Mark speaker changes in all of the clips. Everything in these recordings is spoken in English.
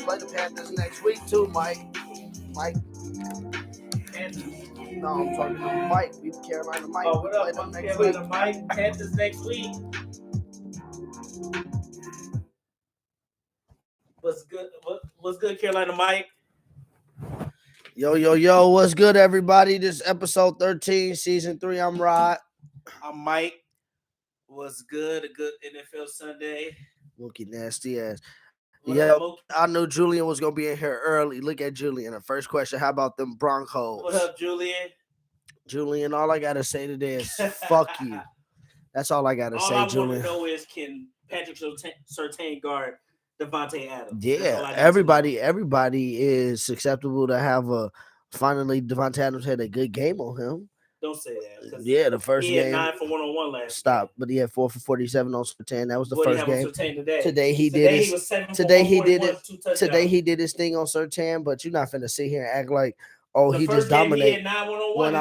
Speaker 1: Play the Panthers next week too, Mike. No, I'm talking to Mike. We Carolina Mike.
Speaker 2: Oh,
Speaker 1: we
Speaker 2: what
Speaker 1: play
Speaker 2: up,
Speaker 1: them next
Speaker 2: Carolina
Speaker 1: week.
Speaker 2: Mike? Panthers next week. What's good? What's good, Carolina Mike?
Speaker 1: Yo, what's good, everybody? This is episode 13, season 3. I'm Rod.
Speaker 2: I'm Mike. What's good? A good NFL Sunday.
Speaker 1: Mookie nasty ass.
Speaker 2: What
Speaker 1: Yeah,
Speaker 2: up, Mookie?
Speaker 1: I knew Julian was gonna be in here early. Look at Julian. The first question: how about them Broncos?
Speaker 2: What up, Julian?
Speaker 1: Julian, all I gotta say today is fuck you. That's all I gotta say, Julian.
Speaker 2: All I want to know is, can Patrick Surtain guard Devontae Adams?
Speaker 1: Yeah, everybody is susceptible to have a. Finally, Devontae Adams had a good game on him.
Speaker 2: Don't say that.
Speaker 1: Yeah, the first
Speaker 2: he
Speaker 1: game.
Speaker 2: He had 9 for 1-on-1 last.
Speaker 1: Stop,
Speaker 2: game.
Speaker 1: But he had 4 for 47 on Surtain. That was the first game.
Speaker 2: Today he
Speaker 1: did
Speaker 2: his.
Speaker 1: He was
Speaker 2: 7
Speaker 1: today
Speaker 2: for
Speaker 1: he did it.
Speaker 2: Today
Speaker 1: he did his thing on Surtain. But you're not finna sit here and act like, oh,
Speaker 2: the
Speaker 1: he
Speaker 2: first
Speaker 1: just dominated.
Speaker 2: When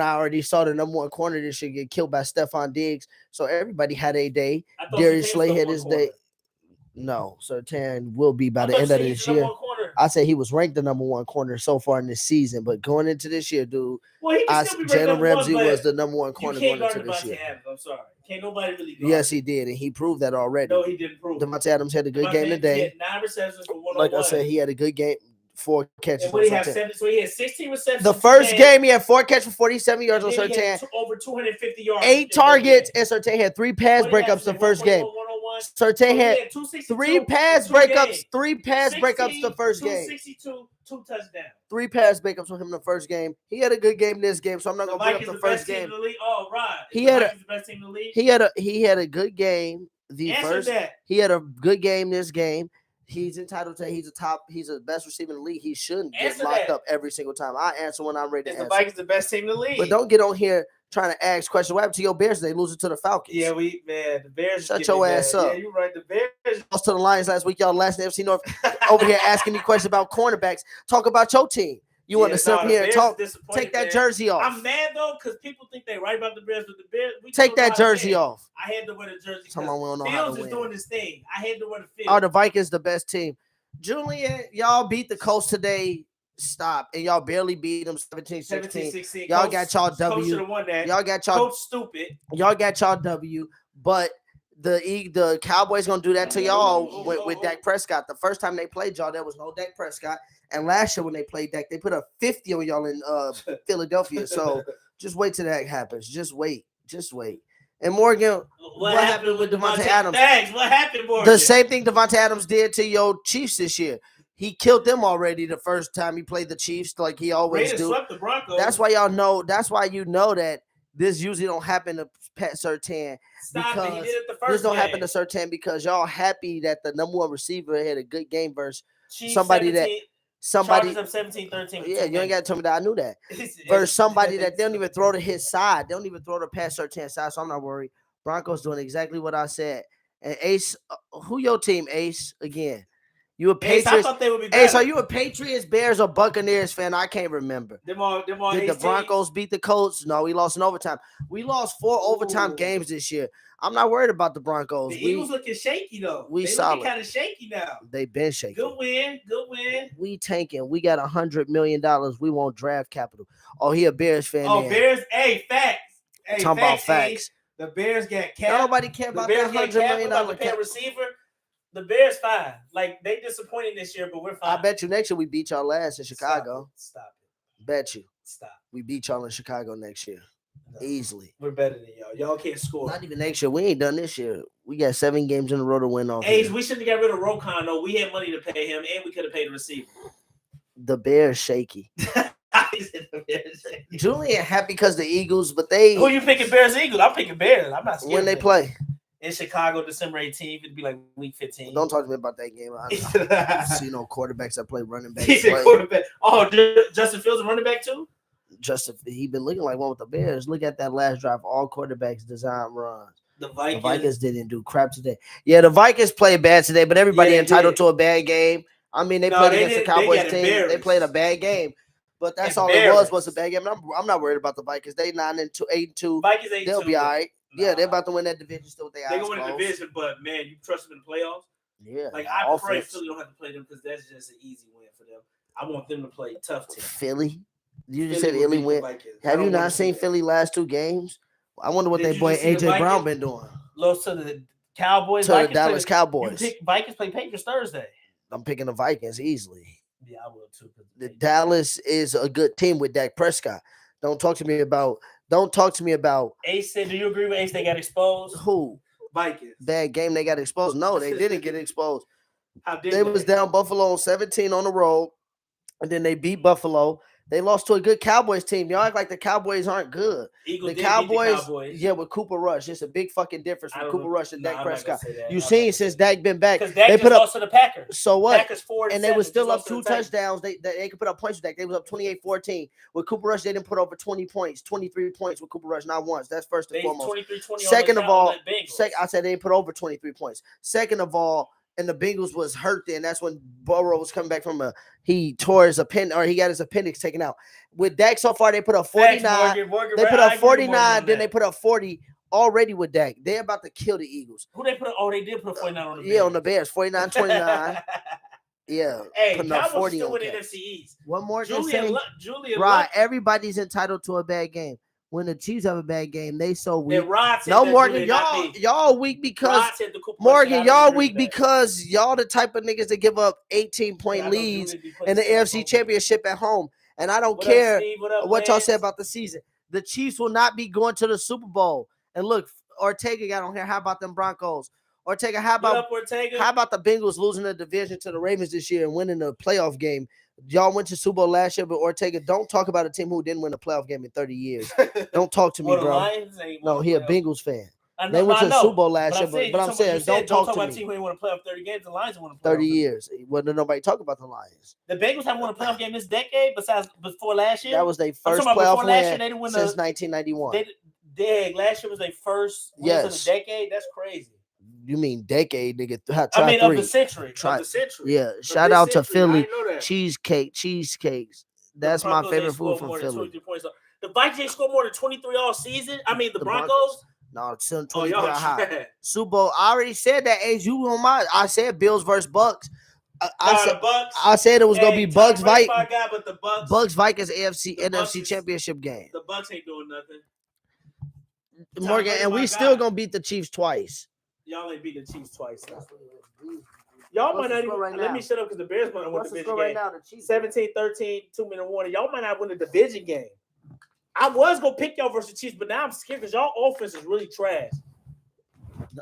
Speaker 1: I already saw the number one corner this should get killed by Stephon Diggs. So everybody had a day. Darius Slay had his day. No, Surtain will be by the end of this year. I said he was ranked the number one corner so far in this season, but going into this year, dude, Jalen Ramsey was the number one corner going into this year.
Speaker 2: I'm sorry, can't nobody really.
Speaker 1: Yes, he did, and he proved that already.
Speaker 2: No, he didn't prove.
Speaker 1: Devontae Adams had a good game today.
Speaker 2: He had 9 receptions for 101.
Speaker 1: Like I said, he had a good game. 4 catches.
Speaker 2: And what he had 7, so he had 16 receptions.
Speaker 1: The first game, he had 4 catches for 47 yards on Surtain.
Speaker 2: Over 250 yards.
Speaker 1: 8 targets, and Surtain had 3 pass breakups the first game. Surtain had 3 pass breakups. 3 pass breakups the first game.
Speaker 2: 262, 2 touchdowns.
Speaker 1: 3 pass breakups for him the first game. He had a good game this game, so I'm not gonna bring up the first game.
Speaker 2: Oh, right.
Speaker 1: He had
Speaker 2: the best team in the league.
Speaker 1: He had a good game. He had a good game this game. He's entitled to. He's the best receiver in the league. He shouldn't get locked up every single time. I answer when I'm ready to answer.
Speaker 2: The Vikings the best team in the league.
Speaker 1: But don't get on here trying to ask questions. What happened to your Bears? They lose it to the Falcons.
Speaker 2: Yeah, the Bears.
Speaker 1: Shut your ass up.
Speaker 2: Yeah, you're right. The Bears
Speaker 1: lost to the Lions last week. Y'all last NFC North over here asking me questions about cornerbacks. Talk about your team. You want to sit here and talk? Take that jersey off.
Speaker 2: I'm mad though because people think they right about the Bears, but the Bears.
Speaker 1: Take that jersey off.
Speaker 2: I had to wear the jersey.
Speaker 1: Someone will know how to
Speaker 2: win. Fields is doing his thing. I had to wear the Fields.
Speaker 1: Are the Vikings the best team? Julian, y'all beat the Colts today. Stop. And y'all barely beat them 17-16. Y'all got y'all W. Y'all got y'all
Speaker 2: Coach stupid.
Speaker 1: Y'all got y'all W. But the Cowboys gonna do that to y'all with Dak Prescott. The first time they played y'all, there was no Dak Prescott. And last year when they played Dak, they put a 50 on y'all in Philadelphia. So just wait till that happens. Just wait. And Morgan,
Speaker 2: what happened with Devontae Adams?
Speaker 1: Thanks.
Speaker 2: What happened, Morgan?
Speaker 1: The same thing Devontae Adams did to your Chiefs this year. He killed them already the first time he played the Chiefs, like he always do.
Speaker 2: Swept the Broncos.
Speaker 1: That's why y'all know. That's why you know that this usually don't happen to Pat Surtain.
Speaker 2: Because he did it the first
Speaker 1: this don't happen to Surtain because y'all happy that the number one receiver had a good game versus
Speaker 2: Chiefs
Speaker 1: somebody
Speaker 2: 17, up 17-13.
Speaker 1: Yeah, you ain't got to tell me that I knew that. Versus somebody that they don't even throw to his side. They don't even throw to past Surtain's side, so I'm not worried. Broncos doing exactly what I said. And Ace, who your team, Ace, again? You a Patriots?
Speaker 2: Ace, I thought they would be better.
Speaker 1: Ace, are you a Patriots, Bears, or Buccaneers fan? I can't remember.
Speaker 2: Them all
Speaker 1: Did the Broncos beat the Colts? No, we lost in overtime. We lost 4 overtime games this year. I'm not worried about the Broncos.
Speaker 2: The Eagles looking shaky, though.
Speaker 1: They looking
Speaker 2: kind of shaky now.
Speaker 1: They been shaky.
Speaker 2: Good win.
Speaker 1: We tanking. We got $100 million. We want draft capital. Oh, he a Bears fan.
Speaker 2: Oh, Bears. Hey, facts. Hey,
Speaker 1: talking about facts.
Speaker 2: The Bears got cap.
Speaker 1: Nobody care about that $100 million
Speaker 2: cap receiver. The Bears fine. Like, they disappointed this year, but we're fine.
Speaker 1: I bet you next year we beat y'all last in Chicago.
Speaker 2: Stop it.
Speaker 1: Bet you.
Speaker 2: Stop.
Speaker 1: We beat y'all in Chicago next year. No, easily.
Speaker 2: We're better than y'all. Y'all can't score.
Speaker 1: Not even next year. We ain't done this year. We got 7 games in a row to win off.
Speaker 2: Hey, we shouldn't have got rid of Roquan, though. We had money to pay him, and we could have paid the receiver.
Speaker 1: The Bears shaky.
Speaker 2: The
Speaker 1: Julian happy because the Eagles, but they.
Speaker 2: Who you picking? Bears, Eagles. I'm picking Bears. I'm not scared.
Speaker 1: When they play
Speaker 2: in Chicago, December 18th, it'd be like week 15.
Speaker 1: Don't talk to me about that game. I see no quarterbacks that play running back.
Speaker 2: He's a quarterback. Oh, Justin Fields a running back too.
Speaker 1: Justin, he been looking like one with the Bears. Look at that last drive. All quarterbacks design runs.
Speaker 2: The
Speaker 1: Vikings didn't do crap today. Yeah, the Vikings played bad today, but everybody entitled to a bad game. I mean, they played against the Cowboys team. They played a bad game, but that's all it was a bad game. I'm not worried about the Vikings. They 9-2, 8-2.
Speaker 2: Vikings 8-2.
Speaker 1: They'll be all right. Nah. Yeah, they're about to win that division still with their eyes closed.
Speaker 2: They're going to win the division, but man, you trust them in the playoffs?
Speaker 1: Yeah.
Speaker 2: Like I pray Philly don't have to play them because that's just an easy win for them. I want them to play tough team.
Speaker 1: Philly? You just said Philly win. Have you not seen Philly last 2 games? I wonder what their boy AJ Brown been doing.
Speaker 2: Lost to the Cowboys.
Speaker 1: To the Dallas Cowboys.
Speaker 2: Vikings play Patriots Thursday.
Speaker 1: I'm picking the Vikings easily.
Speaker 2: Yeah, I will too.
Speaker 1: The Dallas is a good team with Dak Prescott. Don't talk to me about.
Speaker 2: Ace said, do you agree with Ace? They got exposed.
Speaker 1: Who?
Speaker 2: Vikings.
Speaker 1: Bad game. They got exposed. No, they didn't get exposed.
Speaker 2: How did
Speaker 1: they was down Buffalo 17 on the road, and then they beat Buffalo. They lost to a good Cowboys team. Y'all act like the Cowboys aren't good.
Speaker 2: Eagles
Speaker 1: the Cowboys, yeah, with Cooper Rush. It's a big fucking difference from Cooper Rush and Dak Prescott. You seen since Dak been back.
Speaker 2: Because Dak just lost to the Packers.
Speaker 1: So what?
Speaker 2: Packers 4
Speaker 1: and they were still up 2 touchdowns. They could put up points with Dak. They was up 28-14. With Cooper Rush, they didn't put over 20 points, 23 points with Cooper Rush, not once. That's first and foremost.
Speaker 2: 23-20
Speaker 1: Second of all, I said they didn't put over 23 points. Second of all, and the Bengals was hurt then. That's when Burrow was coming back from he tore his he got his appendix taken out. With Dak so far, they put up 49.
Speaker 2: Morgan,
Speaker 1: they put up 49, then they put up 40 already with Dak. They're about to kill the Eagles.
Speaker 2: Who they put up? Oh, they did put 49 on the Bears.
Speaker 1: Yeah, on the Bears, 49-29. Yeah.
Speaker 2: Hey, Cowboys still with NFC East.
Speaker 1: One more
Speaker 2: Julian,
Speaker 1: right, everybody's entitled to a bad game. When the Chiefs have a bad game, they so weak.
Speaker 2: No,
Speaker 1: Morgan, y'all weak because Morgan, y'all weak because y'all the type of niggas that give up 18-point leads in the AFC Championship at home. And I don't care what y'all say about the season. The Chiefs will not be going to the Super Bowl. And look, Ortega got on here. How about them Broncos? Ortega, how about the Bengals losing the division to the Ravens this year and winning the playoff game? Y'all went to Super Bowl last year, but Ortega, don't talk about a team who didn't win a playoff game in 30 years. Don't talk to me, bro. No, he a Bengals fan. They went to the Super Bowl last year, but I'm saying don't talk to me.
Speaker 2: A team who ain't won a playoff 30 games. The Lions won a playoff
Speaker 1: 30 years. Wasn't nobody talk about the Lions.
Speaker 2: The Bengals haven't won a playoff game this decade besides before last year.
Speaker 1: That was their first playoff win since 1991.
Speaker 2: Last year was their first win of the decade. That's crazy.
Speaker 1: You mean decade, nigga?
Speaker 2: Of the century.
Speaker 1: Yeah. Shout out to Philly. Cheesecakes. That's my favorite food from Philly.
Speaker 2: The Vikings scored more than 23 all season. I mean, the Broncos.
Speaker 1: No, it's 23 high. Super Bowl. I already said that. As you on my, I said Bills versus Bucks. I said it was gonna be Bucks Vikings. Bucks Vikings NFC Championship game.
Speaker 2: The Bucks ain't doing nothing.
Speaker 1: Morgan, and we still gonna beat the Chiefs twice.
Speaker 2: Y'all ain't beat the Chiefs twice. Y'all might not even. Let me shut up because the Bears might not win the division game. 17-13, 2-minute warning. Y'all might not win the division game. I was gonna pick y'all versus the Chiefs, but now I'm scared because y'all offense is really trash.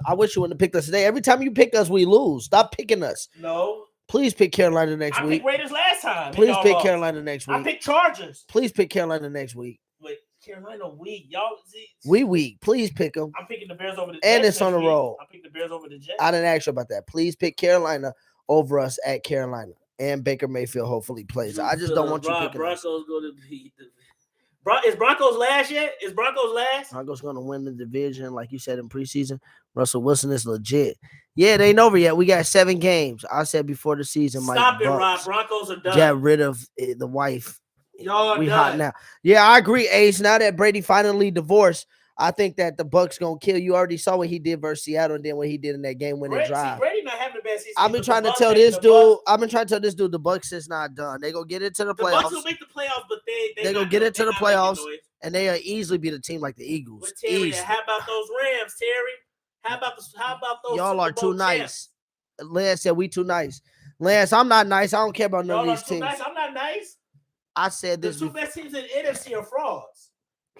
Speaker 1: I wish you wouldn't have picked us today. Every time you pick us, we lose. Stop picking us.
Speaker 2: No.
Speaker 1: Please pick Carolina next week.
Speaker 2: I picked Raiders last time.
Speaker 1: Please pick Carolina next week.
Speaker 2: I picked Chargers.
Speaker 1: Please pick Carolina next week.
Speaker 2: Wait, Carolina weak. Y'all see?
Speaker 1: We weak. Please pick them.
Speaker 2: I'm picking the Bears over the Jets.
Speaker 1: And it's on the roll.
Speaker 2: I picked the Bears over the Jets.
Speaker 1: I didn't ask you about that. Please pick Carolina over us at Carolina. And Baker Mayfield hopefully plays. I just don't want you picking
Speaker 2: Broncos going to beat the Is Broncos last yet? Is Broncos last?
Speaker 1: Broncos going to win the division, like you said in preseason. Russell Wilson is legit. Yeah, it ain't over yet. We got 7 games. I said before the season.
Speaker 2: Stop it, Rob. Broncos are done.
Speaker 1: Get rid of the wife.
Speaker 2: Y'all are
Speaker 1: we
Speaker 2: done.
Speaker 1: Hot now. Yeah, I agree, Ace. Now that Brady finally divorced, I think that the Bucks gonna kill. You already saw what he did versus Seattle and then what he did in that game-winning drive.
Speaker 2: Brady not having the best season.
Speaker 1: I've been trying to tell this dude. The Bucks is not done. They gonna get into the playoffs.
Speaker 2: The Bucks will make the playoffs, but they
Speaker 1: gonna get into the playoffs, and they easily beat a team like the Eagles.
Speaker 2: But Terry, how about those Rams, Terry? How about those?
Speaker 1: Y'all are too nice. Lance said we too nice. Lance, I'm not nice. I don't care about none of these teams.
Speaker 2: Nice. I'm not nice.
Speaker 1: I said this.
Speaker 2: The 2 best teams in the NFC are frauds.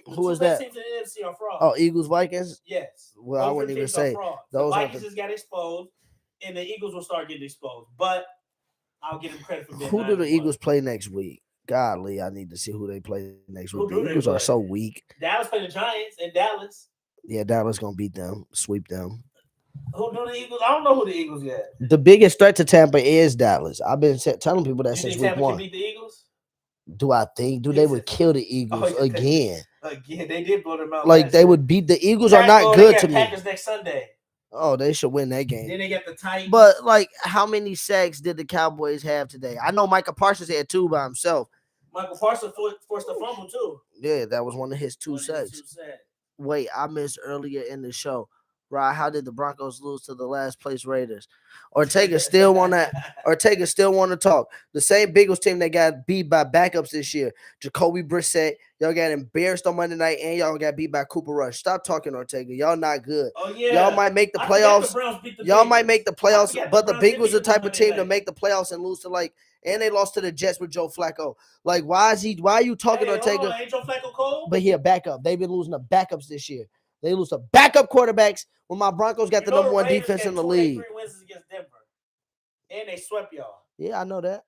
Speaker 1: Who is that?
Speaker 2: Teams in the NFC are frauds.
Speaker 1: Oh, Eagles, Vikings?
Speaker 2: Yes.
Speaker 1: Well, I wouldn't even say
Speaker 2: those. The Vikings just got exposed, and the Eagles will start getting exposed. But I'll give them credit for being.
Speaker 1: Who do the Eagles play next week? Golly, I need to see who they play next week. The Eagles are so weak.
Speaker 2: Dallas play the Giants in Dallas.
Speaker 1: Yeah, Dallas gonna beat them, sweep them.
Speaker 2: Who do the Eagles? I don't know who the Eagles got.
Speaker 1: The biggest threat to Tampa is Dallas. I've been telling people that since week 1.
Speaker 2: Can beat the Eagles?
Speaker 1: Do I think? They would kill the Eagles again?
Speaker 2: Again, they did blow them out.
Speaker 1: Like they would beat the Eagles. Are not good to me.
Speaker 2: Packers next Sunday.
Speaker 1: Oh, they should win that game.
Speaker 2: Then they get the Titans.
Speaker 1: But like, how many sacks did the Cowboys have today? I know Micah Parsons had 2 by himself.
Speaker 2: Michael Parsons forced a fumble too.
Speaker 1: Yeah, that was one of his 2 sacks. Wait, I missed earlier in the show. Right? How did the Broncos lose to the last place Raiders? Ortega still want to talk. The same Bengals team that got beat by backups this year. Jacoby Brissett, y'all got embarrassed on Monday night, and y'all got beat by Cooper Rush. Stop talking, Ortega. Y'all not good.
Speaker 2: Oh yeah.
Speaker 1: Y'all might make the playoffs. Y'all might make the playoffs, but the Bengals are the type of team to make the playoffs and lose to and they lost to the Jets with Joe Flacco. Like, why are you talking, Ortega?
Speaker 2: Ain't Joe Flacco cold?
Speaker 1: But he a backup. They've been losing to backups this year. They lose to backup quarterbacks when my Broncos got the number 1 defense in the league.
Speaker 2: 3 wins against Denver, and they swept y'all.
Speaker 1: Yeah, I know that.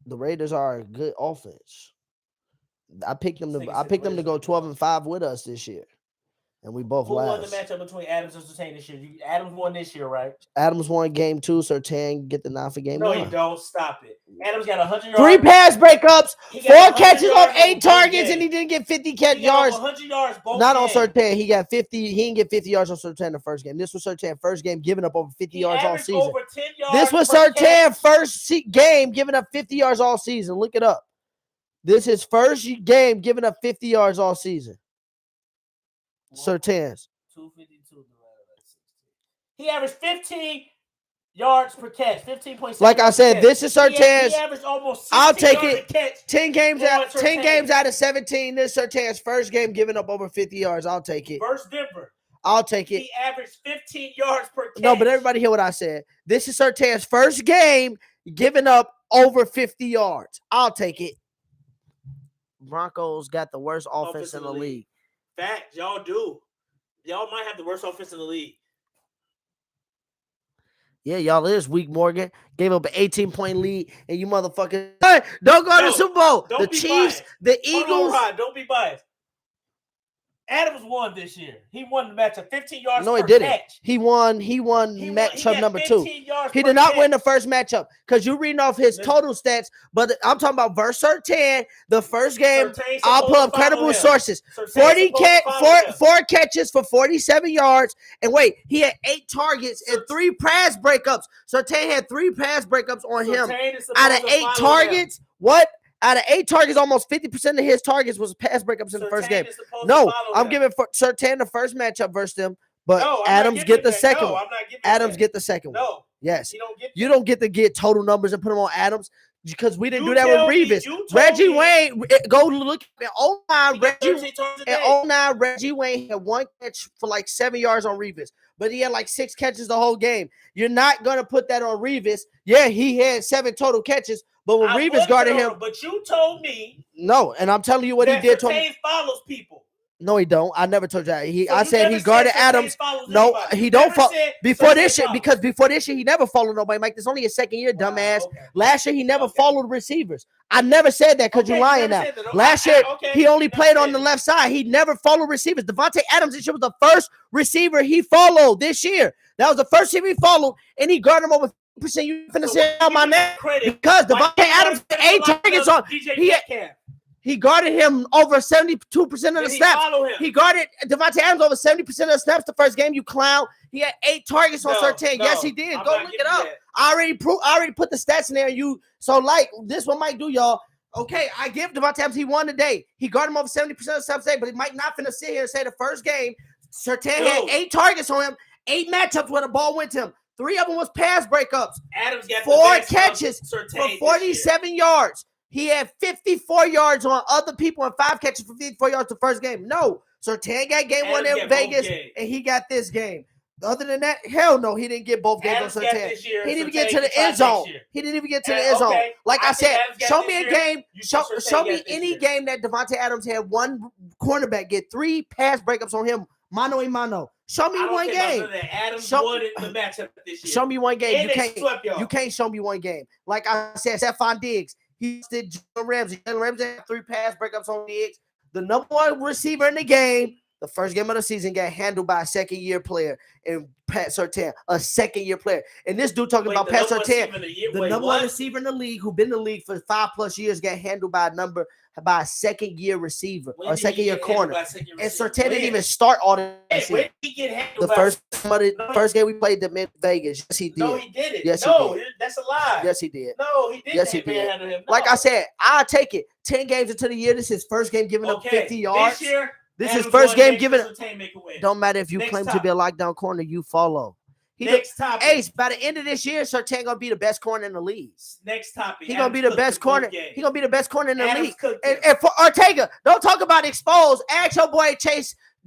Speaker 1: The Raiders are a good offense. I picked them to go 12-5 with us this year, and we both lost.
Speaker 2: Who won the matchup between Adams and Surtain this year? Adams won this year, right?
Speaker 1: Adams won game 2. Surtain get the 9 for game 1.
Speaker 2: No, he don't. Stop it. Adams got 100 yards.
Speaker 1: 3 pass breakups, 4 catches off 8 targets, and he didn't get 50 yards.
Speaker 2: 100 yards both
Speaker 1: Not on Surtain. He got 50. He didn't get 50 yards on Surtain the first game. This was Surtain first game, giving up over 50 yards all season.
Speaker 2: Over 10 yards
Speaker 1: this was Surtain first game, giving up 50 yards all season. Look it up. This is first game giving up 50 yards all season. Surtain's.
Speaker 2: 252. He averaged 15 yards per catch, 15.7.
Speaker 1: Like I said, this is Surtain's.
Speaker 2: He averaged almost
Speaker 1: 'I'll take it.
Speaker 2: Catch
Speaker 1: 10 games out of 17. This is Surtain's first game giving up over 50 yards. I'll take it.
Speaker 2: Versus Denver.
Speaker 1: I'll take it.
Speaker 2: He averaged 15 yards per catch.
Speaker 1: No, but everybody hear what I said. This is Surtain's first game giving up over 50 yards. I'll take it. Broncos got the worst offense in the league.
Speaker 2: Fact, y'all do. Y'all might have the worst offense in the league.
Speaker 1: Yeah, y'all is weak. Morgan gave up an 18-point lead, and you motherfuckers don't go to the Super Bowl. The Chiefs, the Eagles.
Speaker 2: Don't be biased. Adams won this year. He won the matchup. 15 yards.
Speaker 1: No, he didn't.
Speaker 2: Catch.
Speaker 1: He won matchup number 2. He did not win the first matchup because you're reading off his total stats. But I'm talking about versus Surtain, the first game. I'll pull up credible sources. 4 catches for 47 yards. And wait, he had 8 targets and 3 pass breakups. Surtain had 3 pass breakups on him out of 8 targets. What? Out of 8 targets, almost 50% of his targets was pass breakups in the first game. No, I'm giving Surtain the first matchup versus them, but Adams get the second one. Adams get the second one.
Speaker 2: No.
Speaker 1: Yes. You don't get to get total numbers and put them on Adams because we didn't do that with Revis. Reggie Wayne, go look at 09. Reggie Wayne had 1 catch for like 7 yards on Revis, but he had like 6 catches the whole game. You're not going to put that on Revis. Yeah, he had 7 total catches. But when Revis guarded him,
Speaker 2: but you told me
Speaker 1: no, and I'm telling you what he did.
Speaker 2: Surtain follows people.
Speaker 1: No, he don't. I never told you that. I said he guarded Adams. No, he don't follow. Before this year, because before this year, he never followed nobody. Mike, this is only his second year, dumbass. Okay. Last year, he never followed receivers. I never said that because you're lying now. Last year, he only played on the left side. He never followed receivers. Davante Adams this year was the first receiver he followed this year. That was the first receiver he followed, and he guarded him over. You finna say out my name because Davante Adams had 8 targets on. He guarded him over 72% of the snaps. He guarded Davante Adams over 70% of the snaps the first game. You clown. He had 8 targets on Surtain. Yes, he did. Go look it up. I already put the stats in there. So like this one might do y'all. Okay, I give Davante Adams. He won today. He guarded him over 70% of the snaps today, but he might not finna sit here and say the first game Surtain had 8 targets on him, 8 matchups where the ball went to him. 3 of them was pass breakups.
Speaker 2: Adams got
Speaker 1: 4 catches for 47 yards. He had 54 yards on other people and 5 catches for 54 yards the first game. No. Surtain got game 1 in Vegas, and he got this game. Other than that, hell no, he didn't get both games on Surtain. He didn't even get to the end zone. He didn't even get to the end zone. Like I said, show me a game. Show me any game that Davante Adams had 1 cornerback get 3 pass breakups on him, mano a mano. Show me 1 game. Show me 1 game. You can't show me 1 game. Like I said, Stephon Diggs, He did Jalen Ramsey. Jalen Ramsey had 3 pass breakups on Diggs. The number 1 receiver in the game, the first game of the season, got handled by a second-year player and Pat Surtain, a second-year player. And this dude talking about Pat Surtain, the number 1 receiver in the league who been in the league for 5+ years, got handled by a second-year receiver or a second-year corner. And Surtain didn't even start all the season.
Speaker 2: When did he get handled
Speaker 1: the first game we played them in Vegas. Yes, he did.
Speaker 2: No, he didn't.
Speaker 1: Yes,
Speaker 2: no,
Speaker 1: he did.
Speaker 2: That's a lie.
Speaker 1: Yes, he did.
Speaker 2: No, he didn't.
Speaker 1: Yes, he did.
Speaker 2: Handle him. No.
Speaker 1: Like I said, I'll take it. 10 games into the year. This is his first game giving up 50 yards.
Speaker 2: This year,
Speaker 1: this is first game giving up. Don't matter if you
Speaker 2: Next
Speaker 1: claim
Speaker 2: topic.
Speaker 1: to be a lockdown corner, you follow.
Speaker 2: Next topic.
Speaker 1: Ace, by the end of this year, Surtain gonna be the best corner in the league.
Speaker 2: Next topic.
Speaker 1: He gonna be the best corner. He gonna be the best corner in the league.
Speaker 2: Cooked
Speaker 1: And for Ortega, don't talk about exposed. Ask your boy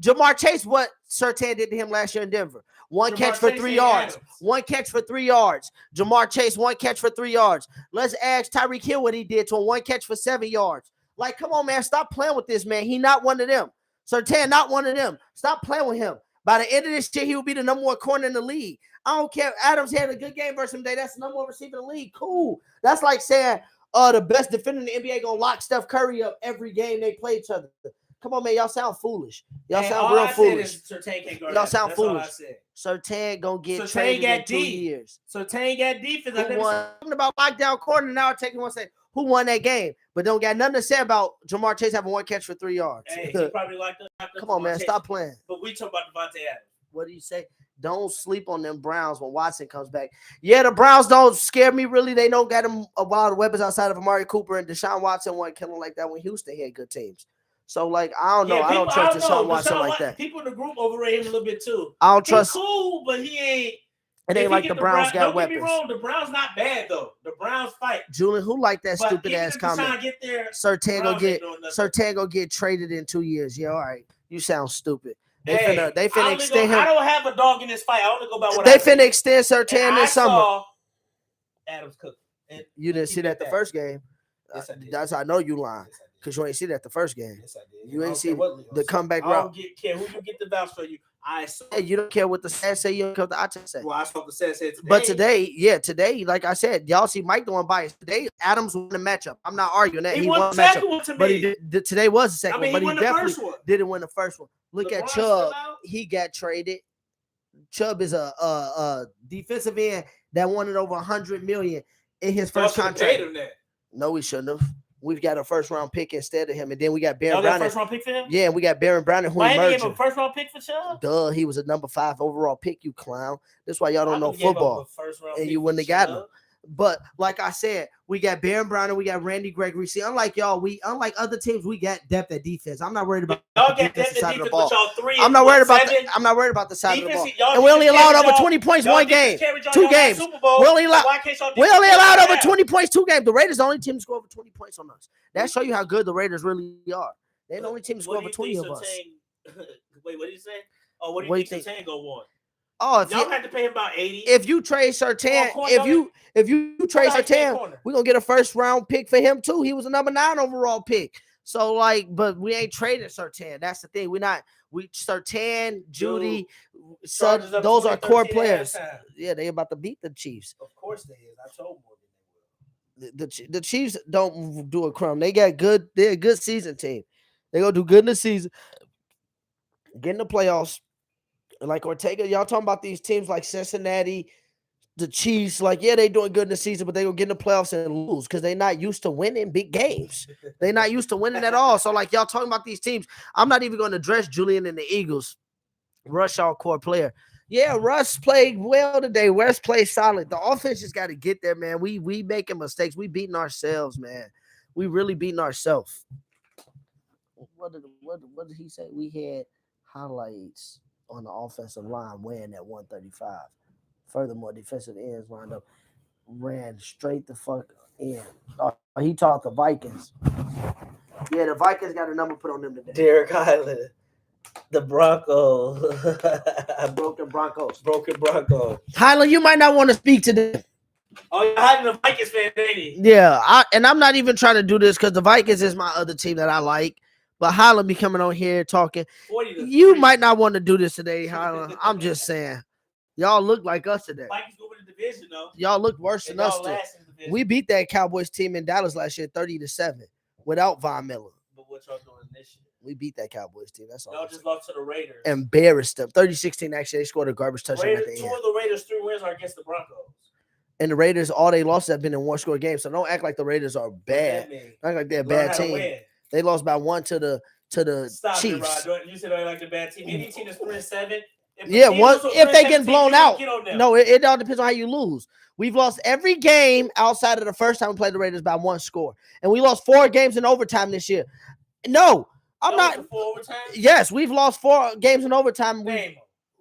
Speaker 1: Jamar Chase, what Surtain did to him last year in Denver. One catch for 3 yards. One catch for 3 yards. Jamar Chase, 1 catch for 3 yards. Let's ask Tyreek Hill what he did to him. 1 catch for 7 yards. Like, come on, man. Stop playing with this, man. He not one of them. Surtain, not one of them. Stop playing with him. By the end of this year, he will be the number 1 corner in the league. I don't care. Adams had a good game versus him today. That's the number 1 receiver in the league. Cool. That's like saying the best defender in the NBA gonna lock Steph Curry up every game they play each other. Come on, man. Y'all sound foolish. Y'all sound real foolish. Y'all sound foolish. Surtain gonna get traded in 2 years.
Speaker 2: Surtain got defense.
Speaker 1: Talking about lockdown corner now. Taking one say who won that game, but don't got nothing to say about Jamar Chase having 1 catch for 3 yards.
Speaker 2: Hey, he probably locked up.
Speaker 1: Come on, man. Stop playing.
Speaker 2: But we talk about Devontae Adams.
Speaker 1: What do you say? Don't sleep on them Browns when Watson comes back. Yeah, the Browns don't scare me really. They don't got them a lot of weapons outside of Amari Cooper, and Deshaun Watson wasn't killing like that when Houston had good teams. So, like, I don't know.
Speaker 2: Yeah,
Speaker 1: I don't trust Deshaun Watson like that.
Speaker 2: People in the group overrate him a little bit too.
Speaker 1: I don't trust.
Speaker 2: He's cool, but he ain't.
Speaker 1: It ain't like the Browns got weapons.
Speaker 2: Don't get me wrong, the Browns not bad though. The Browns fight.
Speaker 1: Julian, who like that stupid ass comment? Surtain gonna get traded in 2 years. Yeah, all right. You sound stupid. They finna extend him.
Speaker 2: I don't have a dog in this fight. I only go by what
Speaker 1: they finna extend Surtain this summer.
Speaker 2: Adams cooked.
Speaker 1: You didn't see that the first game.
Speaker 2: Yes, I did.
Speaker 1: That's how I know you lying. Because you ain't see that the first game.
Speaker 2: Yes, I did.
Speaker 1: You ain't see the comeback route.
Speaker 2: I don't care who you get the vouch for you.
Speaker 1: Hey, you don't care what the stats say. You don't care what the odds say.
Speaker 2: Well, I saw the stats said today.
Speaker 1: But today, like I said, y'all see Mike doing bias. Today, Adams won the matchup. I'm not arguing that.
Speaker 2: He won the second one to me.
Speaker 1: But he did, today was the second one. But
Speaker 2: he definitely
Speaker 1: didn't win the first one. Look at Chubb. He got traded. Chubb is a defensive end that wanted over $100 million in his first contract. No, we shouldn't have. We've got a first-round pick instead of him, and then we got Baron Browning.
Speaker 2: First-round pick for him?
Speaker 1: Yeah, we got Baron Browning who emerged.
Speaker 2: Gave him a first-round pick for Chubb?
Speaker 1: Duh, he was a number 5 overall pick, you clown. That's why y'all don't know football, and you wouldn't have gotten him. But like I said, we got Baron Browning, we got Randy Gregory. See, unlike y'all, unlike other teams, we got depth at defense. I'm not worried about
Speaker 2: y'all get depth at defense, but y'all 3.
Speaker 1: I'm not worried about the side of the ball. And we only allowed over 20 points one game, 2 games. We only allowed over 20 points 2 games. The Raiders the only team to score over 20 points on us. That show you how good the Raiders really are. They're the only team to score over 20 of us.
Speaker 2: Wait, what did you say? Oh, what do you think Surtain gonna want?
Speaker 1: Oh,
Speaker 2: y'all had to pay him about 80.
Speaker 1: If you trade Surtain, if you trade Surtain, we're gonna get a first-round pick for him too. He was a number 9 overall pick. So but we ain't traded Surtain. That's the thing. Surtain, Judy, those are core players. Yeah, they about to beat the Chiefs.
Speaker 2: Of course they is. I told them.
Speaker 1: The Chiefs don't do a crumb. They're a good season team. They're gonna do good in the season. Get in the playoffs. Like Ortega, y'all talking about these teams like Cincinnati, the Chiefs, like, yeah, they doing good in the season, but they gonna get in the playoffs and lose because they're not used to winning big games. They're not used to winning at all. So, like, y'all talking about these teams. I'm not even going to address Julian and the Eagles. Rush, our core player. Yeah, Russ played well today. West played solid. The offense just got to get there, man. We making mistakes. We beating ourselves, man. We really beating ourselves. What did he say? We had highlights on the offensive line weighing at 135. Furthermore, defensive ends ran straight the fuck in. He taught the Vikings. Yeah, the Vikings got a number put on them today.
Speaker 2: Derek Highland. The Broncos.
Speaker 1: Broken Broncos.
Speaker 2: Highland,
Speaker 1: you might not want to speak to them.
Speaker 2: Oh, you're hiding the Vikings fan, ain't he?
Speaker 1: Yeah, I'm not even trying to do this because the Vikings is my other team that I like. But Highland be coming on here talking. You might not want to do this today, Highland. I'm just saying. Y'all look like us today.
Speaker 2: Vikings go win the division, though.
Speaker 1: Y'all look worse than us. We beat that Cowboys team in Dallas last year 30-7 without Von Miller.
Speaker 2: But what y'all doing this year?
Speaker 1: We beat that Cowboys team. That's all.
Speaker 2: Y'all just lost to the Raiders.
Speaker 1: Embarrassed them. 30-16, actually. They scored a garbage touchdown at the end.
Speaker 2: 2 of the Raiders' 3 wins are against the Broncos.
Speaker 1: And the Raiders, all they lost have been in one-score games. So don't act like the Raiders are bad. Don't act like they're a bad team. They lost by 1 to the Chiefs.
Speaker 2: It, Rod. You said I like the bad team. Any team that's 3-7.
Speaker 1: If they get blown out. No, it all depends on how you lose. We've lost every game outside of the first time we played the Raiders by 1 score. And we lost 4 games in overtime this year. No, I'm not.
Speaker 2: 4 overtime?
Speaker 1: Yes, we've lost 4 games in overtime.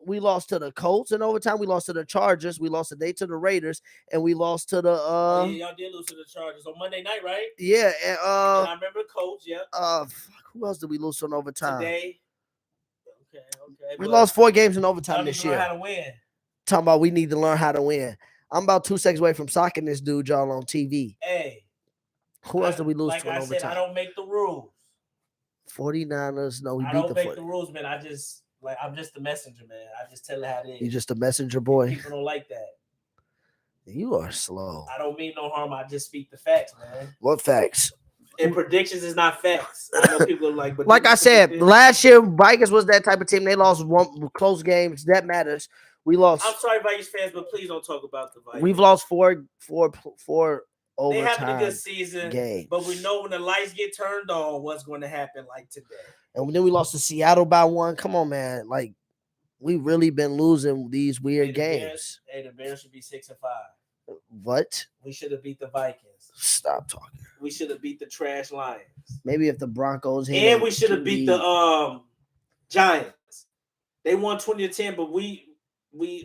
Speaker 1: We lost to the Colts in overtime. We lost to the Chargers. We lost today to the Raiders. And we lost to the
Speaker 2: y'all did lose to the Chargers on Monday night, right?
Speaker 1: Yeah.
Speaker 2: And I remember the Colts, yeah.
Speaker 1: Who else did we lose to in overtime?
Speaker 2: Today. Okay.
Speaker 1: We lost 4 games in overtime this year.
Speaker 2: Learn how to win.
Speaker 1: Talking about we need to learn how to win. I'm about 2 seconds away from socking this dude, y'all, on TV.
Speaker 2: Hey.
Speaker 1: Who else did we lose to in overtime?
Speaker 2: Like I said, I don't make the rules.
Speaker 1: 49ers, no, we beat the 49ers.
Speaker 2: I don't make the rules, man. I'm just the messenger, man. I just tell it how it is.
Speaker 1: You're just a messenger boy.
Speaker 2: People don't like that.
Speaker 1: You are slow.
Speaker 2: I don't mean no harm. I just speak the facts, man.
Speaker 1: What facts?
Speaker 2: And predictions is not facts. I know people are like, but
Speaker 1: like I said, last year Vikings was that type of team. They lost 1 close games. That matters. We lost.
Speaker 2: I'm sorry, Vikings fans, but please don't talk about the Vikings.
Speaker 1: We've lost four overtime.
Speaker 2: They having a good season,
Speaker 1: games.
Speaker 2: But we know when the lights get turned on, what's going to happen like today.
Speaker 1: And then we lost to Seattle by 1. Come on, man. Like, we really been losing these weird games.
Speaker 2: The Bears should be 6-5.
Speaker 1: What?
Speaker 2: We should have beat the Vikings.
Speaker 1: Stop talking.
Speaker 2: We should have beat the trash Lions.
Speaker 1: Maybe if the Broncos
Speaker 2: and we should have beat the Giants. They won 20-10, but we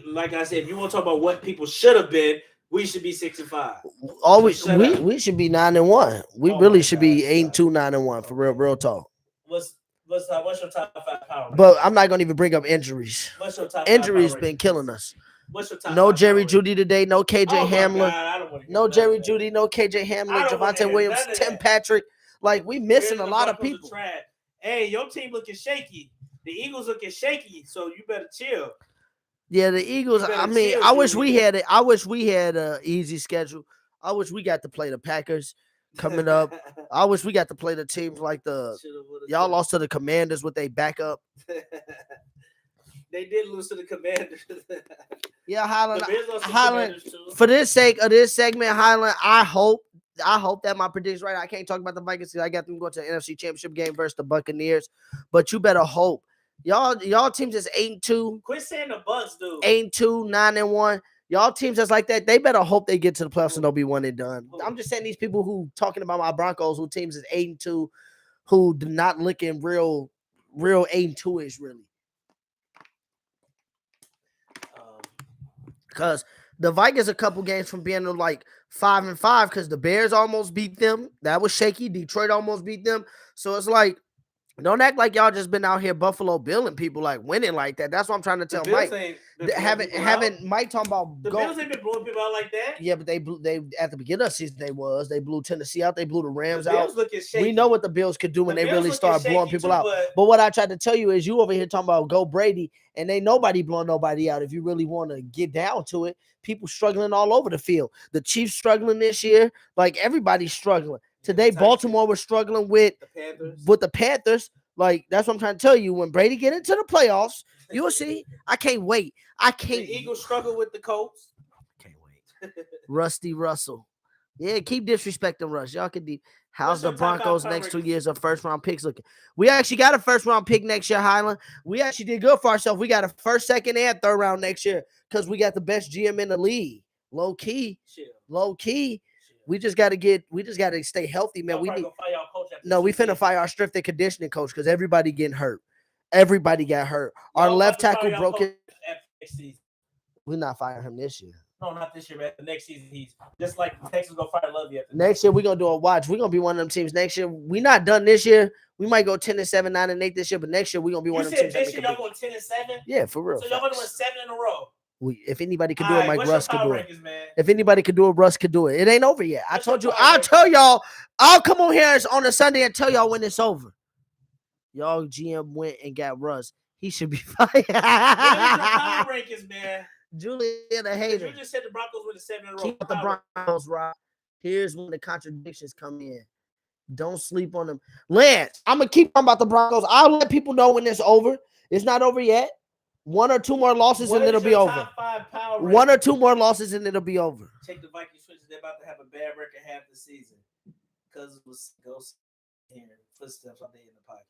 Speaker 2: like I said, if you want to talk about what people should have been, we should be 6-5.
Speaker 1: We should be 9-1. We really should be 8-2, 9-1 for real talk.
Speaker 2: What's your top 5 power?
Speaker 1: But I'm not gonna even bring up injuries.
Speaker 2: What's your top?
Speaker 1: Injuries been killing us.
Speaker 2: What's your top?
Speaker 1: No Jerry Jeudy today. No KJ Hamler.
Speaker 2: God,
Speaker 1: no Jerry Jeudy. No KJ Hamler. Javonte Williams. Tim Patrick. Like we missing a lot of people.
Speaker 2: Hey, your team looking shaky. The Eagles looking shaky. So you better chill.
Speaker 1: Yeah, the Eagles. I mean, I wish we had it. I wish we had an easy schedule. I wish we got to play the Packers coming up. I wish we got to play the teams like y'all lost to the Commanders with their backup.
Speaker 2: They did lose to the Commanders.
Speaker 1: Yeah, Highland. For this sake of this segment, Highland, I hope that my prediction's right. I can't talk about the Vikings because I got them going to the NFC Championship game versus the Buccaneers. But you better hope. Y'all teams is 8-2.
Speaker 2: Quit saying the Bucs, dude.
Speaker 1: 8-2, 9-1. Y'all teams that's like that, they better hope they get to the playoffs and they'll be 1 and done. I'm just saying these people who talking about my Broncos, who teams is 8-2, who not looking real 8-2-ish really. Because the Vikings a couple games from being like 5-5 because the Bears almost beat them. That was shaky. Detroit almost beat them. So it's like, don't act like y'all just been out here Buffalo Billing people like winning like that. That's what I'm trying to tell Mike. Having Mike talking about
Speaker 2: the Bills ain't been blowing people out like that.
Speaker 1: Yeah, but they at the beginning of the season they blew Tennessee out. They blew the Rams out.
Speaker 2: Shaky.
Speaker 1: We know what the Bills could do when they really start blowing people out. But what I tried to tell you is you over here talking about go Brady and ain't nobody blowing nobody out. If you really want to get down to it, people struggling all over the field. The Chiefs struggling this year. Like everybody's struggling. Today, Baltimore was struggling with the Panthers. Like, that's what I'm trying to tell you. When Brady get into the playoffs, you'll see. I can't wait.
Speaker 2: The Eagles struggle with the Colts.
Speaker 1: Can't wait. Rusty Russell. Yeah, keep disrespecting Russ. Y'all can how's the Broncos next 2 years of first-round picks looking? We actually got a first-round pick next year, Highland. We actually did good for ourselves. We got a first, second, and third round next year because we got the best GM in the league. Low key. We just got to stay healthy, man. We finna fire our strength and conditioning coach because everybody getting hurt. Everybody got hurt. Our left tackle broke it. We're not firing him this year.
Speaker 2: No, not this year, man. The next season, he's just like Texas gonna fire Lovey.
Speaker 1: Next year, we're gonna do a watch. We're gonna be one of them teams next year. We're not done this year. We might go 10-7, 9-8 this year, but next year we're gonna be one of them teams.
Speaker 2: This year y'all going 10-7?
Speaker 1: Yeah, for real.
Speaker 2: So y'all gonna win 7 in a row.
Speaker 1: If anybody could do it, Mike Russ could do it. If anybody could do it, Russ could do it. It ain't over yet. I told you. I'll tell y'all. I'll come on here on a Sunday and tell y'all when it's over. Y'all GM went and got Russ. He should be fired.
Speaker 2: What is your power rankings, man?
Speaker 1: Julian a hater.
Speaker 2: You just said the Broncos win 7 in a row.
Speaker 1: Keep the Broncos, Rob. Here's when the contradictions come in. Don't sleep on them. Lance, I'm going to keep talking about the Broncos. I'll let people know when it's over. It's not over yet. 1 or 2 more losses and it'll be over. 1 or 2 more losses and it'll be over.
Speaker 2: Take the Vikings switches. They're about to have a bad record half the season. Cousins was ghost here. Footsteps out there in the pocket.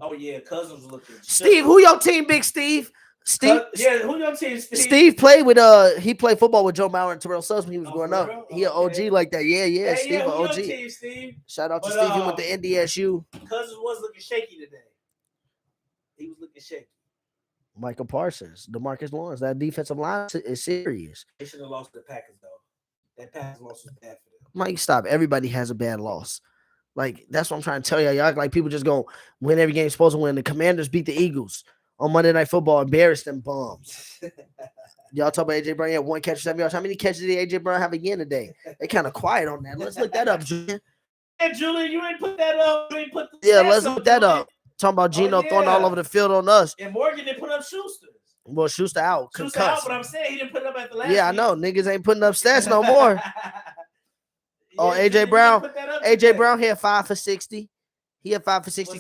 Speaker 2: Oh, yeah. Cousins was looking.
Speaker 1: Steve, who your team, Big Steve? Steve,
Speaker 2: who your team, Steve?
Speaker 1: Steve played with he played football with Joe Mauer and Terrell Suggs when he was growing up. He an OG like that. Yeah,
Speaker 2: hey,
Speaker 1: Steve an OG.
Speaker 2: Team, Steve?
Speaker 1: Shout out to Steve. He went to NDSU.
Speaker 2: Cousins was looking shaky today. He was looking shaky.
Speaker 1: Michael Parsons, DeMarcus Lawrence. That defensive line is serious.
Speaker 2: They should have lost to the Packers though. That Packers loss was bad for them.
Speaker 1: Mike, stop. Everybody has a bad loss. Like, that's what I'm trying to tell y'all. Y'all act like people just go win every game supposed to win. The Commanders beat the Eagles on Monday Night Football, embarrassed them bums. Y'all talk about A.J. Brown. He had 1 catch for 7 yards. How many catches did A.J. Brown have again today? They kind of quiet on that. Let's look that up, Julian.
Speaker 2: Hey, Julian, you ain't put that up. You ain't put the
Speaker 1: let's look that up. Talking about Geno throwing all over the field on us.
Speaker 2: And Morgan didn't put up Schuster.
Speaker 1: Well, Schuster out.
Speaker 2: Schuster out, but I'm saying he didn't put up at the last
Speaker 1: week. I know. Niggas ain't putting up stats no more. A.J. Brown. A.J. Brown had 5 for 60. He had 5 for 60.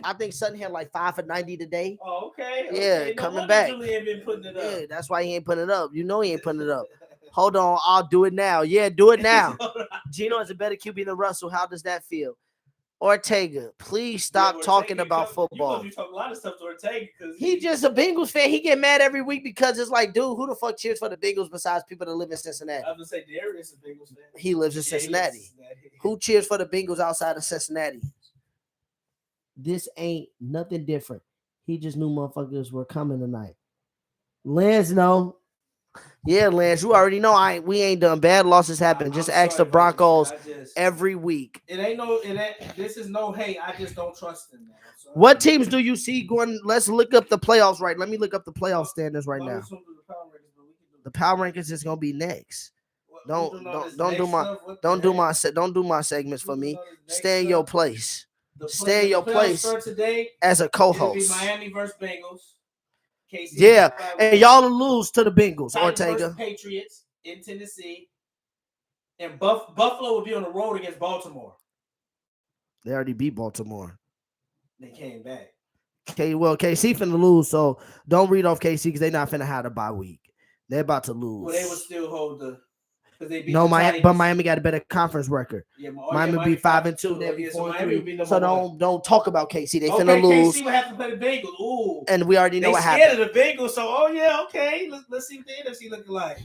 Speaker 1: I think Sutton had like 5 for 90 today.
Speaker 2: Oh, okay.
Speaker 1: Yeah, coming back.
Speaker 2: Been putting it up.
Speaker 1: Yeah, that's why he ain't putting it up. You know he ain't putting it up. Hold on, I'll do it now. Yeah, do it now. Geno is a better QB than Russell. How does that feel? Ortega, please stop talking about football.
Speaker 2: You talk a lot of stuff to Ortega because
Speaker 1: he just a Bengals fan. He get mad every week because it's like, dude, who the fuck cheers for the Bengals besides people that live in Cincinnati?
Speaker 2: I was gonna say Darius is a Bengals fan.
Speaker 1: He lives in Cincinnati. Who cheers for the Bengals outside of Cincinnati? This ain't nothing different. He just knew motherfuckers were coming tonight. Lance, no. Yeah, Lance, you already know we ain't done. Bad losses happen. Just ask the Broncos every week.
Speaker 2: This is no hate. I just don't trust them, man.
Speaker 1: What teams do you see going? Let's look up the playoffs right. Let me look up the playoff standings right now. The power rankings is gonna be next. Don't do my segments for me. Stay in your place. Stay in your place as a co-host.
Speaker 2: Miami versus Bengals. KC
Speaker 1: yeah, and y'all will lose to the Bengals. Ortega.
Speaker 2: Patriots in Tennessee, and Buffalo will be on the road against Baltimore.
Speaker 1: They already beat Baltimore.
Speaker 2: They came back.
Speaker 1: Okay, well, KC finna lose, so don't read off KC because they're not finna have a bye week. They're about to lose.
Speaker 2: Well, they would still hold the. They beat
Speaker 1: Miami got a better conference record. Yeah, Miami beat 5-2. They'll be 4-3. So don't talk about KC. They finna lose.
Speaker 2: KC will have to play the Bengals. Ooh,
Speaker 1: and we already know what happened.
Speaker 2: They scared of the Bengals. So okay. Let's see what the NFC looking like.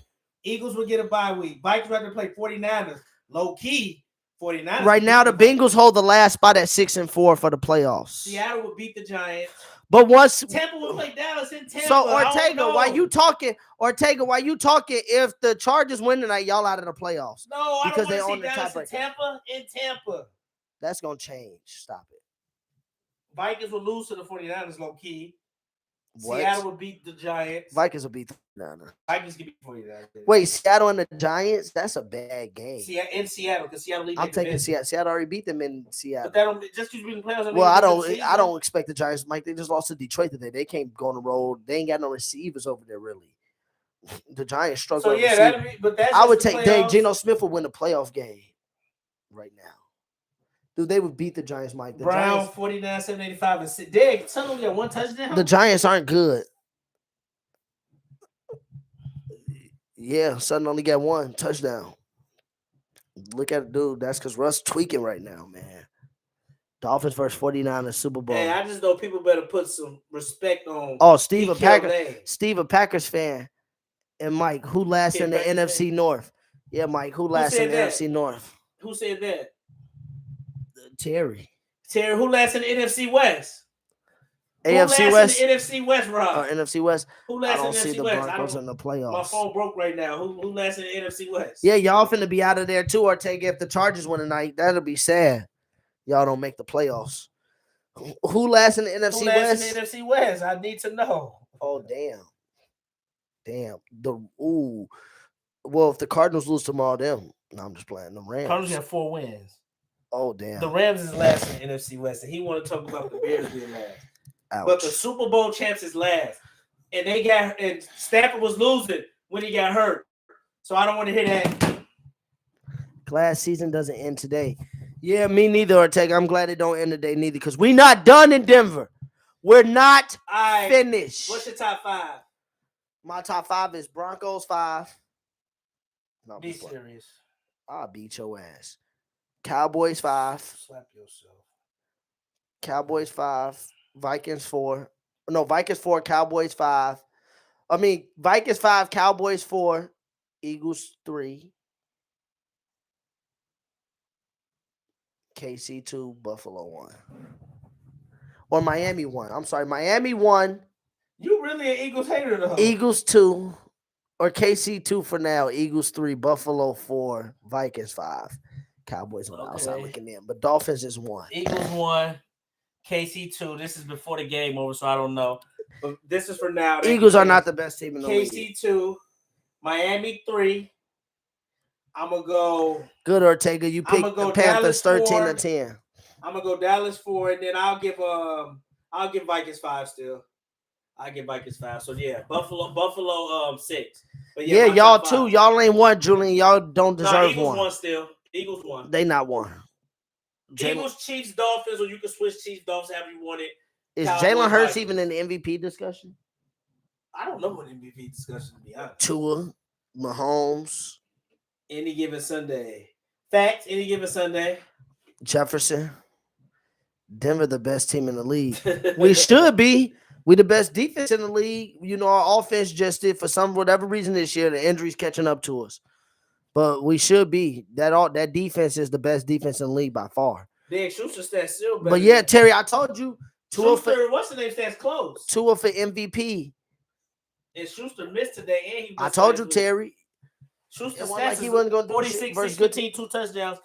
Speaker 2: Eagles will get a bye week. Vikings rather play 49ers. Low key 49ers.
Speaker 1: Right now, the Bengals hold the last spot at 6-4 for the playoffs.
Speaker 2: Seattle will beat the Giants.
Speaker 1: But once
Speaker 2: Tampa will play Dallas in Tampa.
Speaker 1: So Ortega, why you talking? If the Chargers win tonight, y'all out of the playoffs.
Speaker 2: No, because they own the tiebreaker. Tampa.
Speaker 1: That's gonna change. Stop it.
Speaker 2: Vikings will lose to the 49ers low key. What? Seattle will beat the Giants.
Speaker 1: Vikings will beat the 49ers.
Speaker 2: Vikings can beat the 49ers.
Speaker 1: Wait, Seattle and the Giants? That's a bad game.
Speaker 2: In Seattle, because Seattle.
Speaker 1: I'm taking Seattle. Seattle already beat them in Seattle.
Speaker 2: But that don't just because you beat the playoffs.
Speaker 1: Well, I don't expect the Giants. Mike, they just lost to Detroit today. They can't go on the road. They ain't got no receivers over there really. The Giants struggle.
Speaker 2: So yeah,
Speaker 1: I would take Geno Smith would win a playoff game right now. Dude, they would beat the Giants, Mike. The
Speaker 2: Brown, 49, 785, and sit. Dig, Son only got 1 touchdown.
Speaker 1: The Giants aren't good. Yeah, Sutton only got 1 touchdown. Look at it, dude. That's because Russ tweaking right now, man. Dolphins versus 49ers Super Bowl.
Speaker 2: Hey, I just know people better put some respect on.
Speaker 1: Oh, Steve a Packers fan. And Mike, who last in the NFC North? Yeah, Mike, who last in the NFC North?
Speaker 2: Who said that?
Speaker 1: Terry,
Speaker 2: who last in the NFC West?
Speaker 1: AFC West?
Speaker 2: In the NFC West, Rob.
Speaker 1: NFC West.
Speaker 2: Who last
Speaker 1: I don't
Speaker 2: in the
Speaker 1: see
Speaker 2: NFC
Speaker 1: the
Speaker 2: West?
Speaker 1: Broncos in the playoffs.
Speaker 2: My phone broke right now. Who last in the NFC West?
Speaker 1: Yeah, y'all finna be out of there too, Ortega. If the Chargers win tonight, that'll be sad. Y'all don't make the playoffs. Who last in the NFC West?
Speaker 2: Who last in the NFC West? I need to know.
Speaker 1: Oh, damn. Well, if the Cardinals lose tomorrow, no, I'm just playing. The Rams.
Speaker 2: Cardinals have 4 wins.
Speaker 1: Oh, damn.
Speaker 2: The Rams is last in the NFC West, and he want to talk about the Bears being last.
Speaker 1: Ouch.
Speaker 2: But the Super Bowl champs is last. And Stafford was losing when he got hurt. So I don't want to hear that.
Speaker 1: Glad season doesn't end today. Yeah, me neither, Ortega. I'm glad it don't end today neither because we not done in Denver. We're not finished.
Speaker 2: What's your top 5?
Speaker 1: My top 5 is Broncos 5. No,
Speaker 2: be serious.
Speaker 1: I'll beat your ass. Cowboys 5.
Speaker 2: Slap yourself.
Speaker 1: Cowboys 5. Vikings 4. No, Vikings 4. Cowboys 5. Vikings 5. Cowboys 4. Eagles 3. KC 2. Buffalo 1. Or Miami 1. I'm sorry. Miami 1.
Speaker 2: You really an Eagles hater though.
Speaker 1: Eagles 2. Or KC 2 for now. Eagles 3. Buffalo 4. Vikings 5. Cowboys on the outside looking in. But Dolphins is 1.
Speaker 2: Eagles 1. KC 2. This is before the game over, so I don't know. But this is for now.
Speaker 1: Eagles are not the best team in the league.
Speaker 2: KC 2. Miami 3. I'm going to go.
Speaker 1: Good, Ortega. You picked the Panthers 13-10.
Speaker 2: I'm going to go Dallas 4, and then I'll give Vikings 5 still. I give Vikings 5. So, yeah, Buffalo 6. But
Speaker 1: yeah y'all 2. Y'all ain't 1, Julian. Y'all don't deserve
Speaker 2: Eagles
Speaker 1: 1.
Speaker 2: 1 still. Eagles 1.
Speaker 1: They not 1.
Speaker 2: Eagles, Chiefs, Dolphins, or you can switch Chiefs, Dolphins, however you want it.
Speaker 1: Is Jalen Hurts even in the MVP discussion?
Speaker 2: I don't know what MVP discussion, to be honest.
Speaker 1: Tua, Mahomes.
Speaker 2: Any given Sunday. Facts, any given Sunday.
Speaker 1: Jefferson. Denver, the best team in the league. We should be. We the best defense in the league. You know, our offense just did for whatever reason this year. The injuries catching up to us. But we should be. That defense is the best defense in the league by far.
Speaker 2: Then Schuster stats still better.
Speaker 1: But yeah, Terry, I told you.
Speaker 2: Schuster, what's the name stats close?
Speaker 1: Tua for MVP.
Speaker 2: And Schuster missed today, and
Speaker 1: I told you, Terry.
Speaker 2: Schuster
Speaker 1: stats like he wasn't going to do
Speaker 2: 46-15, 2 touchdowns.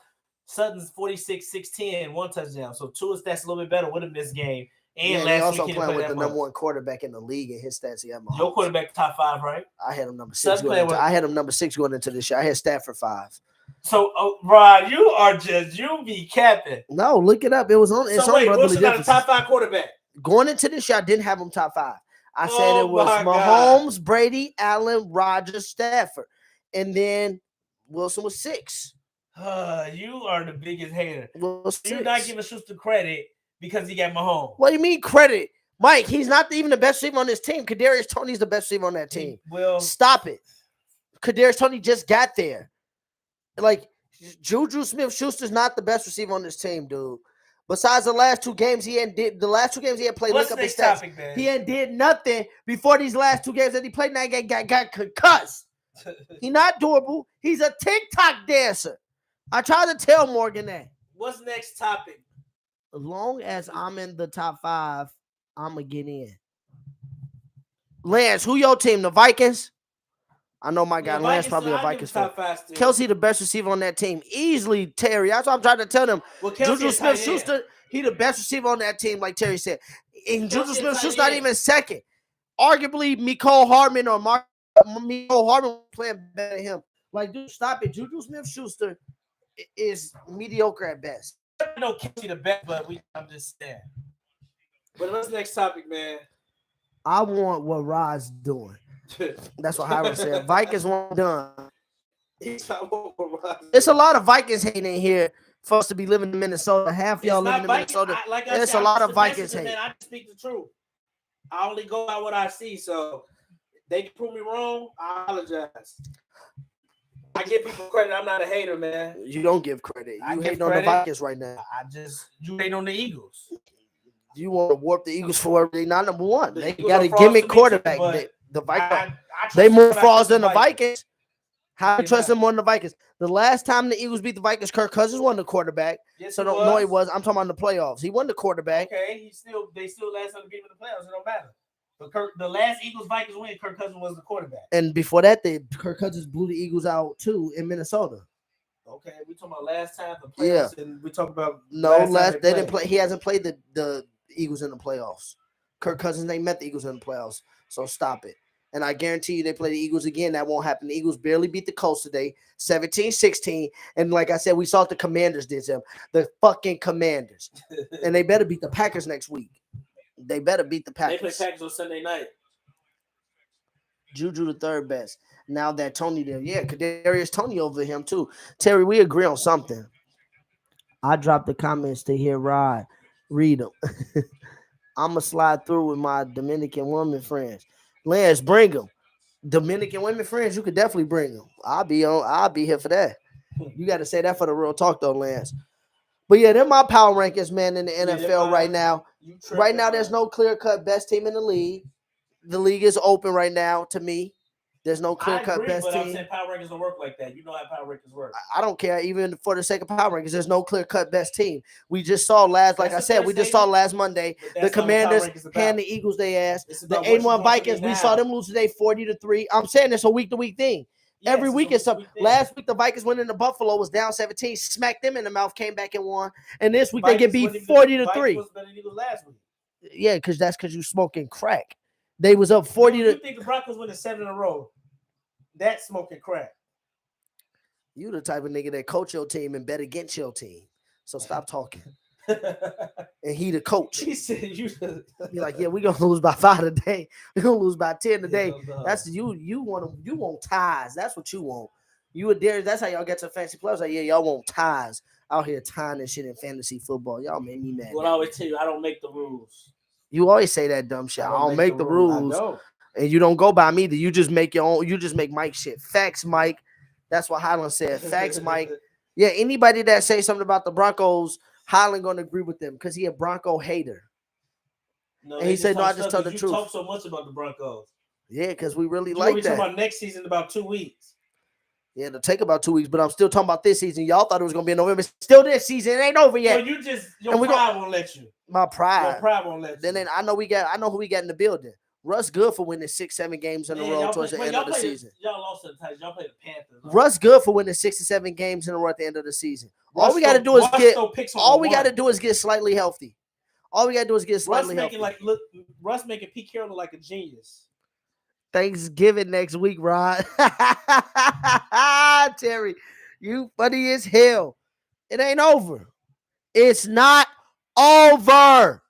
Speaker 2: Sutton's 46-16, 1 touchdown. So Tua's stats a little bit better with him this game. And
Speaker 1: last also week playing with the number 1 quarterback in the league, and his stats he had.
Speaker 2: Your quarterback top 5, right?
Speaker 1: I had him number 6. I had him number 6 going into this year. I had Stafford 5.
Speaker 2: So, Rod, you be capping.
Speaker 1: No, look it up. It was on.
Speaker 2: So wait, Wilson got a top 5 quarterback.
Speaker 1: Going into this year, I didn't have him top 5. I said it was Mahomes, Brady, Allen, Rodgers, Stafford, and then Wilson was 6.
Speaker 2: You are the biggest hater.
Speaker 1: You're
Speaker 2: not giving Schuster credit because he got Mahomes.
Speaker 1: What do you mean credit? Mike, he's not even the best receiver on this team. Kadarius Toney's the best receiver on that team.
Speaker 2: Well,
Speaker 1: stop it. Kadarius Toney just got there. Like, Juju Smith-Schuster's not the best receiver on this team, dude. Besides the last 2 games he had played,
Speaker 2: what's
Speaker 1: look up
Speaker 2: the
Speaker 1: his stats.
Speaker 2: topic, man?
Speaker 1: He ain't did nothing before these last 2 games that he played. Now he got concussed. He's not durable. He's a TikTok dancer. I tried to tell Morgan that.
Speaker 2: What's next topic?
Speaker 1: As long as I'm in the top 5, I'm going to get in. Lance, who your team? The Vikings? I know my guy Lance probably a Vikings fan. Kelsey, the best receiver on that team. Easily, Terry. That's what I'm trying to tell them.
Speaker 2: Well,
Speaker 1: Juju Smith-Schuster, he the best receiver on that team, like Terry said. And Juju Smith-Schuster's not even second. Arguably, Mecole Hardman or Mecole Hardman playing better than him. Like, dude, stop it. Juju Smith-Schuster is mediocre at best.
Speaker 2: I know Kelsey the best, but I'm just saying. But what's the next topic, man?
Speaker 1: I want what Rod's doing. That's what Howard said. Vikings weren't done. It's a lot of Vikings hating in here for us to be living in Minnesota. Half y'all living in Minnesota. There's a lot of Vikings hate.
Speaker 2: I speak the truth. I only go by what I see. So they can prove me wrong. I apologize. I give people credit. I'm not a hater, man.
Speaker 1: You don't give credit. You hate on the Vikings right now.
Speaker 2: You hate on the Eagles.
Speaker 1: You want to warp the Eagles for they not number 1. They got a gimmick quarterback. The Vikings, they more frauds than the Vikings. How do you trust them more than the Vikings? The last time the Eagles beat the Vikings, Kirk Cousins won the quarterback.
Speaker 2: Yes,
Speaker 1: so don't know he was. I'm talking about the playoffs. He won the quarterback.
Speaker 2: Okay, they still last time to beat him in the playoffs. It don't matter. But the last Eagles-Vikings win, Kirk Cousins was the quarterback.
Speaker 1: And before that, Kirk Cousins blew the Eagles out too in Minnesota.
Speaker 2: Okay, we talking about last time the playoffs, and we talking about
Speaker 1: they didn't play. He hasn't played the Eagles in the playoffs. Kirk Cousins they met the Eagles in the playoffs. So stop it. And I guarantee you they play the Eagles again. That won't happen. The Eagles barely beat the Colts today, 17-16. And like I said, we saw what the Commanders did to them. The fucking Commanders. And they better beat the Packers next week. They better beat the Packers.
Speaker 2: They play Packers on Sunday night.
Speaker 1: Juju the third best. Now that Tony there, yeah, Kadarius Toney over him too. Terry, we agree on something. I dropped the comments to hear Rod read them. I'ma slide through with my Dominican women friends. Lance, bring them. Dominican women friends, you could definitely bring them. I'll be here for that. You got to say that for the real talk though, Lance. But yeah, they're my power rankings, man, in the NFL right now. Right now, there's no clear-cut best team in the league. The league is open right now to me. There's no clear-cut best
Speaker 2: but
Speaker 1: team.
Speaker 2: I'm saying power rankings don't work like that. You know how power rankings work.
Speaker 1: I don't care. Even for the sake of power rankings, there's no clear-cut best team. We just saw last Monday, the Commanders hand the Eagles their ass. The 8-1 Vikings, we saw them lose today 40-3. I'm saying it's a week-to-week thing. Yes, every week is something. Last week the Vikings went into Buffalo, was down 17, smacked them in the mouth, came back and won. And this week they get beat 40-3. Yeah, because you smoking crack. They was up 40 to.
Speaker 2: You think the Broncos win 7 in a row? That's smoking crack.
Speaker 1: You the type of nigga that coach your team and bet against your team. So stop talking. And he the coach.
Speaker 2: He said you
Speaker 1: be like, yeah, we gonna lose by 5 today. We gonna lose by 10 today. That's you want ties. That's what you want. You and Darius, that's how y'all get to fantasy players. Like, yeah, y'all want ties out here tying and shit in fantasy football. Y'all made me mad.
Speaker 2: Well, I always tell you, I don't make the rules.
Speaker 1: You always say that dumb shit. I don't make the rules. And you don't go by me. You just make your own. You just make Mike shit. Facts, Mike. That's what Highland said. Facts, Mike. Yeah, anybody that say something about the Broncos, Highland gonna agree with them because he a Bronco hater.
Speaker 2: No,
Speaker 1: and he said, "No, I just tell the truth." You
Speaker 2: talk so much about the Broncos.
Speaker 1: Yeah, because we really like that.
Speaker 2: We talking about next season in about 2 weeks.
Speaker 1: Yeah, it'll take about 2 weeks, but I'm still talking about this season. Y'all thought it was gonna be in November. Still this season. It ain't over yet.
Speaker 2: Well, your pride won't let you.
Speaker 1: My pride.
Speaker 2: Your pride won't let you.
Speaker 1: Then I know who we got in the building. Russ good for winning 6-7 games in a row towards the end of the season.
Speaker 2: Y'all lost to the Titans. Y'all played the Panthers.
Speaker 1: Russ good for winning 6 to 7 games in a row at the end of the season. All we got to do is get slightly healthy. All we got to do is get slightly healthy.
Speaker 2: Russ making Pete Carroll look like a genius.
Speaker 1: Thanksgiving next week, Rod. Terry, you funny as hell. It ain't over. It's not over.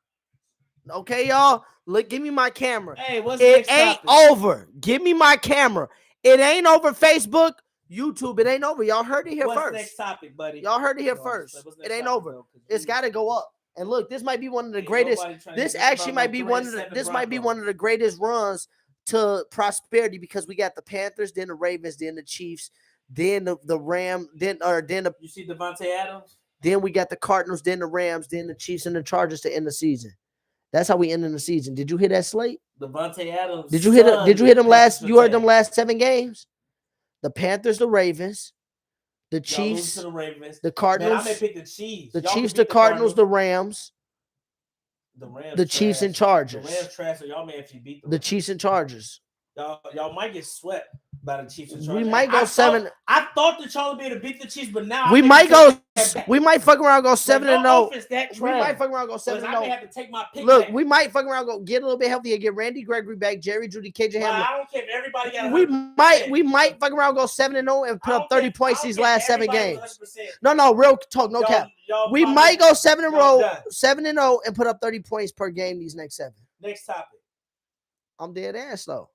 Speaker 1: Okay, y'all? Look, give me my camera.
Speaker 2: Hey, what's
Speaker 1: it ain't over. Give me my camera. It ain't over. Facebook, YouTube, it ain't over. Y'all heard it here first.
Speaker 2: What's next topic, buddy?
Speaker 1: Y'all heard it here first. It ain't over. It's got to go up. And look, this might be one of the greatest. This actually might be one of the. This might be one of the greatest runs to prosperity because we got the Panthers, then the Ravens, then the Chiefs, then the Rams, then the.
Speaker 2: You see Devontae Adams.
Speaker 1: Then we got the Cardinals, then the Rams, then the Chiefs and the Chargers to end the season. That's how we end in the season. Did you hear that slate?
Speaker 2: Devontae Adams.
Speaker 1: Did you hear them last? You heard them last 7 games. The Panthers, the Ravens, the Chiefs, the Cardinals.
Speaker 2: Man, I may pick the Chiefs.
Speaker 1: The Chiefs, the Cardinals, the Rams. The Chiefs and Chargers.
Speaker 2: The Rams trash, so y'all may actually beat
Speaker 1: the Chiefs and Chargers.
Speaker 2: Y'all might get swept by the Chiefs and Chargers.
Speaker 1: We might go 7.
Speaker 2: I thought that y'all would be able to beat the Chiefs, but now
Speaker 1: we might go. We might fuck around, go 7-0.
Speaker 2: We
Speaker 1: might fuck around, go 7-0.
Speaker 2: I may have to take my pick.
Speaker 1: Look,
Speaker 2: back.
Speaker 1: we might fuck around, go get a little bit healthier, get Randy Gregory back, Jerry Judy, KJ Hamler.
Speaker 2: I don't care if everybody got.
Speaker 1: We might fuck around, go 7-0 and put up 30 points these last 7 games. No, real talk, no cap. We might go 7-0 and put up 30 points per game these next 7.
Speaker 2: Next topic.
Speaker 1: I'm dead ass though.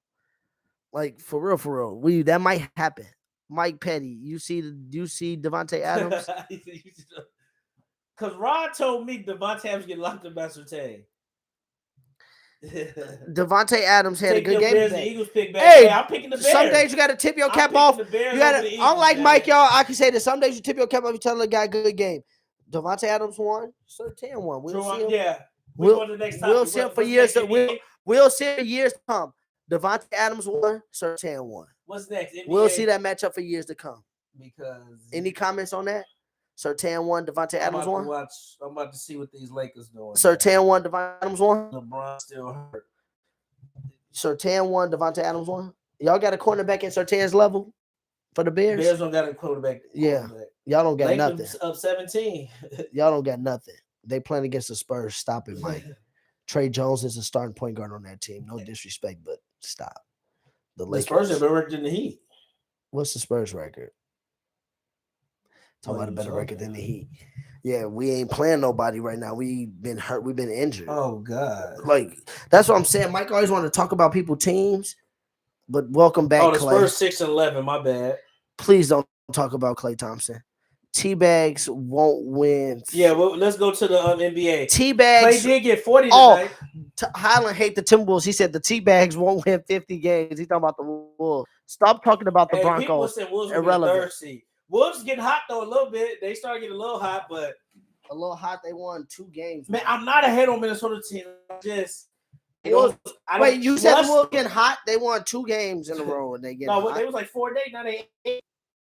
Speaker 1: Like for real. That might happen. Mike Petty, you see Devontae Adams?
Speaker 2: Because Rod told me Devontae Adams get locked in by Surtain.
Speaker 1: Devontae Adams had a good game today.
Speaker 2: Eagles pick back. Hey, I'm picking the Bears.
Speaker 1: Some days you got to tip your cap off. You got to, unlike Mike, y'all, I can say that some days you tip your cap off. You tell the guy good game. Devontae Adams won. Surtain won. We'll see him.
Speaker 2: Yeah.
Speaker 1: We'll see him for years. We'll see him for years to come. Devontae Adams won. Surtain won.
Speaker 2: What's next? NBA?
Speaker 1: We'll see that matchup for years to come.
Speaker 2: Because
Speaker 1: any comments on that? Surtain won. Devontae Adams won.
Speaker 2: I'm about to see what these Lakers doing.
Speaker 1: Surtain won. Devontae Adams won.
Speaker 2: LeBron still hurt.
Speaker 1: Surtain won. Devontae Adams won. Y'all got a cornerback at Surtain's level for the Bears?
Speaker 2: Bears don't got a quarterback.
Speaker 1: Yeah. Y'all don't got nothing.
Speaker 2: Up 17.
Speaker 1: Y'all don't got nothing. They playing against the Spurs. Stop it, Mike. Trey Jones is a starting point guard on that team. No disrespect, but stop.
Speaker 2: The Spurs have been worked in the Heat.
Speaker 1: What's the Spurs record? Talking about a better record than the Heat. Yeah, we ain't playing nobody right now. We've been hurt. We've been injured.
Speaker 2: Oh, God.
Speaker 1: Like, that's what I'm saying. Mike always want to talk about people's teams, But welcome back,
Speaker 2: the
Speaker 1: Clay.
Speaker 2: Spurs 6-11. My bad.
Speaker 1: Please don't talk about Klay Thompson. T-Bags won't win.
Speaker 2: Yeah, well, let's go to the NBA.
Speaker 1: T-Bags.
Speaker 2: Klay did get 40 tonight.
Speaker 1: Highland hate the Timberwolves. He said the T-Bags won't win 50 games. He's talking about the Wolves. Stop talking about the Broncos.
Speaker 2: People said Wolves were the third seed. Wolves getting hot though a little bit. They started getting a little hot, but
Speaker 1: a little hot. They won 2 games.
Speaker 2: Man, I'm not a hate on Minnesota team.
Speaker 1: Wait, you said the Wolves getting hot? They won 2 games in a row and they get hot.
Speaker 2: They was like 4 days. Now they 8.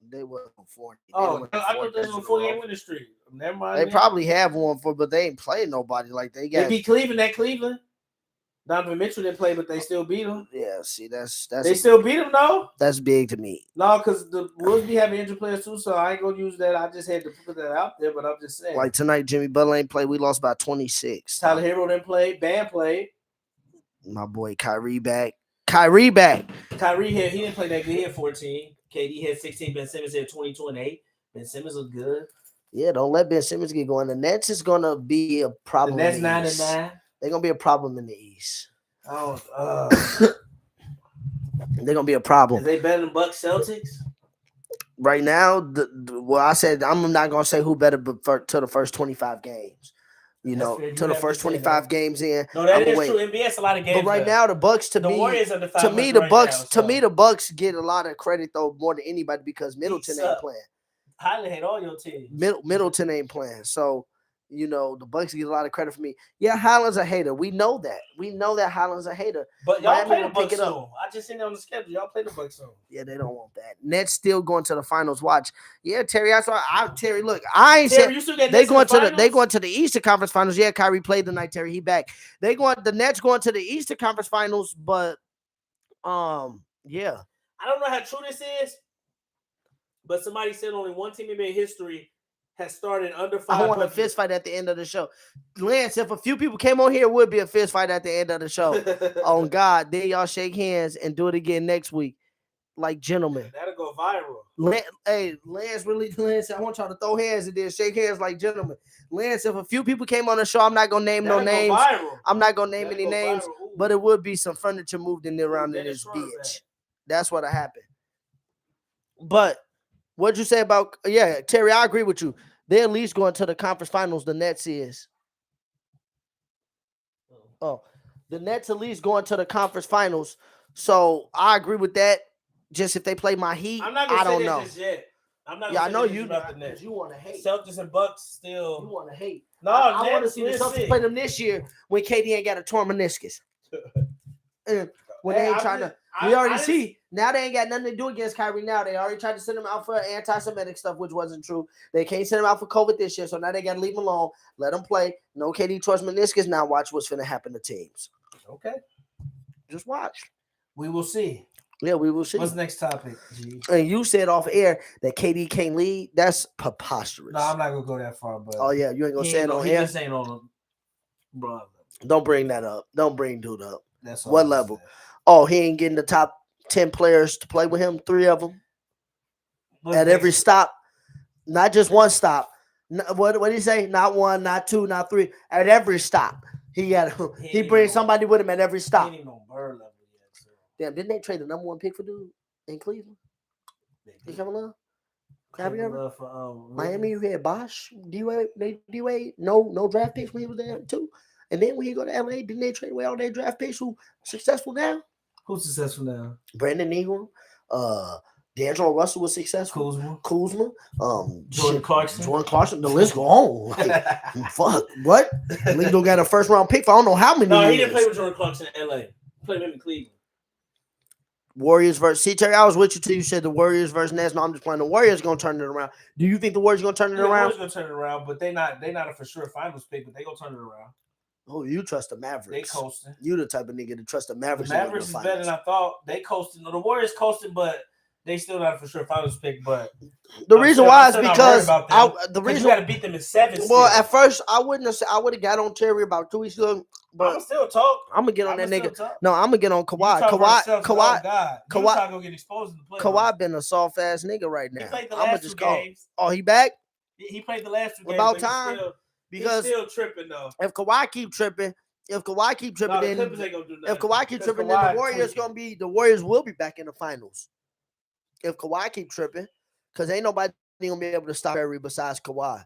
Speaker 1: They were 4.
Speaker 2: I thought they was on 4-game winning streak. Never mind.
Speaker 1: They probably have one but they ain't playing nobody like they got.
Speaker 2: They beat Cleveland at Cleveland. Donovan Mitchell didn't play, but they still beat them.
Speaker 1: Yeah, see, that's
Speaker 2: they still beat them though.
Speaker 1: That's big to me.
Speaker 2: No, because the Wolves be having injured players too, so I ain't gonna use that. I just had to put that out there, but I'm just saying.
Speaker 1: Like tonight, Jimmy Butler ain't played. We lost by 26.
Speaker 2: Tyler Hero didn't play. Bam played.
Speaker 1: My boy Kyrie back. Kyrie
Speaker 2: here. He didn't play that good. He had 14. KD had 16. Ben Simmons had 22 and 8. Ben Simmons looked good.
Speaker 1: Yeah, don't let Ben Simmons get going. The Nets is gonna be a problem.
Speaker 2: The Nets 9-9.
Speaker 1: They're gonna be a problem in the East.
Speaker 2: Oh,
Speaker 1: they're gonna be a problem.
Speaker 2: Is they better than Bucks Celtics?
Speaker 1: Right now, I said I'm not gonna say who better, but to the first 25 games. You know, to the first 25 games in.
Speaker 2: No, that is true. NBA's a lot of games.
Speaker 1: But right now, the Bucks to me, the Bucks get a lot of credit though more than anybody because Middleton ain't playing.
Speaker 2: Highly hate all your teams.
Speaker 1: Middleton ain't playing, so you know the Bucks get a lot of credit for me. Yeah, Highland's a hater. We know that. We know that Highland's a hater.
Speaker 2: But y'all play the Bucks soon. I just seen it on the schedule. Y'all play the Bucks soon.
Speaker 1: Yeah, they don't want that. Nets still going to the finals. Watch. Yeah, Terry. That's why Terry. Look, I ain't saying they going to the Eastern Conference Finals. Yeah, Kyrie played tonight. Terry, he back. The Nets going to the Eastern Conference Finals, but yeah.
Speaker 2: I don't know how true this is, but somebody said only one team in NBA history has started under 500.
Speaker 1: I want a fist fight at the end of the show. Lance, if a few people came on here, it would be a fist fight at the end of the show. On God, then y'all shake hands and do it again next week. Like gentlemen.
Speaker 2: That'll go viral.
Speaker 1: Lance, I want y'all to throw hands and then shake hands like gentlemen. Lance, if a few people came on the show, I'm not going to name no names. I'm not going to name any names, but it would be some furniture moved in around in this bitch. That's what happened. But what'd you say about Terry? I agree with you. They're at least going to the conference finals. The Nets is. Oh, the Nets at least going to the conference finals. So I agree with that. Just if they play my Heat, I don't know.
Speaker 2: Yet. I'm not.
Speaker 1: Yeah, I know you
Speaker 2: about the Nets.
Speaker 1: You want to hate
Speaker 2: Celtics and Bucks still.
Speaker 1: You want to hate.
Speaker 2: No,
Speaker 1: I want to see the Celtics play them this year when KD ain't got a torn meniscus. And when they ain't trying to. We already see. Now they ain't got nothing to do against Kyrie now. They already tried to send him out for anti-Semitic stuff, which wasn't true. They can't send him out for COVID this year, so now they got to leave him alone. Let him play. No KD towards meniscus. Now watch what's going to happen to teams.
Speaker 2: Okay.
Speaker 1: Just watch.
Speaker 2: We will see.
Speaker 1: Yeah, we will see.
Speaker 2: What's the next topic, G?
Speaker 1: And you said off air that KD can't lead. That's preposterous.
Speaker 2: No, I'm not going to go that far. But
Speaker 1: oh, yeah, you ain't going to say it on air?
Speaker 2: He just ain't on him, brother.
Speaker 1: Don't bring that up. Don't bring dude up.
Speaker 2: That's
Speaker 1: what level? Oh, he ain't getting the top 10 players to play with him, 3 of them at every stop, not just one stop. What did he say? Not 1, not 2, not 3. At every stop, he brings somebody with him at every stop.
Speaker 2: He ain't on bird level yet. So.
Speaker 1: Damn, didn't they trade the number 1 pick for dude in Cleveland? Kevin Love. Miami, you had Bosh, D-Wade, no draft picks when he was there too. And then when he go to LA, didn't they trade away all their draft picks who successful now?
Speaker 2: Who's successful now?
Speaker 1: Brandon Ingram, D'Angelo Russell was successful. Kuzma,
Speaker 2: Jordan
Speaker 1: Clarkson. The list go on. Like, fuck, what? League don't got a first round pick for I don't know how many.
Speaker 2: No, he didn't play with Jordan Clarkson in LA. He played with him in Cleveland.
Speaker 1: Warriors versus. See, Terry, I was with you till you said the Warriors versus Nets. No, I'm just playing. The Warriors gonna turn it around. Do you think the Warriors gonna turn it around?
Speaker 2: The Warriors gonna turn it around, but they're not a for sure finals pick, but they gonna turn it around.
Speaker 1: Oh, you trust the Mavericks?
Speaker 2: They coasting.
Speaker 1: You the type of nigga to trust the Mavericks.
Speaker 2: The Mavericks is better than I thought. They coasting. No, the Warriors coasting, but they still not a for sure finals pick. But
Speaker 1: the reason why is because the reason
Speaker 2: you got to beat them in 7.
Speaker 1: Well, at first I wouldn't have said I would have got on Terry about 2 weeks ago. But
Speaker 2: I'm still talk.
Speaker 1: I'm gonna get on that nigga. No, I'm gonna get on Kawhi. Kawhi
Speaker 2: gonna get exposed in the playoffs.
Speaker 1: Kawhi been a soft ass nigga right now.
Speaker 2: He played the last 2 games.
Speaker 1: Oh, he back?
Speaker 2: He played the last 2 games.
Speaker 1: About time. Because
Speaker 2: he's still tripping though.
Speaker 1: If Kawhi keep tripping, If Kawhi keep tripping,
Speaker 2: the
Speaker 1: then
Speaker 2: Clippers ain't gonna do nothing.
Speaker 1: If Kawhi keep tripping, then the Warriors will be back in the finals. If Kawhi keep tripping, because ain't nobody gonna be able to stop Curry besides Kawhi.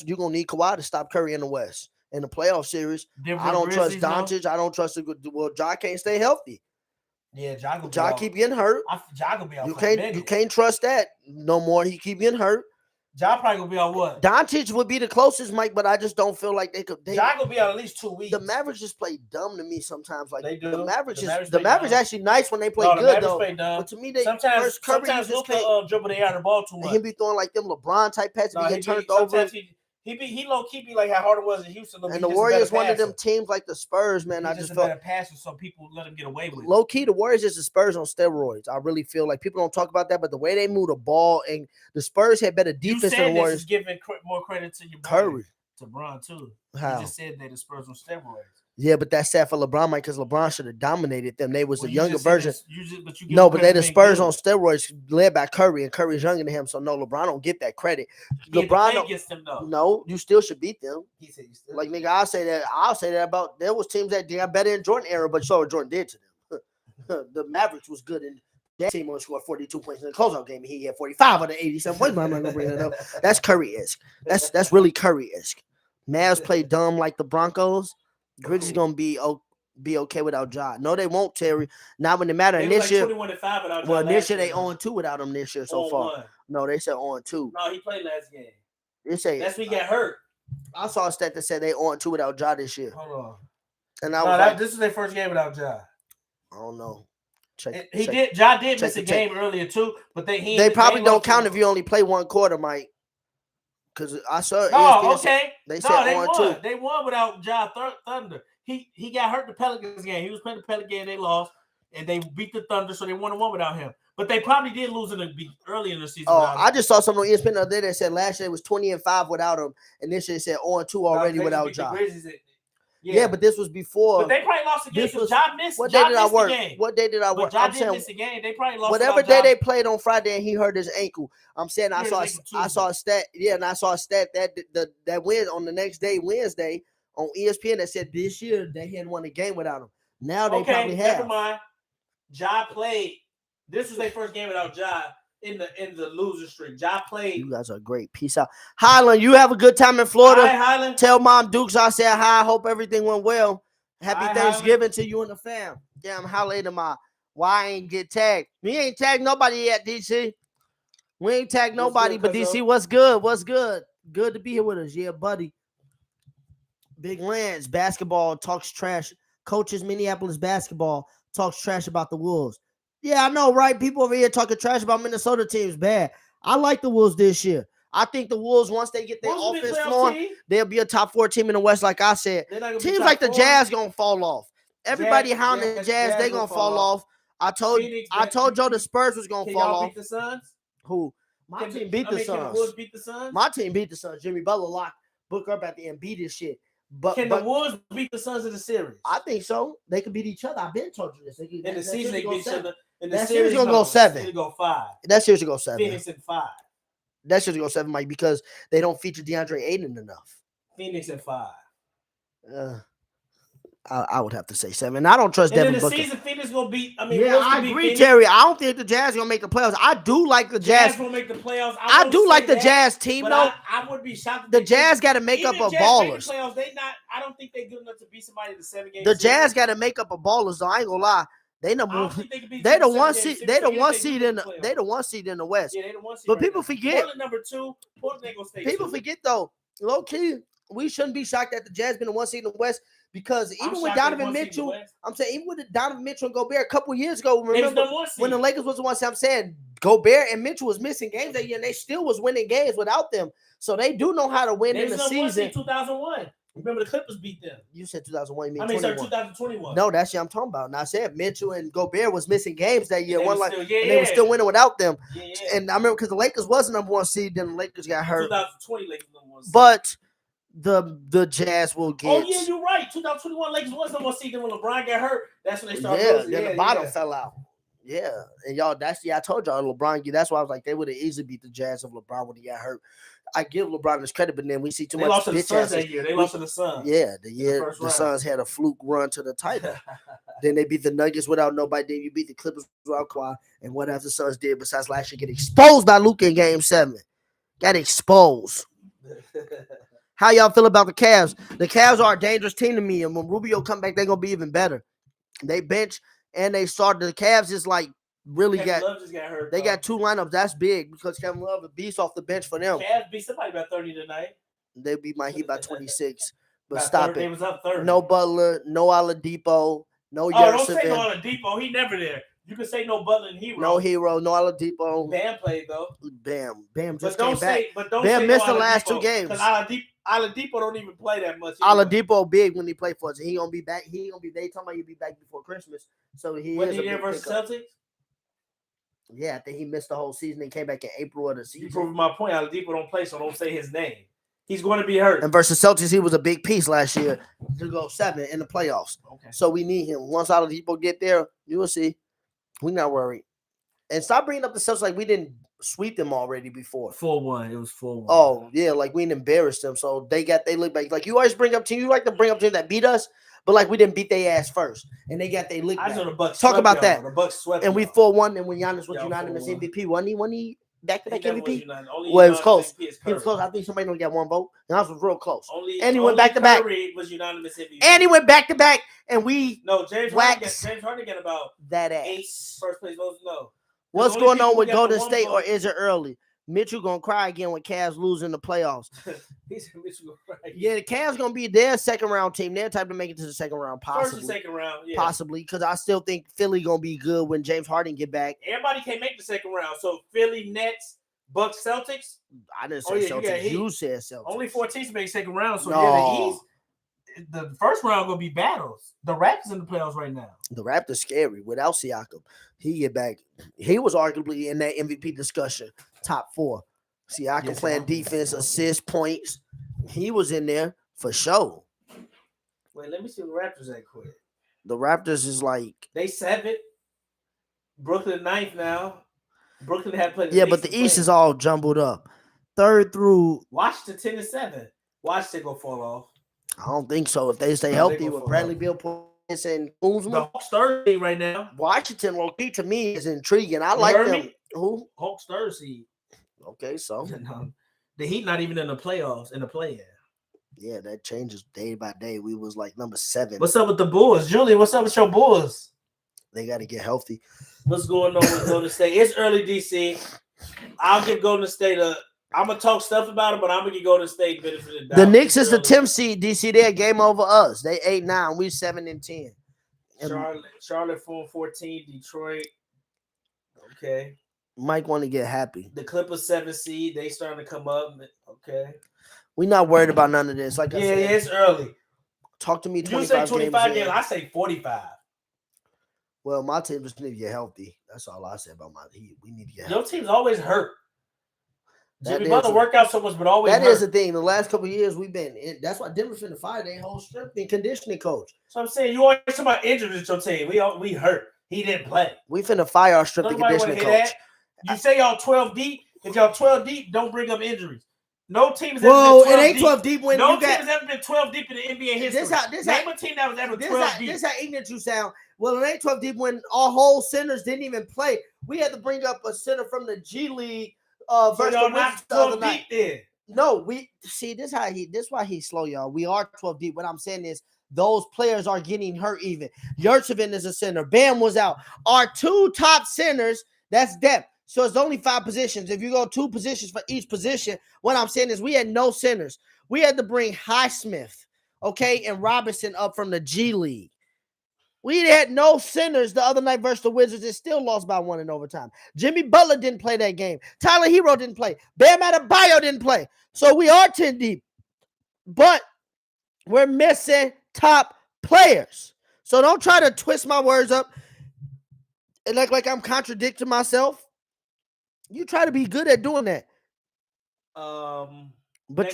Speaker 1: You're gonna need Kawhi to stop Curry in the West. In the playoff series, I don't trust Doncic. I don't trust Ja can't stay healthy.
Speaker 2: Yeah,
Speaker 1: Ja keep getting hurt.
Speaker 2: Ja gonna be out.
Speaker 1: You can't trust that no more. He keep getting hurt.
Speaker 2: Ja probably gonna be on what?
Speaker 1: Doncic would be the closest, Mike, but I just don't feel like they could.
Speaker 2: Ja gonna be out at least 2 weeks.
Speaker 1: The Mavericks just play dumb to me sometimes. Like
Speaker 2: they do.
Speaker 1: The Mavericks actually nice when they play good though. But to me, they
Speaker 2: sometimes Luka dribble the air out of the ball too much.
Speaker 1: He be throwing like them LeBron type passes. He get turned over.
Speaker 2: He low key be like how hard it was in Houston.
Speaker 1: And the Warriors one of them teams like the Spurs, man. I just felt
Speaker 2: better passer, so people let him get away with it.
Speaker 1: Low key, the Warriors is the Spurs on steroids. I really feel like people don't talk about that, but the way they move the ball and the Spurs had better defense than the Warriors.
Speaker 2: You said this is giving more credit to your
Speaker 1: Curry,
Speaker 2: to Bron too.
Speaker 1: How?
Speaker 2: You just said that the Spurs on steroids.
Speaker 1: Yeah, but that's sad for LeBron, Mike, because LeBron should have dominated them. They was the younger version.
Speaker 2: But
Speaker 1: they the Spurs on steroids led by Curry, and Curry's younger than him. So no, LeBron don't get that credit. LeBron
Speaker 2: against them though.
Speaker 1: No, you still should beat them.
Speaker 2: He said you still.
Speaker 1: Like nigga, I'll say that about there was teams that got better in Jordan era, but so Jordan did to them. The Mavericks was good in that team only scored 42 points in the closeout game. He had 45 of the 87 points. I'm not gonna bring that up. That's Curry-esque. That's really Curry-esque. Mavs play dumb like the Broncos. Grizzlies gonna be okay without Ja. No, they won't, Terry. Not when they matter.
Speaker 2: They
Speaker 1: this year,
Speaker 2: 21-5 without
Speaker 1: well, this year they 0-2 without him this year so far.
Speaker 2: 1.
Speaker 1: No, they said 0-2.
Speaker 2: No, he played last game.
Speaker 1: They say
Speaker 2: that's when he got hurt.
Speaker 1: I saw a stat that said they 0-2 without Ja this year.
Speaker 2: Hold on.
Speaker 1: And I was
Speaker 2: this is their first game without Ja.
Speaker 1: I don't know.
Speaker 2: Ja did miss a game earlier too, but
Speaker 1: they probably don't count if you only play one quarter, Mike. Because I saw.
Speaker 2: Oh, okay.
Speaker 1: They said 0-2.
Speaker 2: They won without Ja Thunder. He got hurt the Pelicans game. He was playing the Pelicans game. They lost, and they beat the Thunder, so they won 1 without him. But they probably did lose early in the season.
Speaker 1: Oh, I just saw something on ESPN the other day that said last year it was 20-5 without him, and this year it said 0-2 already without Ja. Yeah, but this was before.
Speaker 2: But they probably lost the game because Ja missed.
Speaker 1: What day did I work?
Speaker 2: What day
Speaker 1: did I work?
Speaker 2: Ja didn't miss the game. They probably lost.
Speaker 1: Whatever day they played on Friday and he hurt his ankle. I'm saying I saw a stat. Yeah, and I saw a stat that win on the next day, Wednesday, on ESPN that said this year they hadn't won a game without him. Now they probably have.
Speaker 2: Never mind. Ja played. This was their first game without Ja in the loser streak. Ja played.
Speaker 1: You guys are great. Peace out. Highland, you have a good time in Florida.
Speaker 2: Hi, Highland.
Speaker 1: Tell Mom Dukes I said hi. Hope everything went well. Happy Thanksgiving to you and the fam. Damn, how late am I? Why I ain't get tagged? We ain't tagged nobody yet, DC. We ain't tagged nobody, but DC, what's good? What's good? Good to be here with us. Yeah, buddy. Big Lance, basketball talks trash. Coaches Minneapolis basketball talks trash about the Wolves. Yeah, I know, right? People over here talking trash about Minnesota teams bad. I like the Wolves this year. I think the Wolves, once they get their offense flowing, they'll be a top 4 team in the West, like I said. Teams like the Jazz gonna fall off. Everybody hounding the Jazz, they gonna fall off. I told Joe the Spurs was gonna fall off.
Speaker 2: Beat the Suns?
Speaker 1: Who? My team beat the Suns.
Speaker 2: Wolves beat the Suns?
Speaker 1: My team beat the Suns. Jimmy Butler locked Booker up at the end, beat his shit. But
Speaker 2: the Wolves beat the Suns in the series?
Speaker 1: I think so. They could beat each other. I've been told you this.
Speaker 2: In the season, they beat each other.
Speaker 1: That series gonna go 7.
Speaker 2: It'll go 5.
Speaker 1: That series will go 7.
Speaker 2: Phoenix in 5.
Speaker 1: That series will go 7, Mike, because they don't feature DeAndre Ayton enough.
Speaker 2: Phoenix in 5.
Speaker 1: I would have to say 7. I don't trust Devin Booker.
Speaker 2: In the season, Phoenix gonna beat. I mean,
Speaker 1: yeah, I agree, Terry. I don't think the Jazz gonna make the playoffs. I do like the Jazz.
Speaker 2: Jazz will make the playoffs.
Speaker 1: I do like the Jazz team, though.
Speaker 2: I would be shocked.
Speaker 1: The Jazz got to make up a ballers.
Speaker 2: Playoffs, I don't think they're good enough to beat somebody in the 7 games.
Speaker 1: The Jazz got to make up a ballers, though. I ain't gonna lie. They the 1 seed. They the 1 seed in the. They the 1 seed in the West.
Speaker 2: Yeah, they the 1 seed.
Speaker 1: But people forget.
Speaker 2: Portland number 2. Portland ain't gonna stay.
Speaker 1: People forget though. Low key, we shouldn't be shocked that the Jazz been the 1 seed in the West because even with Donovan Mitchell, I'm saying even with Donovan Mitchell and Gobert a couple years ago, remember when the Lakers was the 1 seed? I'm saying Gobert and Mitchell was missing games that year, and they still was winning games without them. So they do know how to win in the season.
Speaker 2: 2001. Remember the Clippers beat them.
Speaker 1: You said 2001. You mean
Speaker 2: 2021.
Speaker 1: No, that's what I'm talking about. And I said Mitchell and Gobert was missing games that year.
Speaker 2: And
Speaker 1: they were still winning without them.
Speaker 2: Yeah.
Speaker 1: And I remember because the Lakers was the number 1 seed, then the Lakers got hurt.
Speaker 2: 2020 Lakers number 1 seed.
Speaker 1: But the Jazz will get.
Speaker 2: Oh yeah, you're right. 2021 Lakers was number 1 seed. Then when LeBron got hurt, that's when they started losing.
Speaker 1: Then the bottom fell out. Yeah, and y'all, I told y'all LeBron. That's why I was like, they would have easily beat the Jazz if LeBron when he got hurt. I give LeBron his credit, but then we see too much.
Speaker 2: They lost to the Suns that year. They lost to the Suns.
Speaker 1: Yeah, the Suns had a fluke run to the title. Then they beat the Nuggets without nobody. Then you beat the Clippers without Kawhi. And what else the Suns did besides last year get exposed by Luka in Game 7? Got exposed. How y'all feel about the Cavs? The Cavs are a dangerous team to me, and when Rubio come back, they're gonna be even better. They bench and they start. The Cavs is like really
Speaker 2: Kevin Love just got hurt.
Speaker 1: They got 2 lineups. That's big because Kevin Love a beast off the bench for them.
Speaker 2: Cavs beat somebody by 30 tonight.
Speaker 1: They beat my Heat by 26. But stop it.
Speaker 2: They was up 30.
Speaker 1: No Butler, no Oladipo, no Yurtseven.
Speaker 2: Don't say no Oladipo. He never there. You can say no Butler and Hero.
Speaker 1: No Hero, no Oladipo.
Speaker 2: Bam played though.
Speaker 1: Bam just
Speaker 2: came
Speaker 1: back.
Speaker 2: Bam
Speaker 1: say missed the last 2 games.
Speaker 2: Because Oladipo don't even play that much.
Speaker 1: Oladipo big when he played for us. He gonna be back. They talking about he'll be back before Christmas. So he
Speaker 2: was
Speaker 1: is.
Speaker 2: He there versus Celtics?
Speaker 1: Yeah, I think he missed the whole season and came back in April of the season.
Speaker 2: You proved my point. Oladipo don't play, so don't say his name. He's going to be hurt.
Speaker 1: And versus Celtics, he was a big piece last year to go 7 in the playoffs.
Speaker 2: Okay.
Speaker 1: So we need him. Once Oladipo get there, you will see. We're not worried. And stop bringing up the Celtics like we didn't sweep them already before.
Speaker 2: 4-1. It was 4-1.
Speaker 1: Oh, yeah, like we didn't embarrass them. So they look back. Like you always bring up teams. You like to bring up teams that beat us, but like we didn't beat their ass first. And they got they lick back.
Speaker 2: I know the Bucks.
Speaker 1: Talk about that.
Speaker 2: The Bucks swept.
Speaker 1: And we 4-1. And when Giannis was unanimous MVP, wasn't he back-to-back MVP?
Speaker 2: Well,
Speaker 1: it was close. It was close. I think somebody don't get 1 vote. Giannis was real close. And he went back-to-back.
Speaker 2: Was unanimous MVP.
Speaker 1: And he went back-to-back. And we
Speaker 2: James Harden got about
Speaker 1: that ass.
Speaker 2: 8 first place votes. No.
Speaker 1: What's going on with Golden State, or is it early? Mitchell gonna cry again when Cavs lose in the playoffs.
Speaker 2: He said Mitchell gonna cry.
Speaker 1: Yeah, the Cavs gonna be their second round team. They're type to make it to the second round, possibly.
Speaker 2: First and second round, yeah.
Speaker 1: Possibly, because I still think Philly gonna be good when James Harden get back.
Speaker 2: Everybody can't make the second round. So Philly, Nets, Bucks, Celtics.
Speaker 1: I didn't say Celtics. You said Celtics.
Speaker 2: Only 4 teams make second round. So yeah, the first round gonna be battles. The Raptors in the playoffs right now.
Speaker 1: The Raptors scary without Siakam. He get back. He was arguably in that MVP discussion, top 4. Siakam playing defense, assists, points. He was in there for sure.
Speaker 2: Wait, let me see what the Raptors at quick.
Speaker 1: The Raptors is like
Speaker 2: they 7th. Brooklyn 9th now. Brooklyn had played.
Speaker 1: Yeah, but the East is all jumbled up. 3rd through
Speaker 2: Washington 10 and 7. Washington gonna fall off.
Speaker 1: I don't think so. If they stay healthy with Bradley Beal and Kuzma.
Speaker 2: The Hawks 3rd seed right now.
Speaker 1: Washington low key to me is intriguing. I like them.
Speaker 2: Me?
Speaker 1: Who?
Speaker 2: Hawks 3rd seed.
Speaker 1: Okay, so
Speaker 2: the Heat not even in the playoffs in the play-in.
Speaker 1: Yeah, that changes day by day. We was like number 7.
Speaker 2: What's up with the Bulls, Julie? What's up with your Bulls?
Speaker 1: They got to get healthy.
Speaker 2: What's going on with Golden State? It's early, DC. I'll give Golden State I'm gonna talk stuff about it, but I'm gonna give Golden State benefit of the doubt.
Speaker 1: The Knicks is the 10th seed. DC, they're game over us. They 8-9. We 7-10.
Speaker 2: Charlotte 4-14. Detroit. Okay.
Speaker 1: Mike want to get happy.
Speaker 2: The Clippers 7th seed. They starting to come up. Okay.
Speaker 1: We're not worried about none of this. Like I said,
Speaker 2: it's early.
Speaker 1: Talk to me. 25
Speaker 2: you say 25
Speaker 1: games.
Speaker 2: I say 45.
Speaker 1: Well, my team just need to get healthy. That's all I said about my Heat. We need to get
Speaker 2: healthy. Your team's always hurt. Jimmy Butler work out so much, but always
Speaker 1: that
Speaker 2: hurt.
Speaker 1: Is the thing. The last couple of years we've been in. That's why Denver's finna fire their whole strength and conditioning coach.
Speaker 2: So I'm saying you always talk about injuries with your team. We hurt. He didn't play.
Speaker 1: We finna fire our strength and conditioning coach.
Speaker 2: That. You say y'all 12 deep. If y'all 12 deep, don't bring up injuries. No team has ever been 12
Speaker 1: it ain't 12 deep when
Speaker 2: no team has ever been 12 deep in the NBA history. Name a team that was ever 12 deep.
Speaker 1: This is how ignorant you sound. Well, it ain't 12 deep when our whole centers didn't even play. We had to bring up a center from the G League versus the Wizards the other night.
Speaker 2: Then.
Speaker 1: No, we see this why he's slow, y'all. We are 12 deep. What I'm saying is those players are getting hurt even. Yurtseven is a center. Bam was out. Our 2 top centers, that's depth. So it's only 5 positions. If you go 2 positions for each position, what I'm saying is we had no centers. We had to bring Highsmith, okay, and Robinson up from the G League. We had no centers the other night versus the Wizards and still lost by 1 in overtime. Jimmy Butler didn't play that game. Tyler Hero didn't play. Bam Adebayo didn't play. So we are 10 deep. But we're missing top players. So don't try to twist my words up and look like I'm contradicting myself. You try to be good at doing that.
Speaker 2: But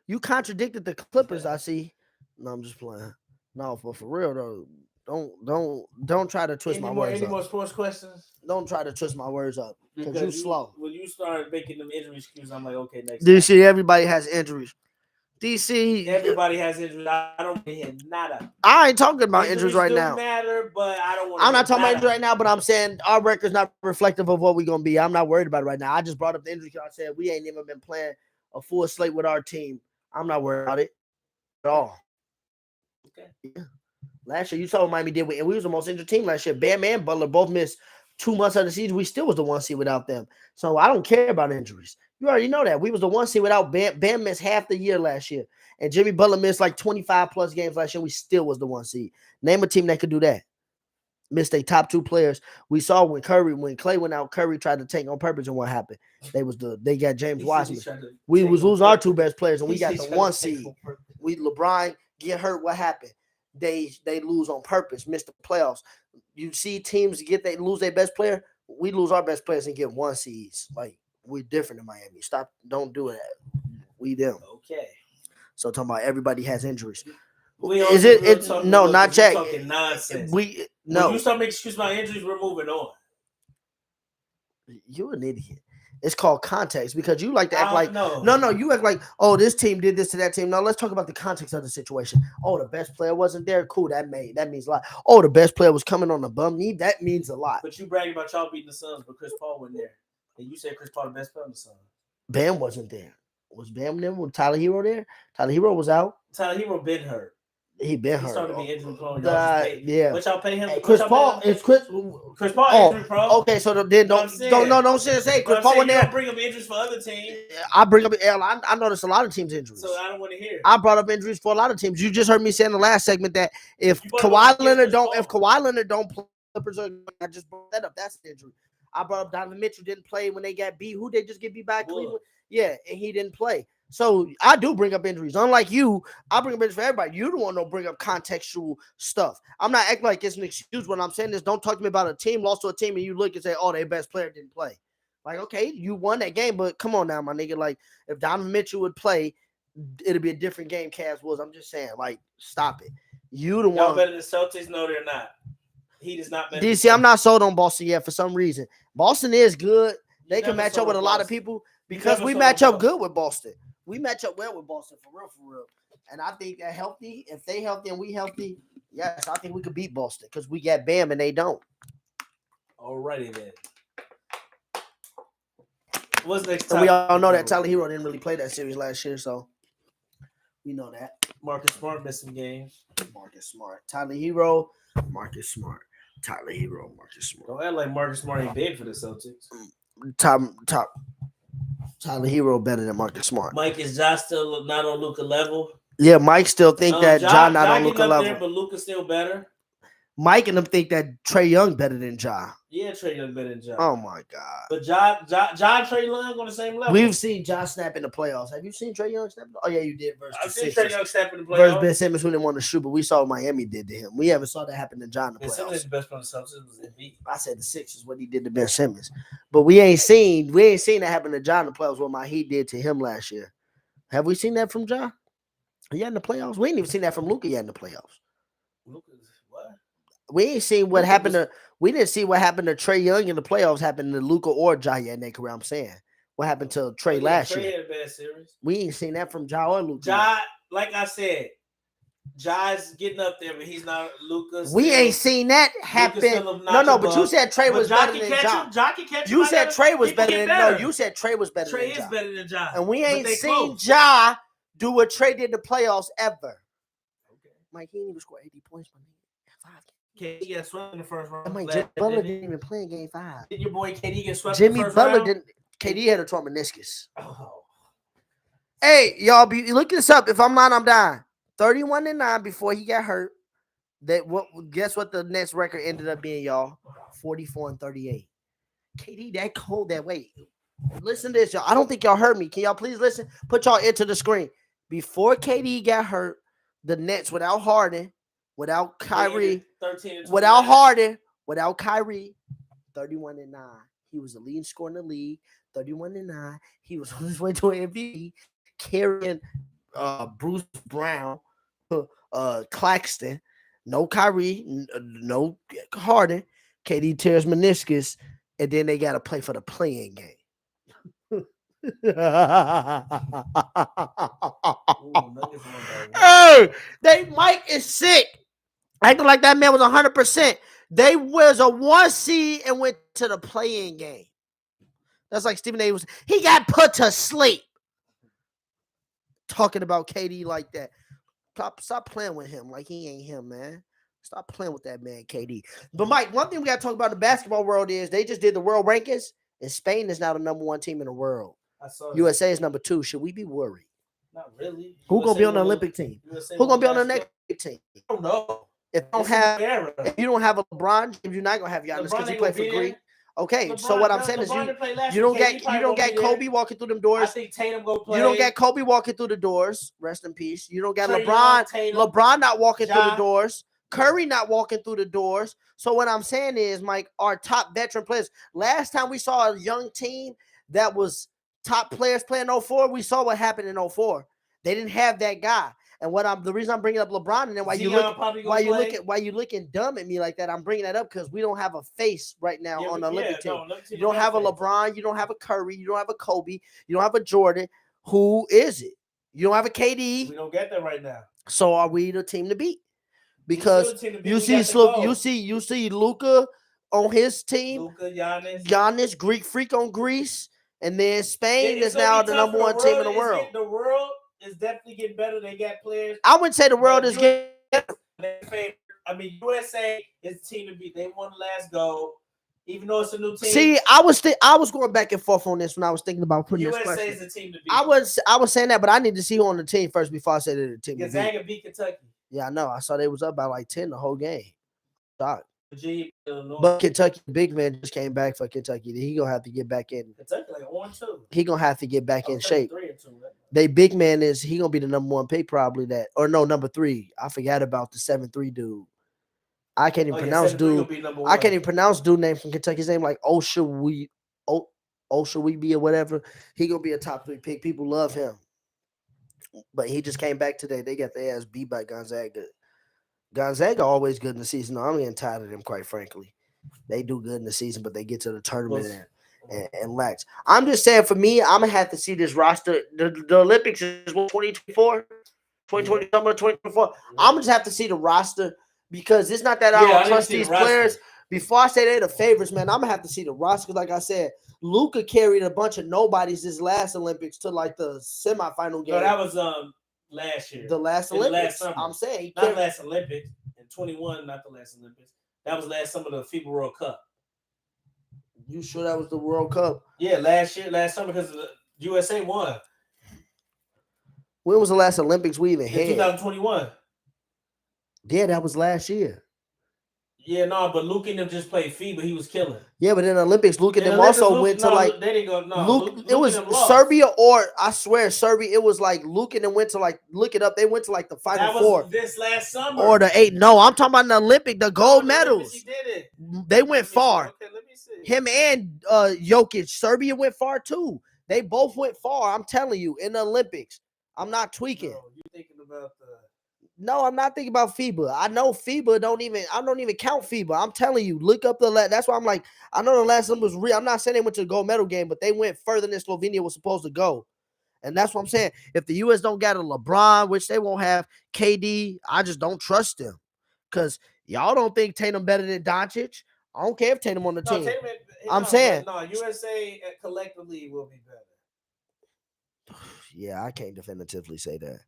Speaker 1: you contradicted the Clippers, I see. No, I'm just playing. No, for real though. Don't try to twist my words up.
Speaker 2: Any more sports questions?
Speaker 1: Don't try to twist my words up because you slow.
Speaker 2: When you start making them injury excuses, I'm like, okay, next.
Speaker 1: DC, everybody has injuries. DC,
Speaker 2: everybody has injuries. I don't hear nada.
Speaker 1: I ain't talking about injuries right now.
Speaker 2: Matter, but I don't want.
Speaker 1: I'm not talking about injuries right now, but I'm saying our record's not reflective of what we're gonna be. I'm not worried about it right now. I just brought up the injury because I said we ain't even been playing a full slate with our team. I'm not worried about it at all.
Speaker 2: Okay.
Speaker 1: Yeah. Last year, you saw what Miami did, and we was the most injured team last year. Bam and Butler both missed 2 months of the season. We still was the 1 seed without them. So I don't care about injuries. You already know that. We was the 1 seed without Bam. Bam missed half the year last year. And Jimmy Butler missed like 25 plus games last year. We still was the 1 seed. Name a team that could do that. Missed their top 2 players. We saw when Clay went out, Curry tried to tank on purpose, and what happened? They got James Wiseman. We was losing our 2 best players, and we got the 1 seed. LeBron get hurt. What happened? They lose on purpose, miss the playoffs. You see teams lose their best player. We lose our best players and get 1 seeds. Like, we're different in Miami. Stop, don't do that. We them.
Speaker 2: Okay.
Speaker 1: So talking about everybody has injuries.
Speaker 2: Is it
Speaker 1: no, not Jack.
Speaker 2: Talking nonsense.
Speaker 1: No.
Speaker 2: When you start making excuses about injuries, we're moving on.
Speaker 1: You're an idiot. It's called context because you like to act like
Speaker 2: no,
Speaker 1: you act like, oh, this team did this to that team. No, let's talk about the context of the situation. Oh, the best player wasn't there. Cool, that means a lot. Oh, the best player was coming on the bum knee. That means a lot.
Speaker 2: But you bragging about y'all beating the Suns, but Chris Paul wasn't there. And you said Chris Paul the best player on the Suns.
Speaker 1: Bam wasn't there. Was Bam there? Was Tyler Hero there? Tyler Hero was out.
Speaker 2: Tyler Hero been hurt.
Speaker 1: He been hurt.
Speaker 2: He started to be injury prone.
Speaker 1: Yeah.
Speaker 2: But y'all pay him.
Speaker 1: Hey, Chris Paul.
Speaker 2: Chris Paul injury prone.
Speaker 1: Okay, so then don't say Chris Paul wasn't there.
Speaker 2: Bring up injuries for other teams.
Speaker 1: I bring up. I noticed a lot of teams injuries.
Speaker 2: So I don't want to hear.
Speaker 1: I brought up injuries for a lot of teams. You just heard me say in the last segment that if Kawhi Leonard don't play, I just brought that up. That's an injury. I brought up Donovan Mitchell didn't play when they got beat. Who they just get beat by Cleveland? Yeah, and he didn't play. So I do bring up injuries. Unlike you, I bring up injuries for everybody. You don't want to bring up contextual stuff. I'm not acting like it's an excuse when I'm saying this. Don't talk to me about a team lost to a team and you look and say, oh, their best player didn't play. Like, okay, you won that game, but come on now, my nigga. Like, if Donovan Mitchell would play, it'd be a different game. Cavs was. I'm just saying, like, stop it. You the one.
Speaker 2: Y'all better than Celtics? No, they're not. He does not.
Speaker 1: DC, I'm not sold on Boston yet for some reason. Boston is good. They can match up with a lot of people because we match up good with Boston. We match up well with Boston for real. And I think they're healthy. If they healthy and we healthy, yes, I think we could beat Boston because we got Bam and they don't.
Speaker 2: Alrighty then. What's next?
Speaker 1: And we all know that Tyler Hero didn't really play that series last year, so we know that.
Speaker 2: Marcus Smart missed some games.
Speaker 1: Marcus Smart. Tyler Hero. Marcus Smart. Tyler Hero. Marcus Smart.
Speaker 2: Don't act like Marcus Smart ain't big for the Celtics.
Speaker 1: Top. Tyler Hero better than Marcus Smart.
Speaker 2: Mike, is Ja still not on Luka level?
Speaker 1: Yeah, Mike still think that Ja not on Luka level.
Speaker 2: There, but Luka's still better.
Speaker 1: Mike and them think that Trae Young better than Ja.
Speaker 2: Yeah, Trae Young better than Ja.
Speaker 1: Oh my God.
Speaker 2: But Ja and Trae Young on the same level.
Speaker 1: We've seen Ja snap in the playoffs. Have you seen Trae Young snap? Oh yeah, you did.
Speaker 2: I've seen Trae Young snap in the playoffs.
Speaker 1: Versus Ben Simmons, who didn't want to shoot, but we saw what Miami did to him. We haven't saw that happen to Ja in the playoffs.
Speaker 2: Ben Simmons is the best player on the Celtics. Was MVP.
Speaker 1: I said the Sixers what he did to Ben Simmons, but we ain't seen that happen to Ja in the playoffs. What my Heat did to him last year. Have we seen that from Ja? Yeah, in the playoffs. We ain't even seen that from Luka yet in the playoffs.
Speaker 2: Luka's what?
Speaker 1: We ain't seen what happened to. We didn't see what happened to Trae Young in the playoffs happen to Luka or Ja yet in their career. I'm saying what happened to Trae last year.
Speaker 2: Trae had a bad series.
Speaker 1: We ain't seen that from Ja or Luka.
Speaker 2: Ja, like I said, Ja's getting up there, but he's not Luka's.
Speaker 1: We ain't seen that happen. No, but you said Trae was better than Ja.
Speaker 2: Ja can catch
Speaker 1: you said Trae was better than no. You said Trae was better than Ja.
Speaker 2: Trae is better than Ja,
Speaker 1: and we ain't seen Ja do what Trae did in the playoffs ever. Okay, Mike, he didn't even score 80 points for me. 5 games.
Speaker 2: KD got swept in the first round.
Speaker 1: Jimmy Butler didn't even play in Game 5.
Speaker 2: Did your boy KD get swept in the first round?
Speaker 1: Jimmy Butler didn't. KD had a torn meniscus. Oh. Hey, y'all, look this up. If I'm lying, I'm dying. 31-9 before he got hurt. Guess what the next record ended up being, y'all? 44-38. KD that cold that way. Listen to this, y'all. I don't think y'all heard me. Can y'all please listen? Put y'all ear to the screen. Before KD got hurt, the Nets without Harden, without Kyrie, without Harden, without Kyrie, 31-9. He was the leading scorer in the league. 31-9. He was on his way to an MVP, carrying Bruce Brown, Claxton, No Kyrie, no Harden. KD tears meniscus, and then they got to play for the play-in game. Mike is sick. Acting like that man was 100%. They was a 1 seed and went to the play-in game. That's like Stephen A. was. He got put to sleep. Talking about KD like that. Stop playing with him like he ain't him, man. Stop playing with that man, KD. But Mike, one thing we got to talk about in the basketball world is they just did the world rankings, and Spain is now the number 1 team in the world. USA is number 2. Should we be worried?
Speaker 2: Not really.
Speaker 1: Who gonna be on the Olympic team? Who gonna be on the next team?
Speaker 2: I don't know.
Speaker 1: If you don't have a LeBron, you're not gonna have Giannis because he played for Greece. Okay, so what I'm saying is you don't get Kobe walking through them doors.
Speaker 2: I think Tatum go play.
Speaker 1: You don't get Kobe walking through the doors. Rest in peace. You don't get LeBron not walking through the doors. Curry not walking through the doors. So what I'm saying is, Mike, our top veteran players. Last time we saw a young team that was top players playing 04, we saw what happened in 04. They didn't have that guy. And the reason I'm bringing up LeBron, and then why you looking dumb at me like that, I'm bringing that up because we don't have a face right now on the Olympic team. You don't have a LeBron, you don't have a Curry, you don't have a Kobe, you don't have a Jordan. Who is it? You don't have a KD.
Speaker 2: We don't get that right now.
Speaker 1: So are we the team to beat? Because you see Luka on his team,
Speaker 2: Luka,
Speaker 1: Giannis, Greek freak on Greece, and then Spain is now the number 1 team in the world.
Speaker 2: The world is definitely getting better. They got players.
Speaker 1: I wouldn't say the world is getting better.
Speaker 2: I mean, USA is the team to beat. They won the last goal, even though it's a new team.
Speaker 1: See, I was going back and forth on this when I was thinking about putting
Speaker 2: USA
Speaker 1: this question.
Speaker 2: USA is the team to beat.
Speaker 1: I was saying that, but I need to see who on the team first before I say the team.
Speaker 2: Gonzaga beat Kentucky.
Speaker 1: Yeah, I know. I saw they was up by like 10 the whole game. Shocked.
Speaker 2: Illinois.
Speaker 1: But Kentucky, big man just came back for Kentucky. He gonna have to get back in.
Speaker 2: Kentucky like 1-2.
Speaker 1: He gonna have to get back in shape.
Speaker 2: 3-2, right?
Speaker 1: They big man he gonna be the number 1 pick probably number 3. I forgot about the 7-3 dude. I can't even pronounce dude. I can't even pronounce dude name from Kentucky's name like Oshaweeby or whatever. He gonna be a top 3 pick. People love him, but he just came back today. They got their ass beat by Gonzaga. Gonzaga always good in the season. I'm getting tired of them, quite frankly. They do good in the season, but they get to the tournament and lax. I'm just saying, for me, I'm going to have to see this roster. The Olympics is 2024? 2020, summer 2024. I'm going to have to see the roster because it's not that I don't trust these players. Before I say they're the favorites, man, I'm going to have to see the roster. Like I said, Luka carried a bunch of nobodies this last Olympics to like the semifinal game.
Speaker 2: No, that was last year.
Speaker 1: The last Olympics.
Speaker 2: Last summer.
Speaker 1: I'm saying.
Speaker 2: Not last Olympics. In 21, not the last Olympics. That was last summer, the FIBA World Cup.
Speaker 1: You sure that was the World Cup?
Speaker 2: Yeah, last summer, because the USA won.
Speaker 1: When was the last Olympics we even had?
Speaker 2: 2021.
Speaker 1: Yeah, that was last year.
Speaker 2: Yeah, no, but Luke and them just played FIBA. He was killing.
Speaker 1: Yeah, but in the Olympics, Luke and them also went to like.
Speaker 2: They didn't go. No,
Speaker 1: Luke it was Serbia or I swear Serbia. It was like Luke and them went to like look it up. They went to like the Final Four.
Speaker 2: This last summer
Speaker 1: or the 8. No, I'm talking about the Olympic, the gold medals.
Speaker 2: He did it.
Speaker 1: They went far.
Speaker 2: Okay, let me see.
Speaker 1: Him and Jokic, Serbia went far too. They both went far. I'm telling you, in the Olympics. I'm not tweaking.
Speaker 2: No, you thinking about the.
Speaker 1: No, I'm not thinking about FIBA. I know FIBA I don't even count FIBA. I'm telling you, look up that's why I'm like, I know the last one was real. I'm not saying they went to the gold medal game, but they went further than Slovenia was supposed to go. And that's what I'm saying. If the U.S. don't got a LeBron, which they won't have, KD, I just don't trust them. Because y'all don't think Tatum better than Doncic. I don't care if Tatum on the team. I'm saying.
Speaker 2: No, USA collectively will be better.
Speaker 1: Yeah, I can't definitively say that.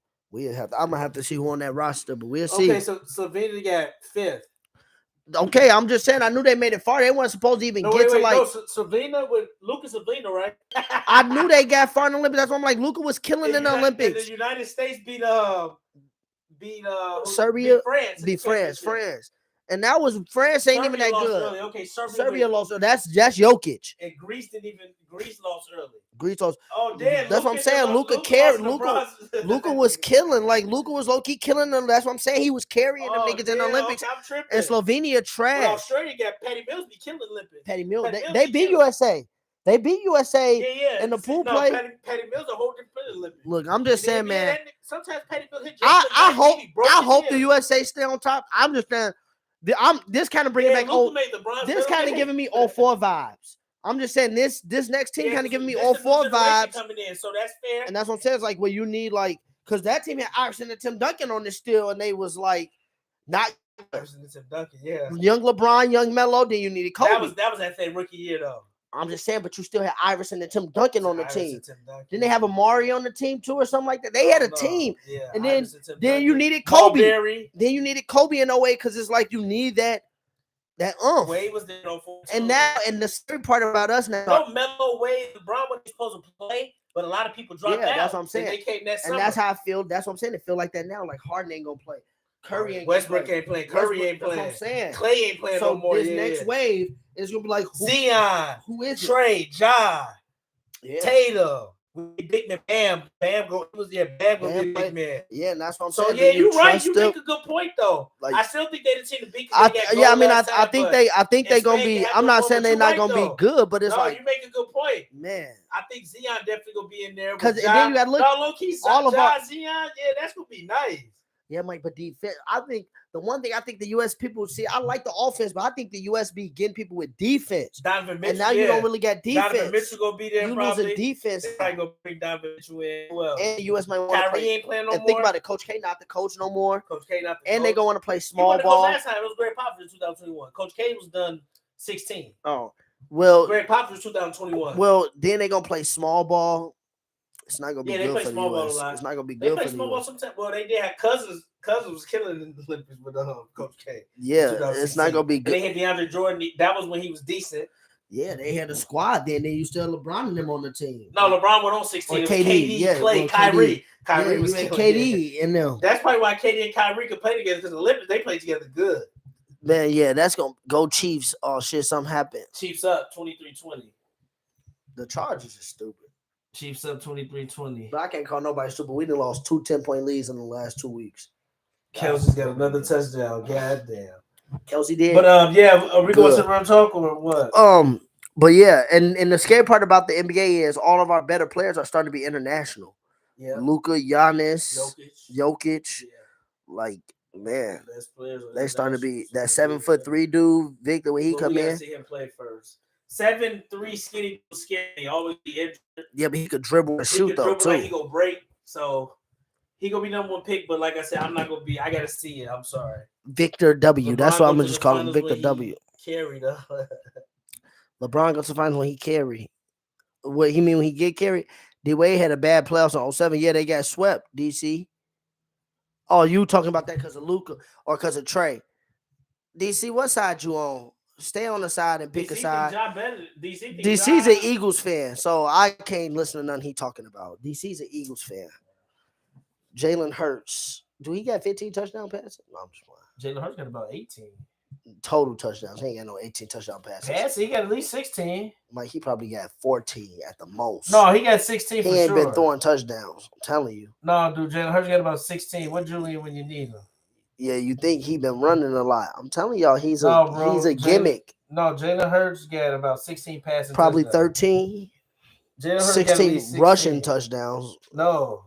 Speaker 1: I'm gonna have to see who on that roster, but we'll see.
Speaker 2: Okay, so Slovenia got 5th.
Speaker 1: Okay, I'm just saying I knew they made it far. They weren't supposed to even
Speaker 2: Slovenia with Lucas Slovenia, right?
Speaker 1: I knew they got far in the Olympics. That's why I'm like, Luka was killing in the Olympics.
Speaker 2: The United States beat
Speaker 1: Serbia,
Speaker 2: beat
Speaker 1: France. And that was France ain't even that good.
Speaker 2: Early. Okay,
Speaker 1: Serbia lost. That's Jokic.
Speaker 2: And Greece lost early.
Speaker 1: Greece lost.
Speaker 2: Oh damn!
Speaker 1: That's what I'm saying. Luka carried. Luka was killing. Like Luka was low key killing them. That's what I'm saying. He was carrying them niggas in the Olympics.
Speaker 2: And
Speaker 1: Slovenia trash.
Speaker 2: Well, Australia got Patty Mills be killing Olympics.
Speaker 1: Patty Mills. They beat USA. They beat USA in the pool play.
Speaker 2: Patty Mills a whole different Olympics.
Speaker 1: Look, I'm just saying, man.
Speaker 2: Sometimes Patty Mills hit.
Speaker 1: I hope the USA stay on top. I'm just saying. This kind of bringing back this kind of giving me 04 vibes. I'm just saying this next team kind of giving me 04 vibes
Speaker 2: coming in, so that's fair.
Speaker 1: And that's what I'm saying. It's like where you need because that team had Iverson and Tim Duncan on this still, and they was like not
Speaker 2: Iverson and Tim Duncan, yeah.
Speaker 1: Young LeBron, young Melo. Then you needed Kobe.
Speaker 2: That was that same rookie year though.
Speaker 1: I'm just saying, but you still had Iverson and Tim Duncan on the team. Didn't they have a Mari on the team too, or something like that? They had a team, and then you needed Kobe. Then you needed Kobe in 08 because it's like you need that.
Speaker 2: Wade was there on 4.
Speaker 1: And the scary part about us now.
Speaker 2: No, Melo, Wade, LeBron wasn't supposed to play, but a lot of people dropped out.
Speaker 1: That's what I'm saying.
Speaker 2: They came that summer.
Speaker 1: And that's how I feel. That's what I'm saying. It feel like that now. Like Harden ain't gonna play. Curry ain't
Speaker 2: Westbrook ain't playing. Curry ain't playing.
Speaker 1: That's what I'm saying.
Speaker 2: Clay ain't playing no more.
Speaker 1: This next wave is gonna be like
Speaker 2: Zion,
Speaker 1: who is
Speaker 2: Trey, Ja, Tatum. Big man, Bam go. Bam go be big man.
Speaker 1: Yeah, and that's what I'm
Speaker 2: saying.
Speaker 1: So
Speaker 2: yeah, you're right. You make a good point though. Like, I still think they the team to beat.
Speaker 1: I think they gonna be. I'm not saying they're not gonna be good, but it's like
Speaker 2: you make a good point,
Speaker 1: man.
Speaker 2: I think Zion definitely gonna be in there
Speaker 1: because then you got to look.
Speaker 2: Low key, all of Zion, yeah, that's gonna be nice.
Speaker 1: Yeah, Mike, but defense. I think the one thing I think the U.S. people see, I like the offense, but I think the U.S. be getting people with defense.
Speaker 2: Donovan Mitchell,
Speaker 1: and now you don't really get defense.
Speaker 2: Donovan Mitchell gonna be there.
Speaker 1: You
Speaker 2: probably.
Speaker 1: lose a defense.
Speaker 2: They're probably gonna bring Donovan Mitchell in. Well,
Speaker 1: and the U.S. might want
Speaker 2: to
Speaker 1: play.
Speaker 2: Kyrie ain't playing no
Speaker 1: and
Speaker 2: more.
Speaker 1: Think about it, Coach K not the coach no more.
Speaker 2: Coach K not the
Speaker 1: and
Speaker 2: coach.
Speaker 1: They gonna want to play small ball.
Speaker 2: Last time it was Greg Popovich in 2021. Coach K was done 16.
Speaker 1: Oh, well,
Speaker 2: Greg Popovich 2021.
Speaker 1: Well, then they gonna play small ball. It's not gonna be good for the U.S. It's not gonna be good for the U.S.
Speaker 2: They play small ball sometimes. Well, they did have Cousins. Cousins was killing in the Olympics with Coach K.
Speaker 1: Yeah, it's not gonna be good.
Speaker 2: And they had DeAndre Jordan. That was when he was decent.
Speaker 1: Yeah, they had a squad. Then they used to have LeBron and them on the team.
Speaker 2: No, LeBron went on 16.
Speaker 1: KD,
Speaker 2: Clay, Kyrie. Kyrie was
Speaker 1: KD in them.
Speaker 2: That's probably why KD and Kyrie could play together because the Olympics they played together good.
Speaker 1: Man, yeah, that's gonna go Chiefs. Oh shit, something happened.
Speaker 2: Chiefs up 23-20.
Speaker 1: The Chargers are stupid.
Speaker 2: Chiefs up 23-20.
Speaker 1: But I can't call nobody stupid. We done lost 2 10-point leads in the last 2 weeks.
Speaker 2: Kelsey's got another touchdown. Goddamn.
Speaker 1: Kelsey did.
Speaker 2: But are we going to run talk or what?
Speaker 1: But yeah, and the scary part about the NBA is all of our better players are starting to be international.
Speaker 2: Yeah.
Speaker 1: Luka, Giannis, Jokic.
Speaker 2: Yeah.
Speaker 1: Like, man, they starting to be that 7'3" dude, Victor, when he come in.
Speaker 2: We gotta see him play first. 7'3" skinny, always be injured.
Speaker 1: Yeah, but he could dribble and shoot though too.
Speaker 2: Like he gonna break, so he gonna be number 1 pick. But like I said, I'm not gonna be. I gotta see it. I'm sorry.
Speaker 1: Victor W. That's why I'm gonna just call him Victor W.
Speaker 2: Carried up.
Speaker 1: LeBron goes to finals when he carry. What he mean when he get carried? D-Wade had a bad playoffs on 07. Yeah, they got swept. DC. Oh, you talking about that because of Luka or because of Trey? DC, what side you on? Stay on the side and pick a side. DC's an Eagles fan, so I can't listen to nothing he talking about. DC's an Eagles fan. Jalen Hurts. Do he got 15 touchdown passes? No, I'm just
Speaker 2: playing. Jalen Hurts got about 18.
Speaker 1: Total touchdowns. He ain't got no 18 touchdown passes.
Speaker 2: He got at least 16.
Speaker 1: Like, he probably got 14 at the most.
Speaker 2: No, he got 16 for sure.
Speaker 1: He ain't been throwing touchdowns. I'm telling you.
Speaker 2: No, dude, Jalen Hurts got about 16. What Julian when you need him?
Speaker 1: Yeah, you think he been running a lot. I'm telling y'all, he's a gimmick.
Speaker 2: No, Jalen Hurts got about 16 passes.
Speaker 1: Probably touchdowns. 13. 16 rushing touchdowns.
Speaker 2: No.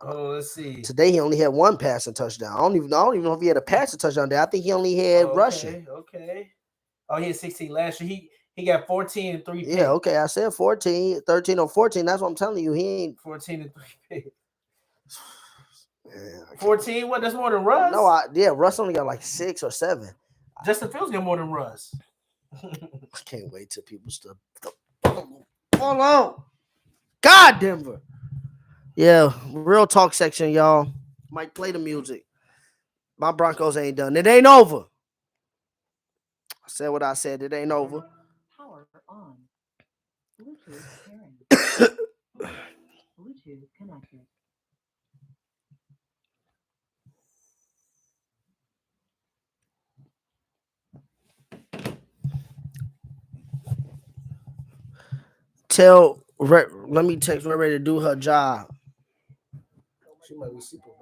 Speaker 2: Oh, let's see.
Speaker 1: Today he only had 1 passing touchdown. I don't even know if he had a passing touchdown there. I think he only had rushing.
Speaker 2: Okay. Oh, he had 16 last year. He got 14 and 3 picks.
Speaker 1: Yeah, okay. I said 14, 13 or 14. That's what I'm telling you. He ain't
Speaker 2: 14 and 3 picks.
Speaker 1: Man,
Speaker 2: 14? What? That's more than Russ?
Speaker 1: No, Russ only got like 6 or 7.
Speaker 2: Justin Fields got more than Russ.
Speaker 1: I can't wait till people stop. Hold on. God, Denver. Yeah, real talk section, y'all. Mike, play the music. My Broncos ain't done. It ain't over. I said what I said. It ain't over.
Speaker 3: Power on. Bluetooth pairing. Bluetooth connected.
Speaker 1: Let me text Ray Ray to do her job. She might be super bad.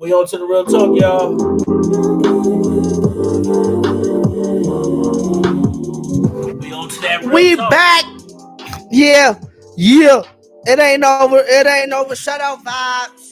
Speaker 2: We on to the real talk, y'all. We on to that real talk.
Speaker 1: Back. Yeah. It ain't over. Shout out vibes.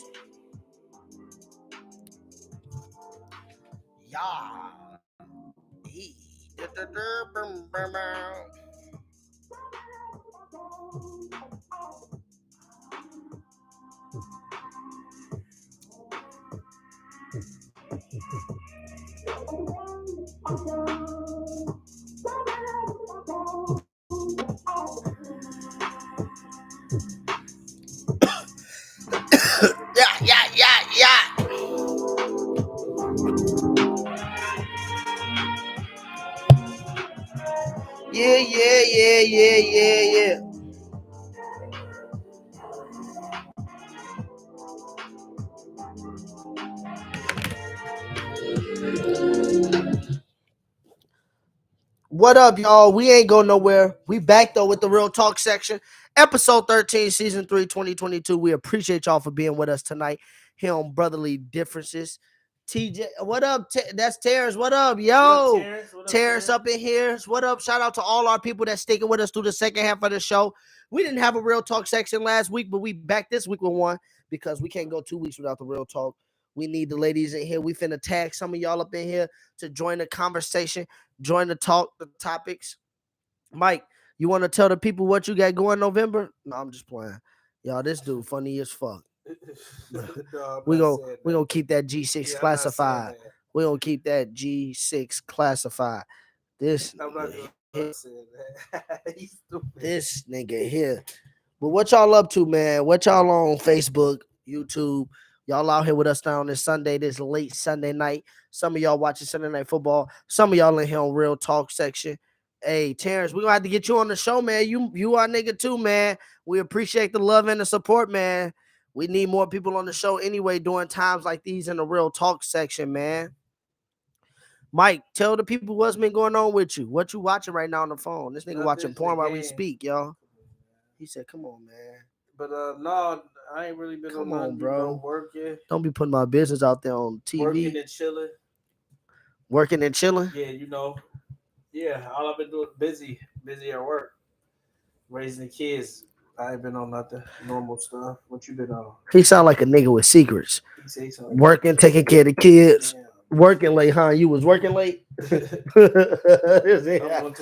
Speaker 1: Yeah. Yeah. Yeah. What up, y'all? We ain't going nowhere. We back though with the Real Talk section. Episode 13, season 3, 2022. We appreciate y'all for being with us tonight here on Brotherly Differences. TJ, what up? That's Terrence. What up, yo?
Speaker 2: What up,
Speaker 1: Terrence up in here. What up? Shout out to all our people that's sticking with us through the second half of the show. We didn't have a Real Talk section last week, but we back this week with one because we can't go 2 weeks without the Real Talk. We need the ladies in here. We finna tag some of y'all up in here to join the conversation, join the talk, the topics. Mike, you want to tell the people what you got going November? No, I'm just playing. Y'all, this dude funny as fuck.
Speaker 2: No,
Speaker 1: we gonna keep that G6 classified. We gonna keep that G6 classified. This this nigga here. But what y'all up to, man? What y'all on Facebook, YouTube? Y'all out here with us now on this Sunday, this late Sunday night. Some of y'all watching Sunday Night Football. Some of y'all in here on Real Talk section. Hey, Terrence, we're gonna have to get you on the show, man. You our nigga too, man. We appreciate the love and the support, man. We need more people on the show anyway during times like these in the Real Talk section, man. Mike, tell the people what's been going on with you. What you watching right now on the phone? This nigga watching porn while we speak, y'all. He said, come on, man.
Speaker 2: But no, I ain't really been
Speaker 1: Come
Speaker 2: on
Speaker 1: on, bro.
Speaker 2: Working.
Speaker 1: Don't be putting my business out there on TV.
Speaker 2: Working and chilling.
Speaker 1: Working and chilling?
Speaker 2: Yeah, you know. Yeah, all I've been doing busy at work. Raising the kids. I ain't been on nothing normal stuff. What you been on?
Speaker 1: He sound like a nigga with secrets. Working, taking care of the kids. Damn. Working late, huh? You was working late?
Speaker 2: I'm going to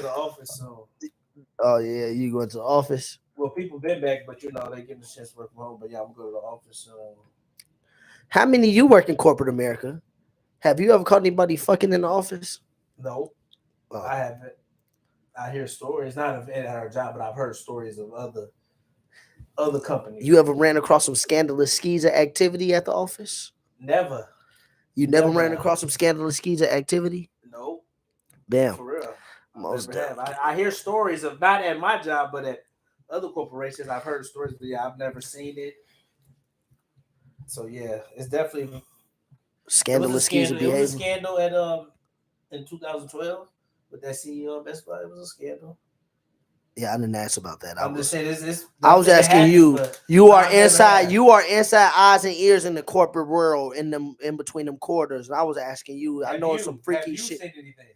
Speaker 2: the office soon.
Speaker 1: Oh, yeah, you going to the office?
Speaker 2: Well, people been back, but you know, they getting a chance to work from home. But yeah, I'm going to the office soon.
Speaker 1: How many you work in corporate America? Have you ever caught anybody fucking in the office?
Speaker 2: No, I haven't. I hear stories, not at our job, but I've heard stories of other companies.
Speaker 1: You ever ran across some scandalous skeezer activity at the office?
Speaker 2: Never.
Speaker 1: You never ran across some scandalous skeezer activity?
Speaker 2: No.
Speaker 1: Damn.
Speaker 2: For real.
Speaker 1: Most
Speaker 2: have. I hear stories of not at my job, but at other corporations. I've heard stories, but yeah, I've never seen it. So yeah, it's definitely
Speaker 1: scandalous skeezer behavior.
Speaker 2: It was a scandal at in 2012 with that CEO of Best Buy. It was a scandal.
Speaker 1: Yeah, I didn't ask about that.
Speaker 2: I'm just saying this.
Speaker 1: I was asking you. You are inside. You are inside eyes and ears in the corporate world in between them quarters. And I was asking you. I know some freaky shit.
Speaker 2: Seen anything?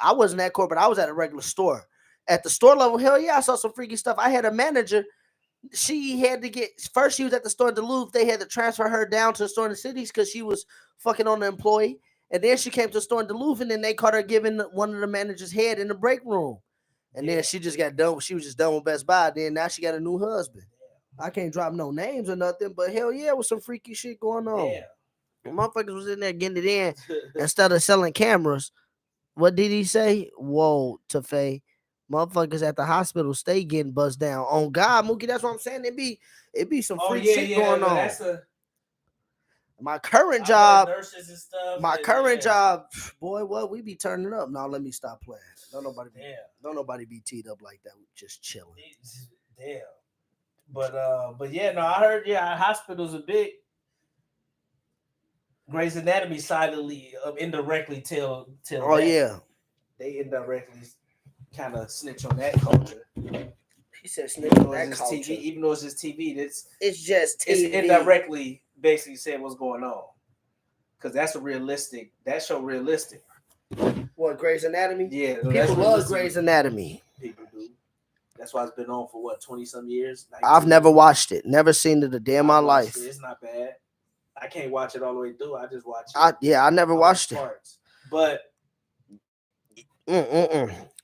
Speaker 1: I wasn't at corporate. I was at a regular store. At the store level, hell yeah, I saw some freaky stuff. I had a manager. She had to get first. She was at the store in Duluth. They had to transfer her down to the store in the cities because she was fucking on the employee. And then she came to the store in Duluth, and then they caught her giving one of the managers head in the break room. And then she just got done. She was just done with Best Buy. Then now she got a new husband. I can't drop no names or nothing, but hell yeah, it was some freaky shit going on.
Speaker 2: Yeah.
Speaker 1: Motherfuckers was in there getting it in instead of selling cameras. What did he say? Whoa, Tafay. Motherfuckers at the hospital stay getting buzzed down. On God, Mookie, that's what I'm saying. It be some freak shit going on. My current job,
Speaker 2: nurses and stuff.
Speaker 1: My current job, boy, what we be turning up. Now let me stop playing. Don't nobody be teed up like that. We just chilling.
Speaker 2: Damn. But yeah, no, I heard hospitals a bit. Grey's Anatomy silently, indirectly tell.
Speaker 1: Oh that. Yeah.
Speaker 2: They indirectly kind of snitch on that culture.
Speaker 1: He said snitch on that culture.
Speaker 2: TV, even though it's just TV,
Speaker 1: it's just TV.
Speaker 2: It's indirectly basically saying what's going on. because that's a realistic. That show realistic.
Speaker 1: What, Grey's Anatomy?
Speaker 2: Yeah,
Speaker 1: people love Grey's Anatomy.
Speaker 2: People do. That's why it's been on for what 20-some years.
Speaker 1: I've never watched it. Never seen it a day in my life.
Speaker 2: It's not bad. I can't watch it all the way through. I just watch
Speaker 1: it. I never watched it.
Speaker 2: Parts. But.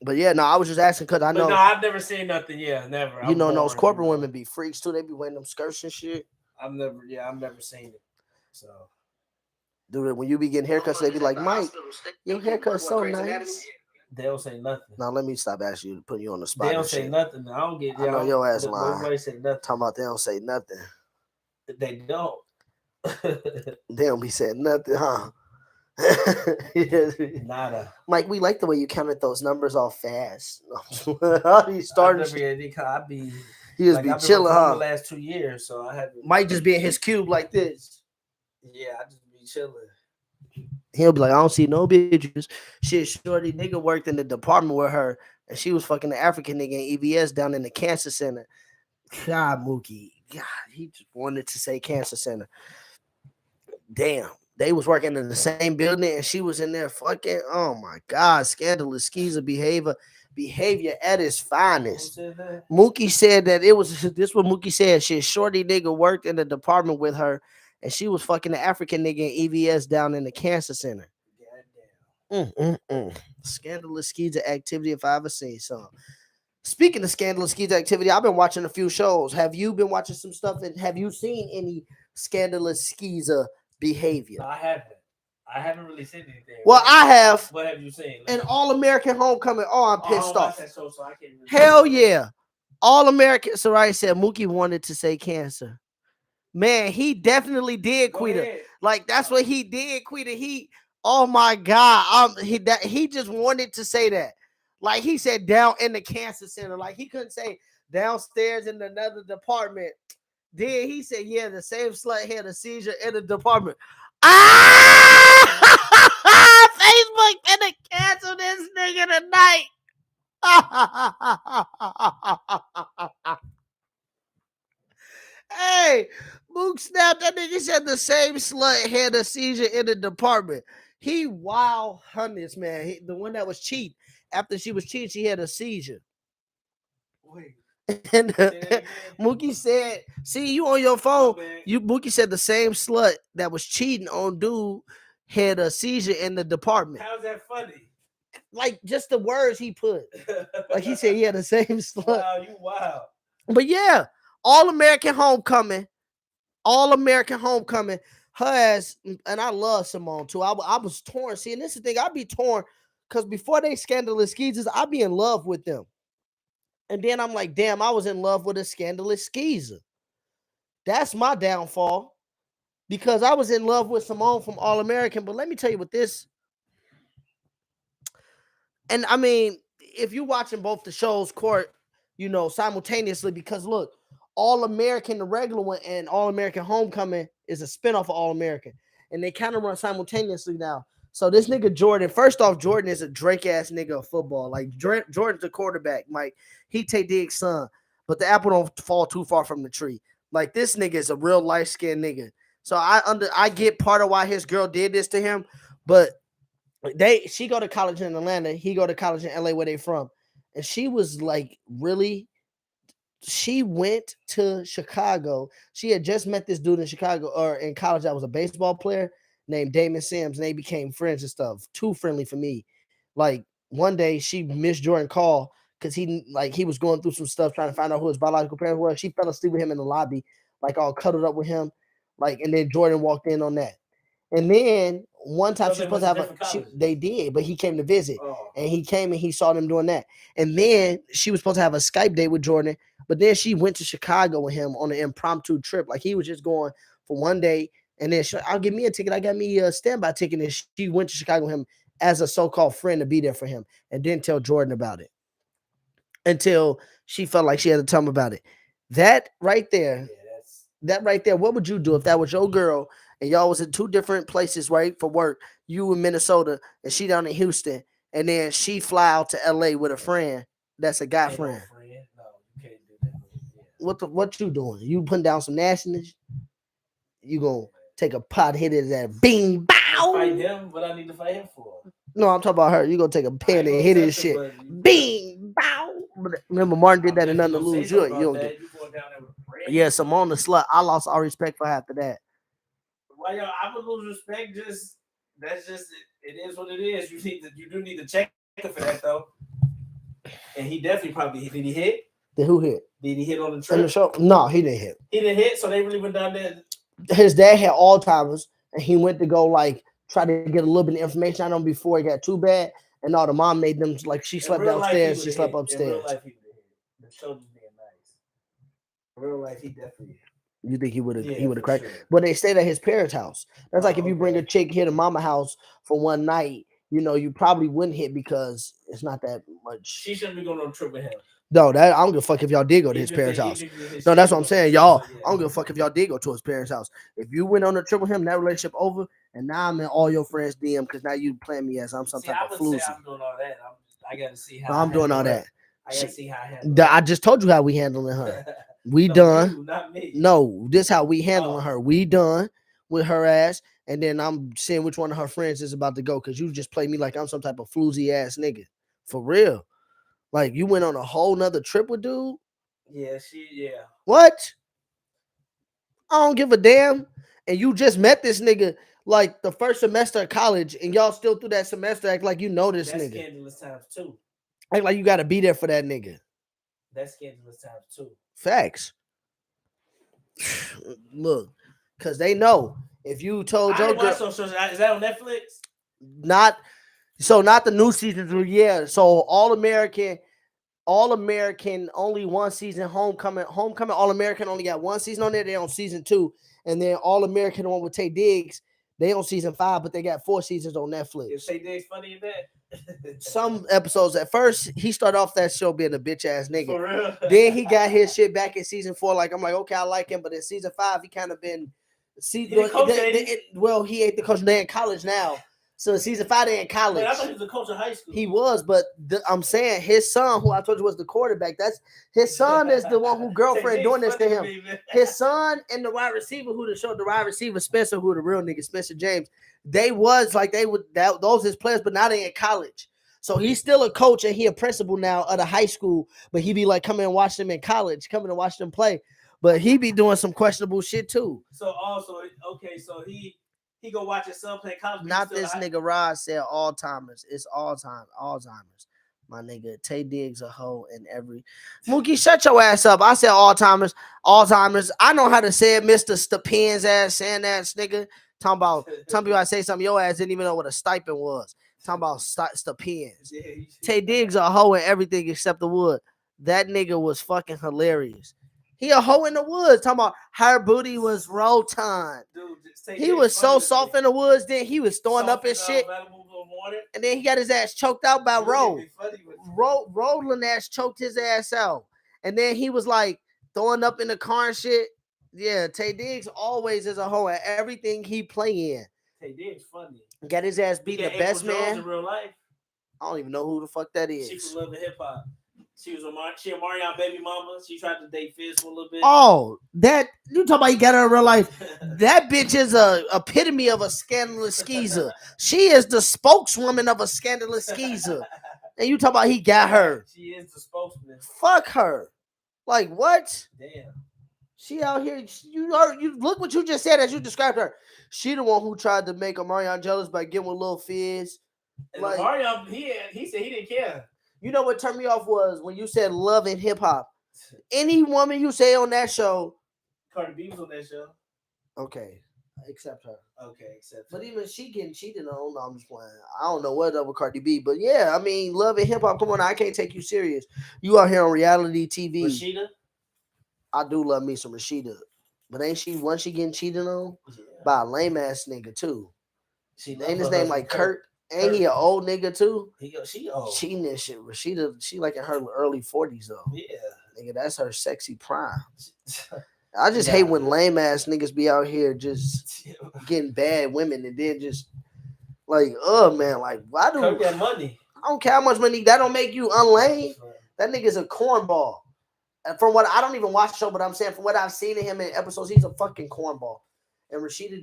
Speaker 1: But yeah, no, I was just asking because I know.
Speaker 2: No, I've never seen nothing. Yeah, never.
Speaker 1: You know, those corporate women be freaks too. They be wearing them skirts and shit.
Speaker 2: I've never seen it. So.
Speaker 1: Dude, when you be getting haircuts, they be like, Mike, your haircut's so nice.
Speaker 2: They don't say nothing.
Speaker 1: Now let me stop asking you, put you on the spot.
Speaker 2: They don't say nothing. I don't get.
Speaker 1: I know your ass lying.
Speaker 2: Nobody say nothing.
Speaker 1: Talking about they don't say nothing.
Speaker 2: They don't.
Speaker 1: They don't be saying nothing, huh?
Speaker 2: Nada.
Speaker 1: Mike, we like the way you counted those numbers all fast. How do you start?
Speaker 2: He
Speaker 1: just be chilling, huh?
Speaker 2: The last 2 years, so I haven't.
Speaker 1: Mike just be in his cube like this.
Speaker 2: Yeah, I just be chilling.
Speaker 1: He'll be like, I don't see no bitches. Shit, shorty nigga worked in the department with her, and she was fucking the African nigga in EVS down in the cancer center. God, Mookie. God, he just wanted to say cancer center. Damn. They was working in the same building, and she was in there fucking, oh my God, scandalous skeezer behavior at its finest. Mookie said that this what Mookie said. Shit, shorty nigga worked in the department with her, and she was fucking the African nigga in EVS down in the cancer center. Scandalous skeezer activity if I ever seen some. Speaking of scandalous skeezer activity, I've been watching a few shows. Have you been watching some stuff, and have you seen any scandalous skeezer behavior?
Speaker 2: No, I haven't really seen anything.
Speaker 1: Well, I have.
Speaker 2: What have you seen?
Speaker 1: An All-American Homecoming. Oh, I'm pissed off.
Speaker 2: That show, so I can't really
Speaker 1: Hell yeah. All-American. Soraya said Mookie wanted to say cancer. Man, he definitely did, Quita. Like, that's what he did, Quita. Oh my God. He just wanted to say that. Like, he said down in the cancer center. Like, he couldn't say downstairs in another department. Then he said, yeah, the same slut had a seizure in the department. Facebook finna cancel this nigga tonight. Hey, Mook snapped. That nigga said the same slut had a seizure in the department. He wild hundreds, man. The one that was cheating. After she was cheating, she had a seizure.
Speaker 2: Wait.
Speaker 1: And Mookie said, see, you on your phone. Mookie said the same slut that was cheating on dude had a seizure in the department.
Speaker 2: How's that funny?
Speaker 1: Like, just the words he put. Like, he said he had the same slut.
Speaker 2: Wow, you wild.
Speaker 1: But yeah, All-American Homecoming. All-American Homecoming. Her ass, and I love Simone too. I was torn. See, and this is the thing, I'd be torn because before they scandalous skeezers, I'd be in love with them. And then I'm like, damn, I was in love with a scandalous skeezer. That's my downfall. Because I was in love with Simone from All-American. But let me tell you what this. And I mean, if you're watching both the shows, Court, you know, simultaneously, because look, All-American, the regular one, and All-American Homecoming is a spinoff of All-American. And they kind of run simultaneously now. So this nigga Jordan, first off, Jordan is a Drake-ass nigga of football. Like, Jordan's the quarterback, Mike. He take Diggs' son. But the apple don't fall too far from the tree. Like, this nigga is a real light-skinned nigga. So I get part of why his girl did this to him. But she go to college in Atlanta. He go to college in LA where they from. And she was, like, really... She went to Chicago. She had just met this dude in Chicago or in college that was a baseball player named Damon Sims, and they became friends and stuff. Too friendly for me. Like, one day she missed Jordan call because he was going through some stuff trying to find out who his biological parents were. She fell asleep with him in the lobby, like all cuddled up with him. Like, and then Jordan walked in on that. And then one time she was supposed to have they did, but he came to visit. And he came and he saw them doing that. And then she was supposed to have a Skype date with Jordan, but then she went to Chicago with him on an impromptu trip. Like, he was just going for one day. And then I'll give me a ticket. I got me a standby ticket. And she went to Chicago with him as a so-called friend to be there for him and didn't tell Jordan about it until she felt like she had to tell him about it. That right there, what would you do if that was your girl and y'all was in two different places, right, for work? You in Minnesota and she down in Houston, and then she fly out to LA with a friend that's a guy friend.
Speaker 2: No, you can't do that.
Speaker 1: Yeah. What you doing? You putting down some nastiness? You gonna take a pot, hit it at bing, bow. bow.
Speaker 2: Fight him? What I need to fight him for?
Speaker 1: No, I'm talking about her. You gonna take a pen and hit his shit. Bing, bow. Remember, Martin did that and nothing to lose. You don't get. Yeah, Simone the slut. I lost all respect for her after that.
Speaker 2: Why y'all? I would lose respect. That's just it is what it is. You do need to check for that though. And he definitely probably did. He hit?
Speaker 1: Then who hit?
Speaker 2: Did he hit on the trip?
Speaker 1: In the show? No, he didn't hit.
Speaker 2: He didn't hit, so they really went down there.
Speaker 1: His dad had Alzheimer's, and he went to go like try to get a little bit of information out of him before it got too bad. And all the mom made them like she slept downstairs, she slept upstairs. In real life, he would have hit. The show just being nice. In real life, he definitely hit. You think he would have? He would have cracked. Sure. But they stayed at his parents' house. That's like if you bring a chick here to mama house for one night, you know, you probably wouldn't hit because it's not that much. She shouldn't be going on a trip with him. No, that I don't give a fuck if y'all did go to his parents' house. No, that's what I'm saying, y'all. I don't give a fuck if y'all did go to his parents' house. If you went on a trip with him, that relationship over, and now I'm in all your friends' DM because now you playing me as I'm some type of floozy. I'm doing all that. I gotta see how. I'm doing all that. I gotta see how I handle. I just told you how we handling her. We done. You, not me. No, this how we handling her. We done with her ass, and then I'm seeing which one of her friends is about to go because you just play me like I'm some type of floozy ass nigga. For real. Like you went on a whole nother trip with dude? Yeah. What? I don't give a damn. And you just met this nigga like the first semester of college, and y'all still through that semester act like you know this nigga. That's scandalous times too. Act like you gotta be there for that nigga. That's scandalous times too. Facts. Look, because they know if you told your girl. Is that on Netflix? Not the new season. Yeah. So All American, only one season. Homecoming, All American only got one season on there. They're on season 2, and then All American, the one with Taye Diggs, they on season 5, but they got 4 seasons on Netflix. Is Taye Diggs funny in that? Some episodes. At first, he started off that show being a bitch ass nigga. For real? Then he got his shit back in season 4. Like I'm like, okay, I like him, but in season 5, he kind of been. He ain't the coach. They're in college now. So season 5, they in college. I thought he was a coach in high school. He was, but I'm saying his son, who I told you was the quarterback, that's his son is the one who girlfriend doing this to him. His son and the wide receiver, the wide receiver Spencer, who the real nigga Spencer James, those his players, but now they in college. So he's still a coach and he a principal now at a high school, but he be like coming and watch them in college, coming to watch them play. But he be doing some questionable shit too. So also, okay, so he go watch his son play college. Not this nigga Rod said Alzheimer's. It's Alzheimer's. My nigga Taye Diggs a hoe in every. Mookie, shut your ass up. I said Alzheimer's. I know how to say it, Mr. Stipends ass saying ass nigga. Talking about people I say something, your ass didn't even know what a stipend was. Talking about stipends. Taye Diggs a hoe in everything except the wood. That nigga was fucking hilarious. He a hoe in the woods. Talking about her booty was rotund. He was so soft in the woods. Then he was throwing up his shit. And then he got his ass choked out by Roland ass choked his ass out. And then he was like throwing up in the car and shit. Yeah, Taye Diggs always is a hoe at everything he play in. Taye Diggs funny. Got his ass beating the best man. In real life. I don't even know who the fuck that is. She from Love and Hip Hop. She a Marion baby mama. She tried to date Fizz for a little bit. Oh, that you talking about? You got her in real life. That bitch is a epitome of a scandalous skeezer. She is the spokeswoman of a scandalous skeezer. And you talking about he got her? She is the spokesman. Fuck her. Like what? Damn. She out here. You look what you just said as you described her. She the one who tried to make Omarion jealous by getting with Lil Fizz. And like, Omarion, he said he didn't care. You know what turned me off was when you said love and hip hop. Any woman you say on that show, Cardi B was on that show. Okay, accept her. Okay, accept her. But even she getting cheated on. No, I'm just playing. I don't know what up with Cardi B, but yeah, I mean, love and hip hop. Come on, I can't take you serious. You out here on reality TV. Rashida. I do love me some Rashida, but ain't she? Wasn't she getting cheated on by a lame ass nigga too? Ain't his name like Kurt? Ain't he an old nigga too? She old. Cheating and shit. Rashida, she like in her early 40s though. Yeah. Nigga, that's her sexy prime. I just hate when lame ass niggas be out here just getting bad women and then just like, man, like why do that money? I don't care how much money. That don't make you unlame. That nigga's a cornball. And from what I don't even watch the show, but I'm saying from what I've seen of him in episodes, he's a fucking cornball. And Rashida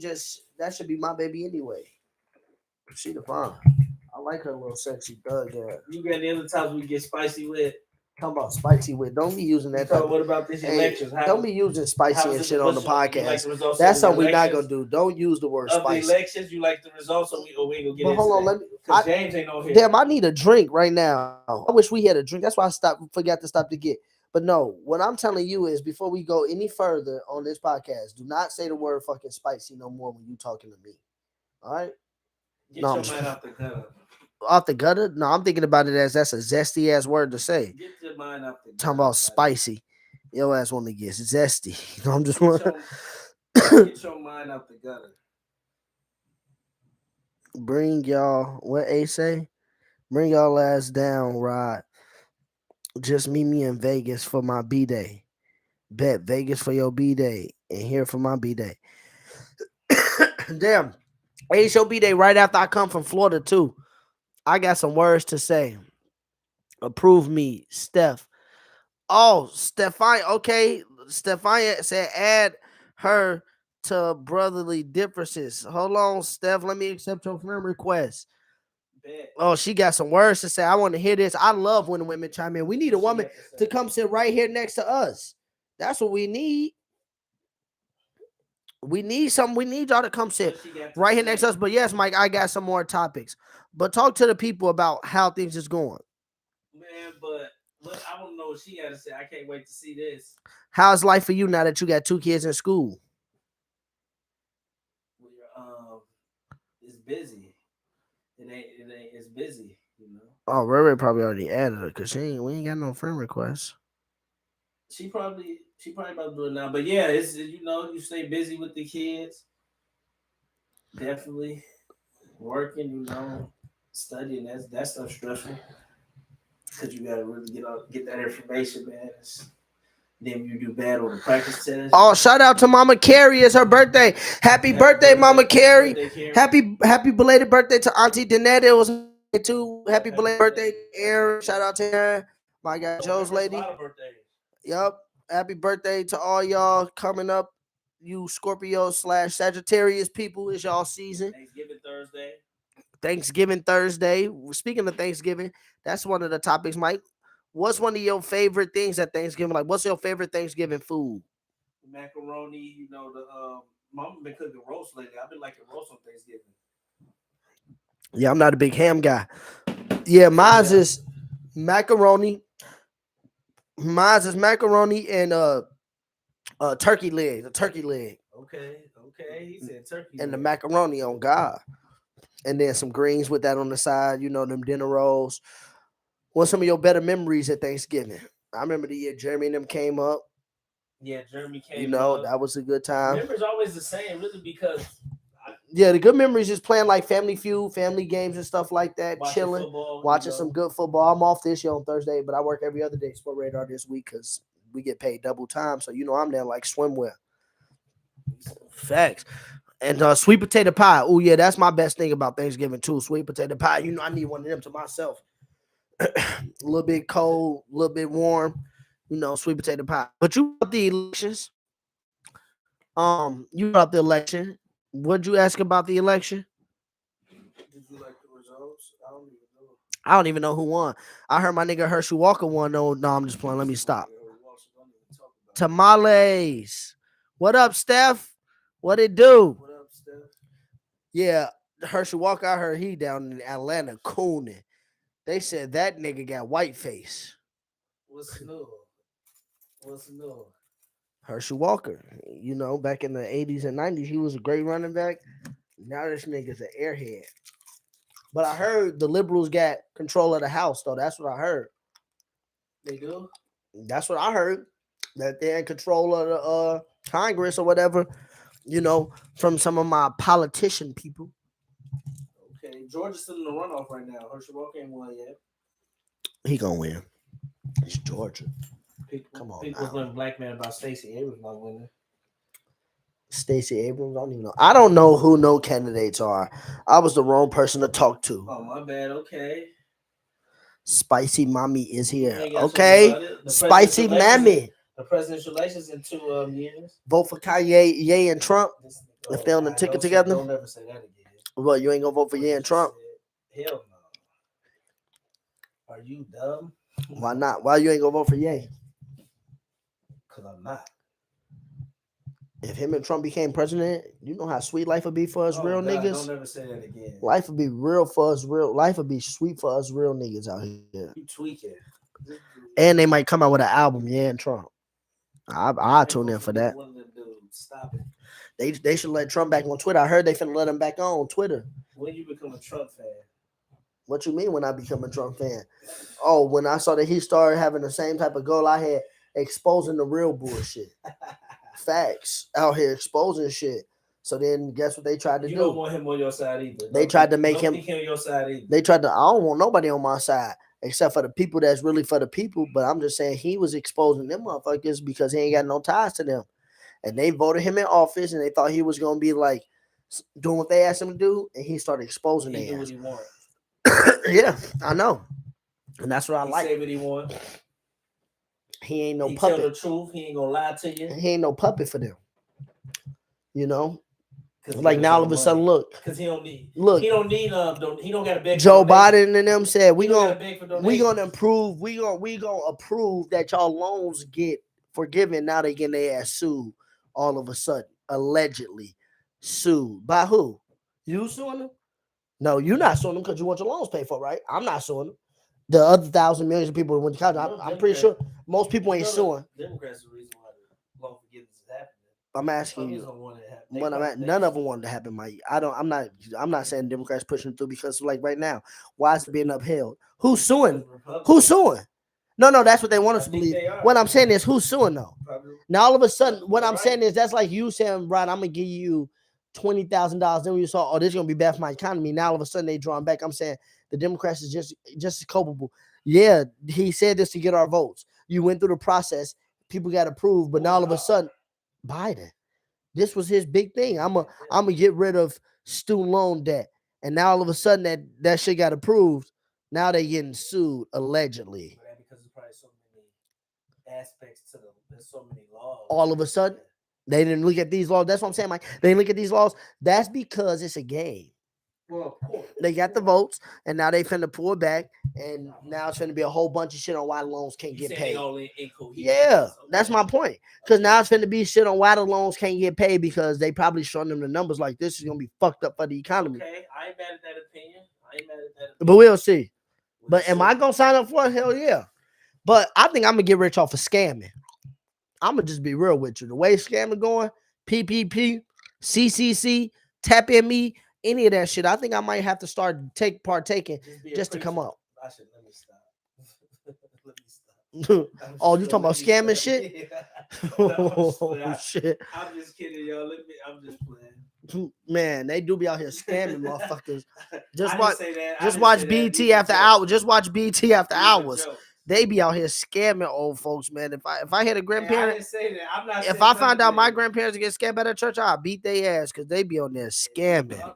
Speaker 1: that should be my baby anyway. She the fine. I like her little sexy thug ass.
Speaker 2: You got any other times we get spicy with?
Speaker 1: Talking about spicy with. Don't be using that.
Speaker 2: So what about these elections?
Speaker 1: Don't be using spicy and shit on the podcast. That's something we're not gonna do. Don't use the word spicy.
Speaker 2: Of the elections, you like the results, or we ain't gonna get into
Speaker 1: hold on,
Speaker 2: that?
Speaker 1: let me.
Speaker 2: James ain't on here.
Speaker 1: Damn, I need a drink right now. I wish we had a drink. That's why I forgot to stop to get. But no, what I'm telling you is before we go any further on this podcast, do not say the word fucking spicy no more when you talking to me. All right?
Speaker 2: Get your mind out the gutter.
Speaker 1: Off the gutter? No, I'm thinking about it as that's a zesty ass word to say.
Speaker 2: Get your mind out the gutter.
Speaker 1: Talking about spicy. Your ass want to get zesty. You know, I'm just want
Speaker 2: get your mind out the gutter.
Speaker 1: Bring y'all, what A say? Bring y'all ass down, Rod. Just meet me in Vegas for my B-Day. Bet Vegas for your B-Day and here for my B-Day. Damn. Hey, it's your B-Day right after I come from Florida, too. I got some words to say. Approve me, Steph. Oh, Stefania. Okay. Stefania said add her to brotherly differences. Hold on, Steph. Let me accept your friend request. Oh, she got some words to say. I want to hear this. I love when women chime in. We need a woman to come sit right here next to us. That's what we need. We need some. We need y'all to come sit right here next to us. But yes, Mike, I got some more topics. But talk to the people about how things is going.
Speaker 2: Man, but I don't know what she had to say. I can't wait to see this.
Speaker 1: How's life for you now that you got 2 kids in school?
Speaker 2: It's busy. It's busy, you know.
Speaker 1: Oh, Ray probably already added her because we ain't got no friend requests.
Speaker 2: She probably about to do it now. But yeah, it's you stay busy with the kids. Definitely working, studying. That stuff's stressful. Because you gotta really get that information, man. Then you do bad on the practice test.
Speaker 1: Oh, shout out to Mama Carrie. It's her birthday. Happy birthday, Mama Carrie. Happy belated birthday to Auntie Danette. It was too. Happy belated birthday, Aaron. Shout out to her. My guy Joe's lady. Yup. Happy birthday to all y'all coming up. You Scorpio / Sagittarius people. It's y'all season. Thanksgiving Thursday. Speaking of Thanksgiving, that's one of the topics, Mike. What's one of your favorite things at Thanksgiving? Like, what's your favorite Thanksgiving food?
Speaker 2: Macaroni, Mama been cooking roast lately. I've been liking roast on Thanksgiving.
Speaker 1: Yeah, I'm not a big ham guy. Yeah, mine is macaroni. Mine is macaroni and turkey leg. The turkey leg.
Speaker 2: Okay. He said turkey.
Speaker 1: And the macaroni on God. And then some greens with that on the side. Them dinner rolls. What's some of your better memories at Thanksgiving? I remember the year Jeremy and them came up.
Speaker 2: Yeah, Jeremy came up.
Speaker 1: That was a good time.
Speaker 2: Memories always the same, really, because...
Speaker 1: the good memories is playing like Family Feud, family games and stuff like that, chilling, football, watching some good football. I'm off this year on Thursday, but I work every other day Sport Radar this week because we get paid double time. So, I'm there like swimwear. Facts. And sweet potato pie. Oh, yeah, that's my best thing about Thanksgiving, too. Sweet potato pie. I need one of them to myself. A little bit cold, a little bit warm, sweet potato pie. But you brought the elections. You brought the election. What'd you ask about the election?
Speaker 2: Did you like the results?
Speaker 1: I don't even know who won. I heard my nigga Herschel Walker won. No, I'm just playing. Let me stop. Tamales. What up, Steph? What it do?
Speaker 2: What up, Steph?
Speaker 1: Yeah, Herschel Walker, I heard he down in Atlanta cooning. They said that nigga got white face.
Speaker 2: What's new?
Speaker 1: Herschel Walker. Back in the 80s and 90s, he was a great running back. Now this nigga's an airhead. But I heard the liberals got control of the House, though. That's what I heard.
Speaker 2: They do?
Speaker 1: That's what I heard. That they're in control of the Congress or whatever, from some of my politician people.
Speaker 2: Okay, Georgia's still in the runoff right now. Herschel Walker ain't won yet.
Speaker 1: He gonna win. It's Georgia.
Speaker 2: Come on. People went black man about Stacey Abrams not winning.
Speaker 1: Stacey Abrams, I don't know who no candidates are. I was the wrong person to talk to.
Speaker 2: Oh, my bad. Okay.
Speaker 1: Spicy mommy is here. Okay. Spicy mommy.
Speaker 2: The presidential elections in 2 years.
Speaker 1: Vote for Kanye, Ye, and Trump if they're on the ticket together.
Speaker 2: Don't ever say that again.
Speaker 1: What, you ain't gonna vote for Ye and Trump?
Speaker 2: Hell no. Are you dumb?
Speaker 1: Why not? Why you ain't gonna vote for Ye?
Speaker 2: Because I'm not.
Speaker 1: If him and Trump became president, you know how sweet life would be for us real niggas.
Speaker 2: Don't ever say that again.
Speaker 1: Life would be real for us real. Life would be sweet for us real niggas out here.
Speaker 2: You tweaking.
Speaker 1: And they might come out with an album, Ye and Trump. I'll tune in for that.
Speaker 2: Stop it.
Speaker 1: They should let Trump back on Twitter. I heard they finna let him back on Twitter.
Speaker 2: When you become a Trump fan?
Speaker 1: What you mean when I become a Trump fan? Oh, when I saw that he started having the same type of goal I had, exposing the real bullshit. Facts. Out here exposing shit. So then guess what they tried to do?
Speaker 2: You don't want him on your side either.
Speaker 1: They tried to make him
Speaker 2: on your side either.
Speaker 1: They tried to, I don't want nobody on my side except for the people that's really for the people. But I'm just saying he was exposing them motherfuckers because he ain't got no ties to them. And they voted him in office and they thought he was going to be like doing what they asked him to do. And he started exposing them.
Speaker 2: He do what he want.
Speaker 1: Yeah, I know. And that's what I like.
Speaker 2: Say what he want.
Speaker 1: He ain't no
Speaker 2: he
Speaker 1: puppet.
Speaker 2: Tell the truth. He ain't gonna lie to you.
Speaker 1: He ain't no puppet for them. You know? Like now all of a sudden, look.
Speaker 2: Because he don't need he don't got to beg.
Speaker 1: Joe Biden and them said we gonna approve that y'all loans get forgiven. Now they getting their ass sued all of a sudden. Allegedly sued. By who? You suing them? No, you're not suing them because you want your loans paid for, right? I'm not suing them. The other thousands, millions of people who went to college, I'm pretty sure most people ain't suing.
Speaker 2: Democrats are the reason why the loan forgiveness is happening.
Speaker 1: I'm asking you. None of them wanted to happen, Mike. I'm not saying Democrats pushing through because like right now, why is it being upheld? Who's suing? Who's suing? No, that's what they want us to believe. What I'm saying is who's suing though? Now all of a sudden, what I'm saying is that's like you saying, right, I'm gonna give you $20,000. Then when you saw, oh, this is gonna be bad for my economy. Now all of a sudden they drawing back. I'm saying the Democrats is just as culpable. Yeah, he said this to get our votes. You went through the process, people got approved, but now all of a sudden, Biden, this was his big thing. I'm gonna get rid of student loan debt, and now all of a sudden that shit got approved. Now they getting sued allegedly.
Speaker 2: Because there's probably so many aspects to there's so many laws.
Speaker 1: All of a sudden. They didn't look at these laws. That's what I'm saying, Mike. They didn't look at these laws. That's because it's a game.
Speaker 2: Well,
Speaker 1: they got the votes, and now they finna pull it back, and now it's finna be a whole bunch of shit on why loans can't get paid. Yeah, that's my point. Because now it's finna be shit on why the loans can't get paid because they probably showing them the numbers like this is gonna be fucked up for the economy.
Speaker 2: Okay, I ain't mad at that opinion.
Speaker 1: But we'll see. But am I gonna sign up for it? Hell yeah. But I think I'm gonna get rich off of scamming. I'm gonna just be real with you. The way scamming going, PPP, CCC, Tap in Me, any of that shit, I think I might have to start partaking just to come up.
Speaker 2: Let me stop.
Speaker 1: Oh, you talking about scamming shit? Oh shit!
Speaker 2: I'm just kidding, y'all. I'm just playing.
Speaker 1: Man, they do be out here scamming motherfuckers. Just watch BT after hours. Just watch BT after hours. They be out here scamming old folks, man. If I had a grandparent,
Speaker 2: I didn't say that. I'm not.
Speaker 1: If I found out my grandparents get scammed at a church, I'll beat their ass because they be on there scamming.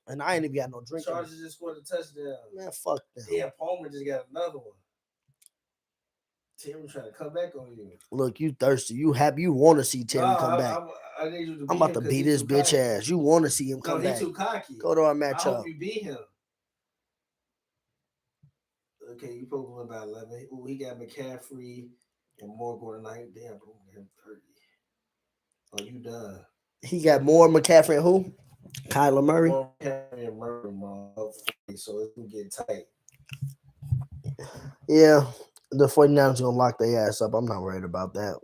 Speaker 1: And I ain't even got no drink.
Speaker 2: Chargers just scored a touchdown.
Speaker 1: Man, fuck them.
Speaker 2: Yeah, Palmer just got another one. Tim trying to come back on you.
Speaker 1: Look, you thirsty. You happy. You want to see Tim come back.
Speaker 2: I need you to
Speaker 1: I'm about to beat this bitch ass. You want to see him come back.
Speaker 2: He's too cocky.
Speaker 1: Go to our matchup.
Speaker 2: I hope you beat him. Okay, you probably won by 11. Ooh, he got McCaffrey and more going tonight. Damn, bro, him 30. Oh, you done.
Speaker 1: He got more McCaffrey and who? Kyler Murray.
Speaker 2: More McCaffrey and Murray, so it's going to get tight.
Speaker 1: Yeah, the 49ers going to lock their ass up. I'm not worried about that.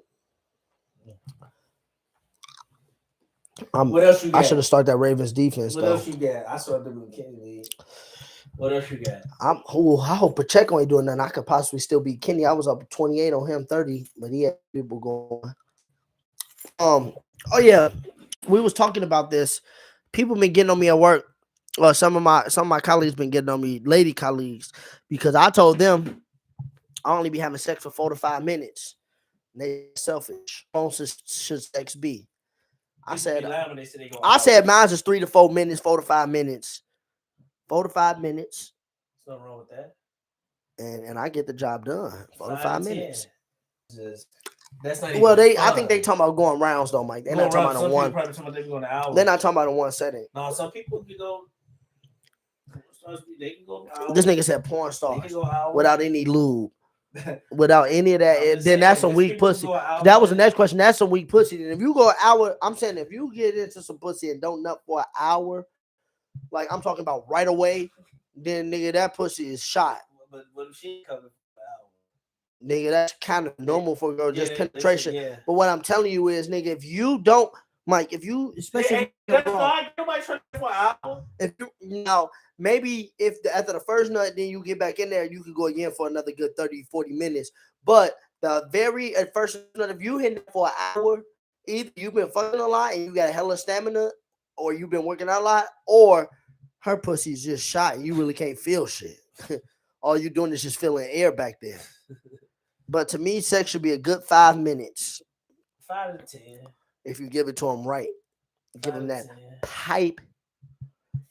Speaker 2: What else you got?
Speaker 1: I should have started that Ravens defense,
Speaker 2: What else you got? I saw them with Kenny. What else you got?
Speaker 1: I hope Pacheco ain't doing nothing. I could possibly still beat Kenny. I was up 28 on him, 30, but he had people going. Oh yeah, we was talking about this. People been getting on me at work. Some of my colleagues been getting on me, lady colleagues, because I told them I only be having sex for 4 to 5 minutes. They selfish. Should sex be? I said mine is 3 to 4 minutes, 4 to 5 minutes. 4 to 5 minutes.
Speaker 2: There's nothing wrong with that.
Speaker 1: And I get the job done. 4 to 5 minutes.
Speaker 2: That's not
Speaker 1: well,
Speaker 2: even
Speaker 1: I think they talking about going rounds though, Mike. They're not talking about one.
Speaker 2: Probably talking about they going an hour.
Speaker 1: They're not talking about in one setting.
Speaker 2: No, some people can go. They can go.
Speaker 1: This nigga said porn stars without any lube, without any of that. Then that's some weak pussy. That was the next question. That's some weak pussy. And if you go an hour, I'm saying if you get into some pussy and don't nut for an hour, like I'm talking about right away, then nigga that pussy is shot.
Speaker 2: But what if she coming for an hour?
Speaker 1: Nigga, that's kind of normal for a girl, just penetration. But what I'm telling you is, nigga, if you don't, Mike, if you, especially if you now, maybe if after the first nut, then you get back in there, you could go again for another good 30, 40 minutes. But the very at first nut, if you hit it for an hour, either you've been fucking a lot and you got a hella stamina, or you've been working out a lot, or her pussy's just shot and you really can't feel shit. All you doing is just feeling air back there. But to me, sex should be a good 5 minutes.
Speaker 2: 5 to 10.
Speaker 1: If you give it to them right. Give them that
Speaker 2: 10.
Speaker 1: pipe.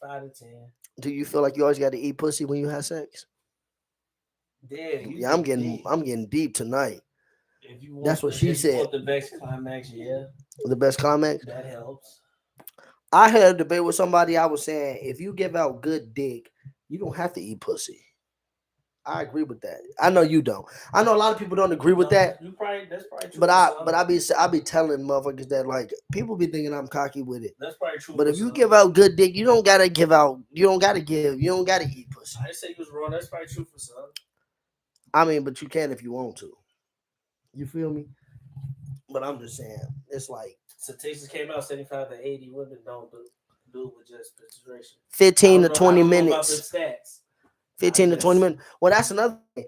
Speaker 2: 5 to 10.
Speaker 1: Do you feel like you always got to eat pussy when you have sex?
Speaker 2: Yeah,
Speaker 1: I'm getting deep tonight.
Speaker 2: If you want
Speaker 1: that's what she said.
Speaker 2: The best climax, yeah.
Speaker 1: The best climax?
Speaker 2: That helps.
Speaker 1: I had a debate with somebody. I was saying, if you give out good dick, you don't have to eat pussy. I agree with that. I know you don't. I know a lot of people don't agree with that.
Speaker 2: That's probably true.
Speaker 1: But I be telling motherfuckers that, like, people be thinking I'm cocky with it.
Speaker 2: That's probably true.
Speaker 1: But if you give out good dick, you don't gotta eat pussy.
Speaker 2: I didn't say you was wrong. That's probably true for some.
Speaker 1: I mean, but you can if you want to. You feel me? But I'm just saying, it's like
Speaker 2: statistics came out 75 to 80 women don't do with just penetration.
Speaker 1: 15 to 20 minutes.
Speaker 2: About the stats.
Speaker 1: 15 to 20 minutes. Well, that's another thing.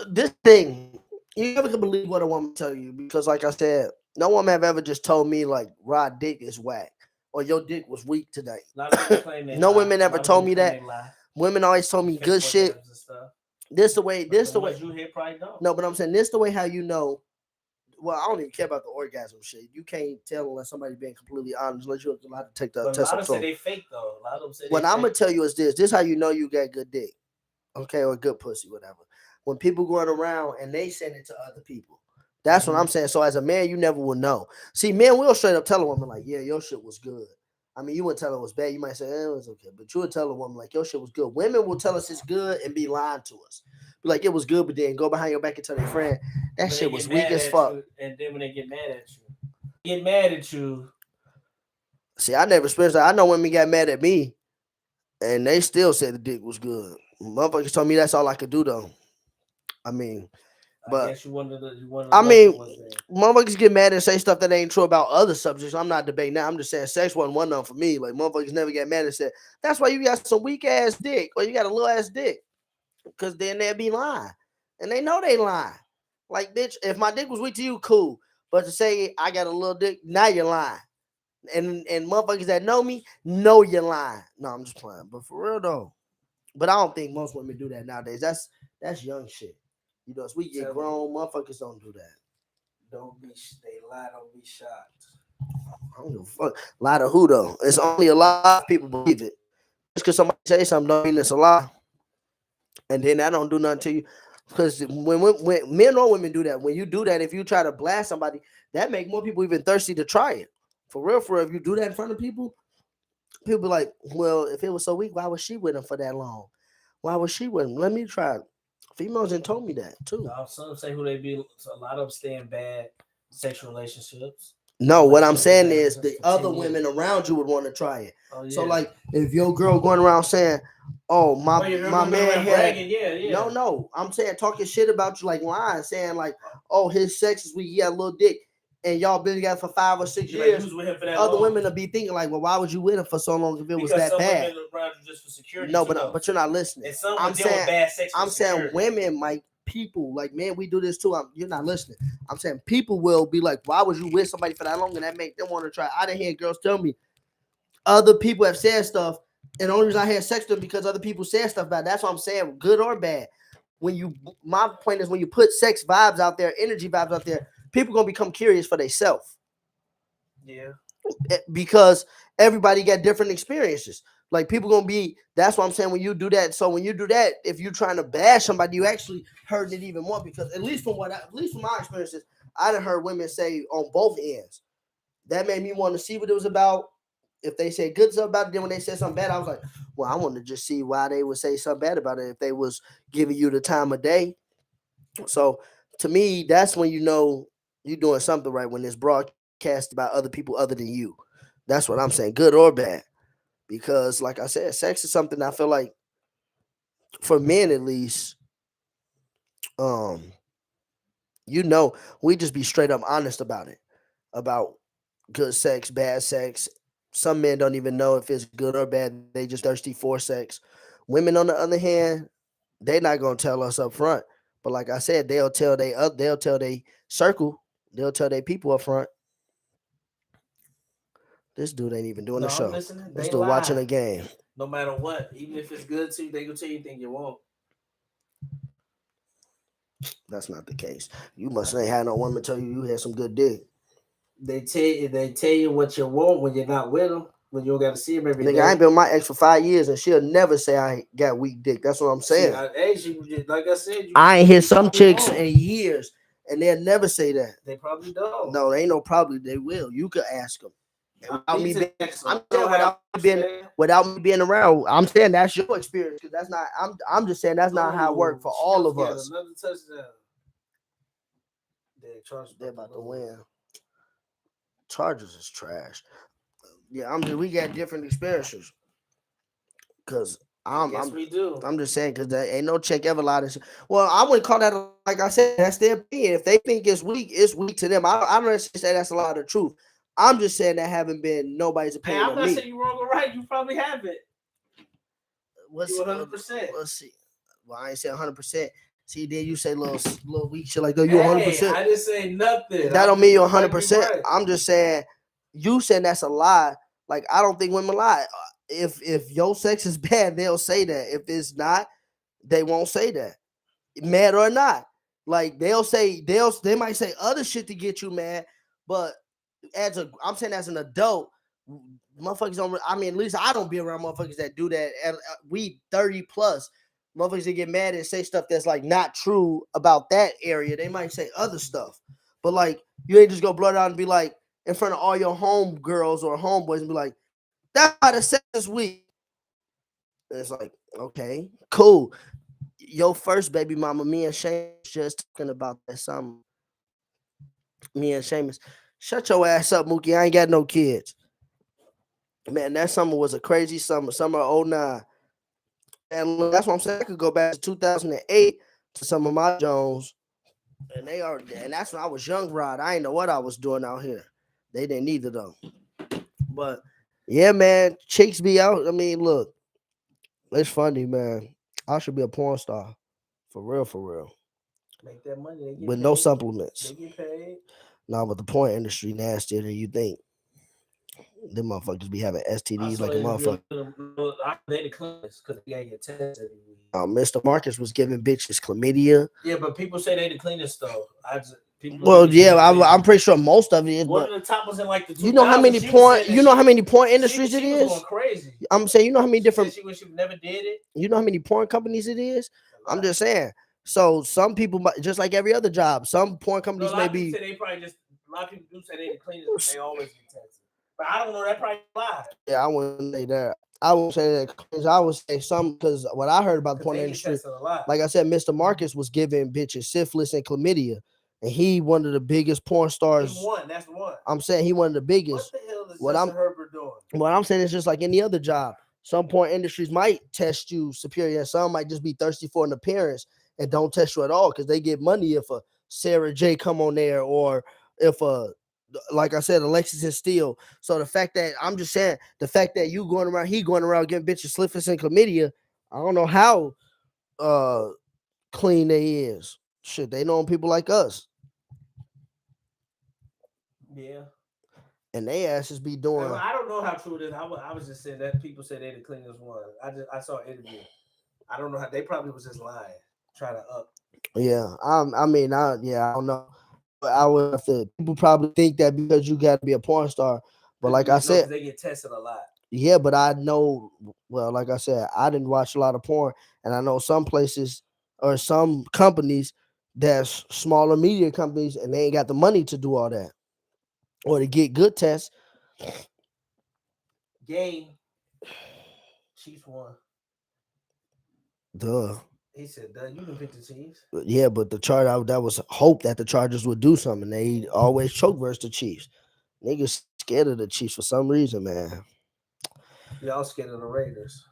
Speaker 1: This thing, you never can believe what a woman tell you, because like I said, no woman have ever just told me like Rod dick is whack or your dick was weak today. No women ever told me that. Women always told me good shit. This the way.
Speaker 2: You hear probably don't.
Speaker 1: No, but I'm saying this the way how you know. Well, I don't even care about the orgasm shit. You can't tell unless somebody's being completely honest. Unless you're allowed to take the test.
Speaker 2: A lot of them say they fake though. A lot of them say
Speaker 1: what I'm gonna tell you is this. This is how you know you got good dick, okay, or good pussy, whatever. When people going around and they send it to other people, that's what I'm saying. So as a man, you never will know. See, men will straight up tell a woman like, "Yeah, your shit was good." I mean, you wouldn't tell her it was bad. You might say it was okay, but you would tell a woman like, "Your shit was good." Women will tell us it's good and be lying to us. Be like, it was good, but then go behind your back and tell their friend that shit was weak as fuck.
Speaker 2: And then when they get mad at you.
Speaker 1: See, I never experienced that. I know women got mad at me, and they still said the dick was good. Motherfuckers told me that's all I could do, though. I mean, but motherfuckers get mad and say stuff that ain't true about other subjects. I'm not debating that. I'm just saying sex wasn't one of them for me. Like, motherfuckers never get mad and said, that's why you got some weak ass dick or you got a little ass dick. Because then they'll be lying. And they know they lying. Like, bitch, if my dick was weak to you, cool. But to say I got a little dick, now you're lying. And motherfuckers that know me know you're lying. No, I'm just playing. But for real, though. But I don't think most women do that nowadays. That's young shit. You know, as we get grown, motherfuckers don't do that.
Speaker 2: They lie, don't be shocked.
Speaker 1: I don't give a fuck. Lie to who, though? It's only a lot of people believe it. Just because somebody say something don't mean it's a lie. And then that don't do nothing to you. Because when men or women do that, when you do that, if you try to blast somebody, that make more people even thirsty to try it. For real, if you do that in front of people be like, well, if it was so weak, why was she with him for that long? Why was she with him? Let me try it. Females and told me that too.
Speaker 2: Some say who they be. So a lot of them stay in bad sexual relationships.
Speaker 1: No, what I'm saying is the other women around you would want to try it. Oh, yeah. So like, if your girl going around saying, "Oh, my man had," no, I'm saying talking shit about you, like lying, saying like, "Oh, his sex is weak, he got a little dick," and y'all been together for 5 or 6 years. Other women will be thinking like, "Well, why would you with him for so long if it was that bad?"
Speaker 2: Just for security.
Speaker 1: No, but you're not listening. I'm saying women might. People like, man, we do this too. You're not listening. I'm saying people will be like, why was you with somebody for that long? And that make them want to try. I didn't hear girls tell me other people have said stuff, and the only reason I had sex with them because other people said stuff about it. That's what I'm saying, good or bad. My point is when you put sex vibes out there, energy vibes out there, people gonna become curious for themselves.
Speaker 2: Yeah,
Speaker 1: because everybody got different experiences. Like people gonna be, that's what I'm saying when you do that. So when you do that, if you're trying to bash somebody, you actually hurt it even more because at least from my experiences, I done heard women say on both ends. That made me want to see what it was about. If they said good stuff about it, then when they said something bad, I was like, well, I want to just see why they would say something bad about it if they was giving you the time of day. So to me, that's when you know you're doing something right, when it's broadcast about other people other than you. That's what I'm saying, good or bad. Because like I said, sex is something I feel like, for men at least, we just be straight up honest about it. About good sex, bad sex. Some men don't even know if it's good or bad. They just thirsty for sex. Women, on the other hand, they're not gonna tell us up front. But like I said, they'll tell they circle, they'll tell their people up front. This dude ain't even doing the show. This dude watching a game.
Speaker 2: No matter what, even if it's good to you, they gonna tell you anything you want.
Speaker 1: That's not the case. You must ain't had no woman tell you had some good dick.
Speaker 2: They tell you what you want when you're not with them, when you don't got to see them every day.
Speaker 1: I ain't been with my ex for 5 years, and she'll never say I got weak dick. That's what I'm saying.
Speaker 2: Like I said,
Speaker 1: I ain't hit some chicks in years, and they'll never say that.
Speaker 2: They probably don't.
Speaker 1: No, they ain't no probably. They will. You could ask them. Without me being around, I'm saying that's your experience, because that's not. I'm just saying that's not how it worked for all of us.
Speaker 2: Another touchdown.
Speaker 1: They're about to win. Chargers is trash. Yeah, we got different experiences. Cause
Speaker 2: we do.
Speaker 1: I'm just saying, because there ain't no check ever allowed to. Well, I wouldn't call that, like I said, that's their opinion. If they think it's weak to them. I don't necessarily say that's a lot of truth. I'm just saying that haven't been nobody's opinion.
Speaker 2: Hey, I'm not saying you're wrong or right. You probably haven't.
Speaker 1: What's
Speaker 2: 100%?
Speaker 1: Let's see. Well, I ain't say 100%. See, then you say little weak shit like that. You 100%.
Speaker 2: I didn't say nothing.
Speaker 1: That don't mean you're 100%. Right. I'm just saying, you saying that's a lie. Like, I don't think women lie. If your sex is bad, they'll say that. If it's not, they won't say that. Mad or not. Like, they might say other shit to get you mad, but I'm saying as an adult, motherfuckers don't. I mean, at least I don't be around motherfuckers that do that. We 30 plus. Motherfuckers that get mad and say stuff that's like not true about that area. They might say other stuff, but like, you ain't just go blow it out and be like in front of all your home girls or homeboys and be like, "That's how the sex is weak." And it's like, okay, cool. Your first baby mama, me and Seamus, just talking about that something. Me and Seamus, shut your ass up, Mookie. I ain't got no kids. Man, that summer was a crazy summer. Summer of 2009. And that's what I'm saying. I could go back to 2008 to some of my Jones, and that's when I was young, Rod. I ain't know what I was doing out here. They didn't either though. But yeah, man, chicks be out. I mean, look, it's funny, man. I should be a porn star, for real.
Speaker 2: Make that money
Speaker 1: with paid. No supplements.
Speaker 2: They get paid.
Speaker 1: No, but the porn industry nastier than you think. Them motherfuckers be having STDs like a motherfucker. Mr. Marcus was giving bitches chlamydia.
Speaker 2: Yeah, but people say they the cleanest though.
Speaker 1: I'm pretty sure most of it is.
Speaker 2: One of the top was in like the 2000s.
Speaker 1: You know how many porn? You know how many porn industries it is?
Speaker 2: Going crazy.
Speaker 1: I'm saying, you know how many different.
Speaker 2: She wish she never did it.
Speaker 1: You know how many porn companies it is? I'm just saying. So some people, just like every other job, some porn companies may be.
Speaker 2: They probably just a lot of people do say they the cleanest, but they always be tested. But I don't know. That probably lie.
Speaker 1: Yeah, I wouldn't say that. I won't say that. I would say some, because what I heard about the porn industry, like I said, Mr. Marcus was giving bitches syphilis and chlamydia, and he one of the biggest porn stars.
Speaker 2: He won. That's the one.
Speaker 1: I'm saying he one of the biggest.
Speaker 2: What the hell is Justin Herbert doing?
Speaker 1: What I'm saying is just like any other job. Some porn industries might test you superior, and some might just be thirsty for an appearance and don't test you at all because they get money if a Sarah J come on there, or if like I said, Alexis and Steele. So the fact that he going around getting bitches syphilis and chlamydia, I don't know how clean they is. Shit, they know people like us.
Speaker 2: Yeah.
Speaker 1: And they asses be doing.
Speaker 2: I don't know how true it is. I was just saying that people say they the cleanest one. I saw an interview. I don't know how they probably was just lying, trying to up.
Speaker 1: Yeah, I don't know. But I would have to. People probably think that because you got to be a porn star. But like I said,
Speaker 2: they get tested a lot.
Speaker 1: Yeah, but I know. Well, like I said, I didn't watch a lot of porn, and I know some places or some companies that's smaller media companies and they ain't got the money to do all that or to get good tests.
Speaker 2: Game. Chiefs won.
Speaker 1: Duh.
Speaker 2: He said, "Duh, you didn't pick the Chiefs."
Speaker 1: Yeah, but the Chargers, that was hope that the Chargers would do something. They always choke versus the Chiefs. Niggas scared of the Chiefs for some reason, man.
Speaker 2: Y'all scared of the Raiders.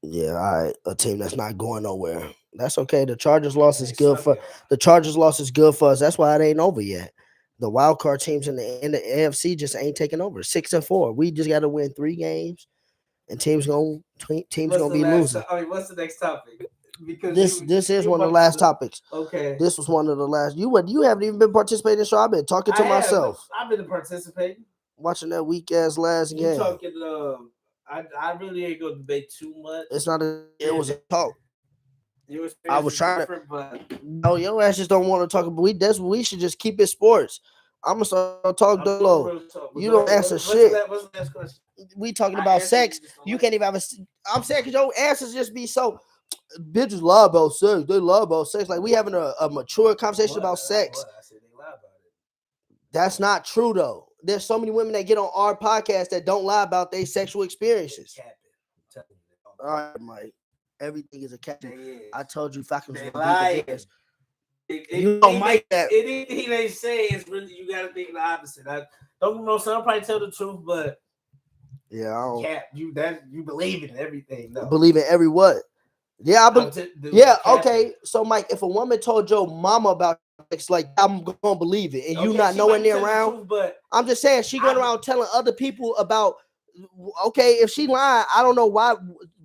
Speaker 1: Yeah, all right. A team that's not going nowhere. That's okay. The Chargers loss is good for the Chargers loss is good for us. That's why it ain't over yet. The wild card teams in the AFC just ain't taking over. 6-4. We just got to win 3 games, and teams gonna be losing.
Speaker 2: What's the next topic? Because
Speaker 1: this is one of the last topics.
Speaker 2: Okay.
Speaker 1: This was one of the last. You haven't even been participating in the show. I've been talking to myself.
Speaker 2: I've been participating.
Speaker 1: Watching that weak ass last game.
Speaker 2: Talking. I really ain't gonna debate too much.
Speaker 1: It was a talk.
Speaker 2: I was trying to. But...
Speaker 1: No, your ass just don't want to talk. But we should just keep it sports. I'm gonna start talking low. You don't answer shit.
Speaker 2: What's the next question?
Speaker 1: We talking about sex. You can't even have a. I'm saying because your answers just be so. Bitches lie about sex. They lie about sex. Like we having a mature conversation about sex.
Speaker 2: I said they lie about it.
Speaker 1: That's not true though. There's so many women that get on our podcast that don't lie about their sexual experiences. All right, Mike. Everything is a cat. I told you, fucking
Speaker 2: lie.
Speaker 1: You don't Mike that.
Speaker 2: Anything they say is really you gotta think the opposite. Don't know. Some probably tell the truth, but
Speaker 1: yeah, I don't.
Speaker 2: Cap, you believe in everything. No.
Speaker 1: Believe in every what? Yeah, okay. So, Mike, if a woman told your mama about sex, like I'm gonna believe it, and you not nowhere near around.
Speaker 2: Truth, but
Speaker 1: I'm just saying she going around telling other people about. Okay, if she lying, I don't know why.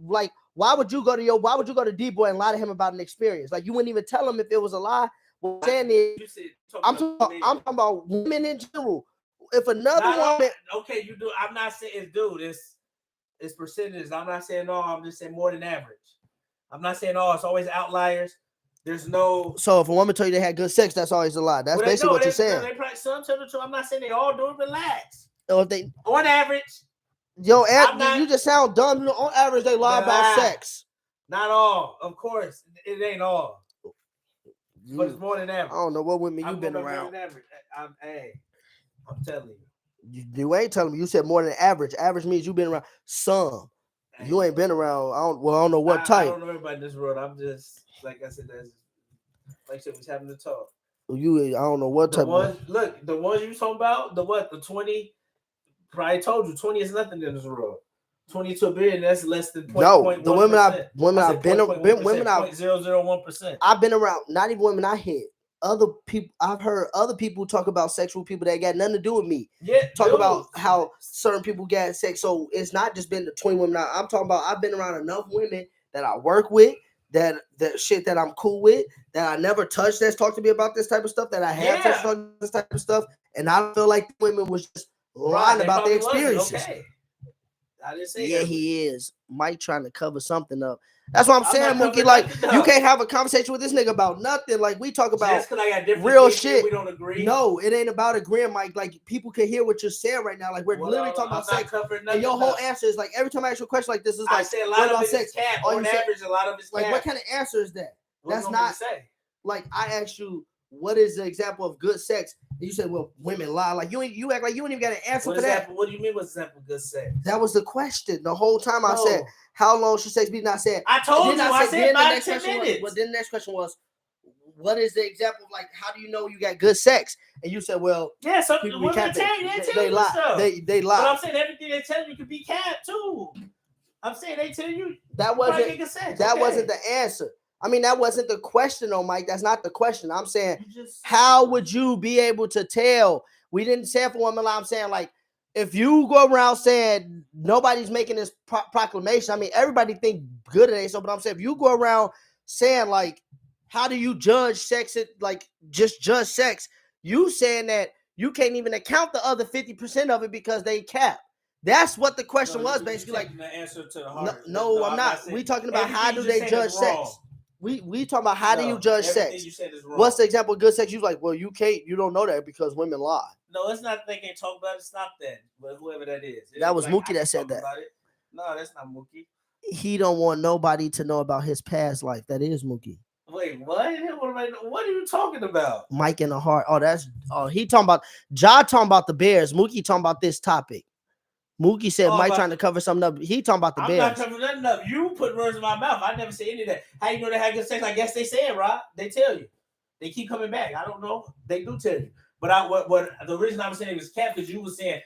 Speaker 1: Like, why would you go to D-Boy and lie to him about an experience? Like, you wouldn't even tell him if it was a lie. What I'm saying is, I'm talking about women in general. If another woman,
Speaker 2: okay, you do. I'm not saying, dude, it's percentages. I'm not saying no. I'm just saying more than average. I'm not saying it's always outliers. There's no.
Speaker 1: So if a woman tell you they had good sex, that's always a lie. That's basically what you're saying.
Speaker 2: They probably some tell the truth. I'm not saying they all do it. Relax.
Speaker 1: So if they
Speaker 2: on average,
Speaker 1: you just sound dumb. On average, they lie about sex.
Speaker 2: Not all, of course. It ain't all, but it's more than average.
Speaker 1: I don't know what women you've been around.
Speaker 2: I'm telling you.
Speaker 1: You ain't telling me. You said more than average. Average means you've been around some. You ain't been around. I don't know what type.
Speaker 2: I don't know everybody in this world. I'm just like I said. Like I said, we're having to talk.
Speaker 1: I don't know what type.
Speaker 2: Look, the ones you talking about. The 20. Probably told you 20 is nothing in this world. 22 $1 billion. That's less than 0.1%.
Speaker 1: No, the women I've been
Speaker 2: 0.001%.
Speaker 1: I've been around. Not even women I hit. Other people, I've heard other people talk about sexual people that got nothing to do with me.
Speaker 2: Yeah,
Speaker 1: talk about how certain people get sex. So it's not just been the 20 women. I'm talking about I've been around enough women that I work with, that shit that I'm cool with, that I never touched. That's talked to me about this type of stuff. That I have touched on this type of stuff, and I feel like women was just lying about their experiences.
Speaker 2: Okay. I didn't say
Speaker 1: that. He is. Mike trying to cover something up. That's what I'm saying, Mookie. Like, you can't have a conversation with this nigga about nothing. Like, we talk about real shit.
Speaker 2: We don't agree.
Speaker 1: No, it ain't about agreeing, Mike. Like, people can hear what you're saying right now. Like, we're literally talking about sex. And your whole answer is like, every time I ask you a question like this, is like,
Speaker 2: I say a lot of sex. On average, a lot of it's
Speaker 1: like, what kind of answer is that? That's not like I asked you, what is the example of good sex? And you said, well, women lie. Like you act like you ain't even got an answer for that.
Speaker 2: What do you mean what's example of good sex?
Speaker 1: That was the question. The whole time I said, how long should sex be? Not said.
Speaker 2: I told you. I said 5 to 10 minutes.
Speaker 1: But then the next question was, what is the example of like, how do you know you got good sex? And you said, well,
Speaker 2: yeah, so women they lie.
Speaker 1: They lie.
Speaker 2: But I'm saying everything they tell you could be capped too. I'm saying they tell you
Speaker 1: that wasn't the answer. I mean, that wasn't the question, though, Mike. That's not the question. I'm saying, how would you be able to tell? We didn't say for women lie. I'm saying, like, if you go around saying nobody's making this proclamation, I mean, everybody think good of it. So, but I'm saying, if you go around saying, like, how do you judge sex? Like, just judge sex. You saying that you can't even account the other 50% of it because they cap. That's what the question was, basically. Like,
Speaker 2: the answer to the heart.
Speaker 1: No, I'm not. We talking about how do they judge sex? We talking about how do you judge sex? What's the example of good sex? You like, well, you don't know that because women lie.
Speaker 2: No, it's not. They can't talk about it. Stop that. But whoever that is,
Speaker 1: that was Mookie that said that.
Speaker 2: No, that's not Mookie.
Speaker 1: He don't want nobody to know about his past life. That is Mookie.
Speaker 2: Wait, what? What are you talking about?
Speaker 1: Mike in the heart. He talking about Ja talking about the Bears. Mookie talking about this topic. Mookie said Mike trying to cover something up. He talking about the Bears.
Speaker 2: I'm not covering nothing up. You put words in my mouth. I never say any of that. How you know they had good sex? I guess they say it, Rob. They tell you. They keep coming back. I don't know. They do tell you. But what the reason I was saying it was cap because you were saying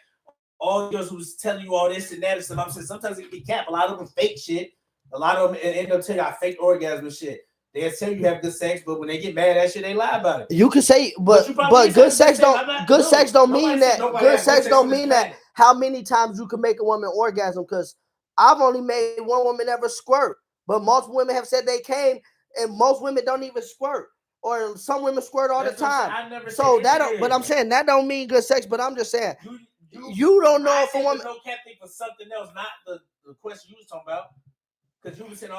Speaker 2: all girls who was telling you all this and that and stuff. I'm saying sometimes it can be cap. A lot of them fake shit. A lot of them end up telling you I fake orgasm and shit. They'll tell you have good sex, but when they get mad at that shit, they lie about it.
Speaker 1: You can say, but good sex don't mean that. Good sex don't mean that. How many times you can make a woman orgasm? Because I've only made one woman ever squirt, but most women have said they came, and most women don't even squirt, or some women squirt all the time. So that don't. But I'm saying that don't mean good sex. But I'm just saying you don't know if a woman.
Speaker 2: No cap thing for something else, not the question you was talking about. Because you were saying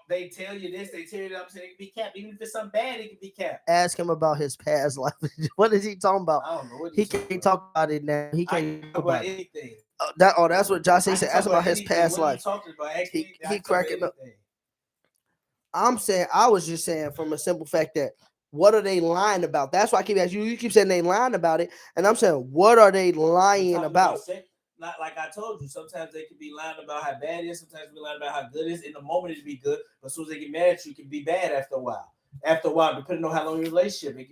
Speaker 2: they tell you this, they tell you that. I'm saying it can be cap. Even if it's something bad, it can be cap.
Speaker 1: Ask him about his past life. What is he talking about?
Speaker 2: I don't know.
Speaker 1: He can't talk about it now. He can't talk about
Speaker 2: anything.
Speaker 1: That's what Josh said. Ask him about his past life. He cracking up. I'm saying, I was just saying from a simple fact that what are they lying about? That's why I keep asking you. You keep saying they lying about it, and I'm saying, what are they lying about?
Speaker 2: Not like I told you, sometimes they can be lying about how bad it is. Sometimes they be lying about how good it is. In the moment, it be good, but as soon as they get mad at you, it can be bad after a while. After a while, depending on how long your relationship,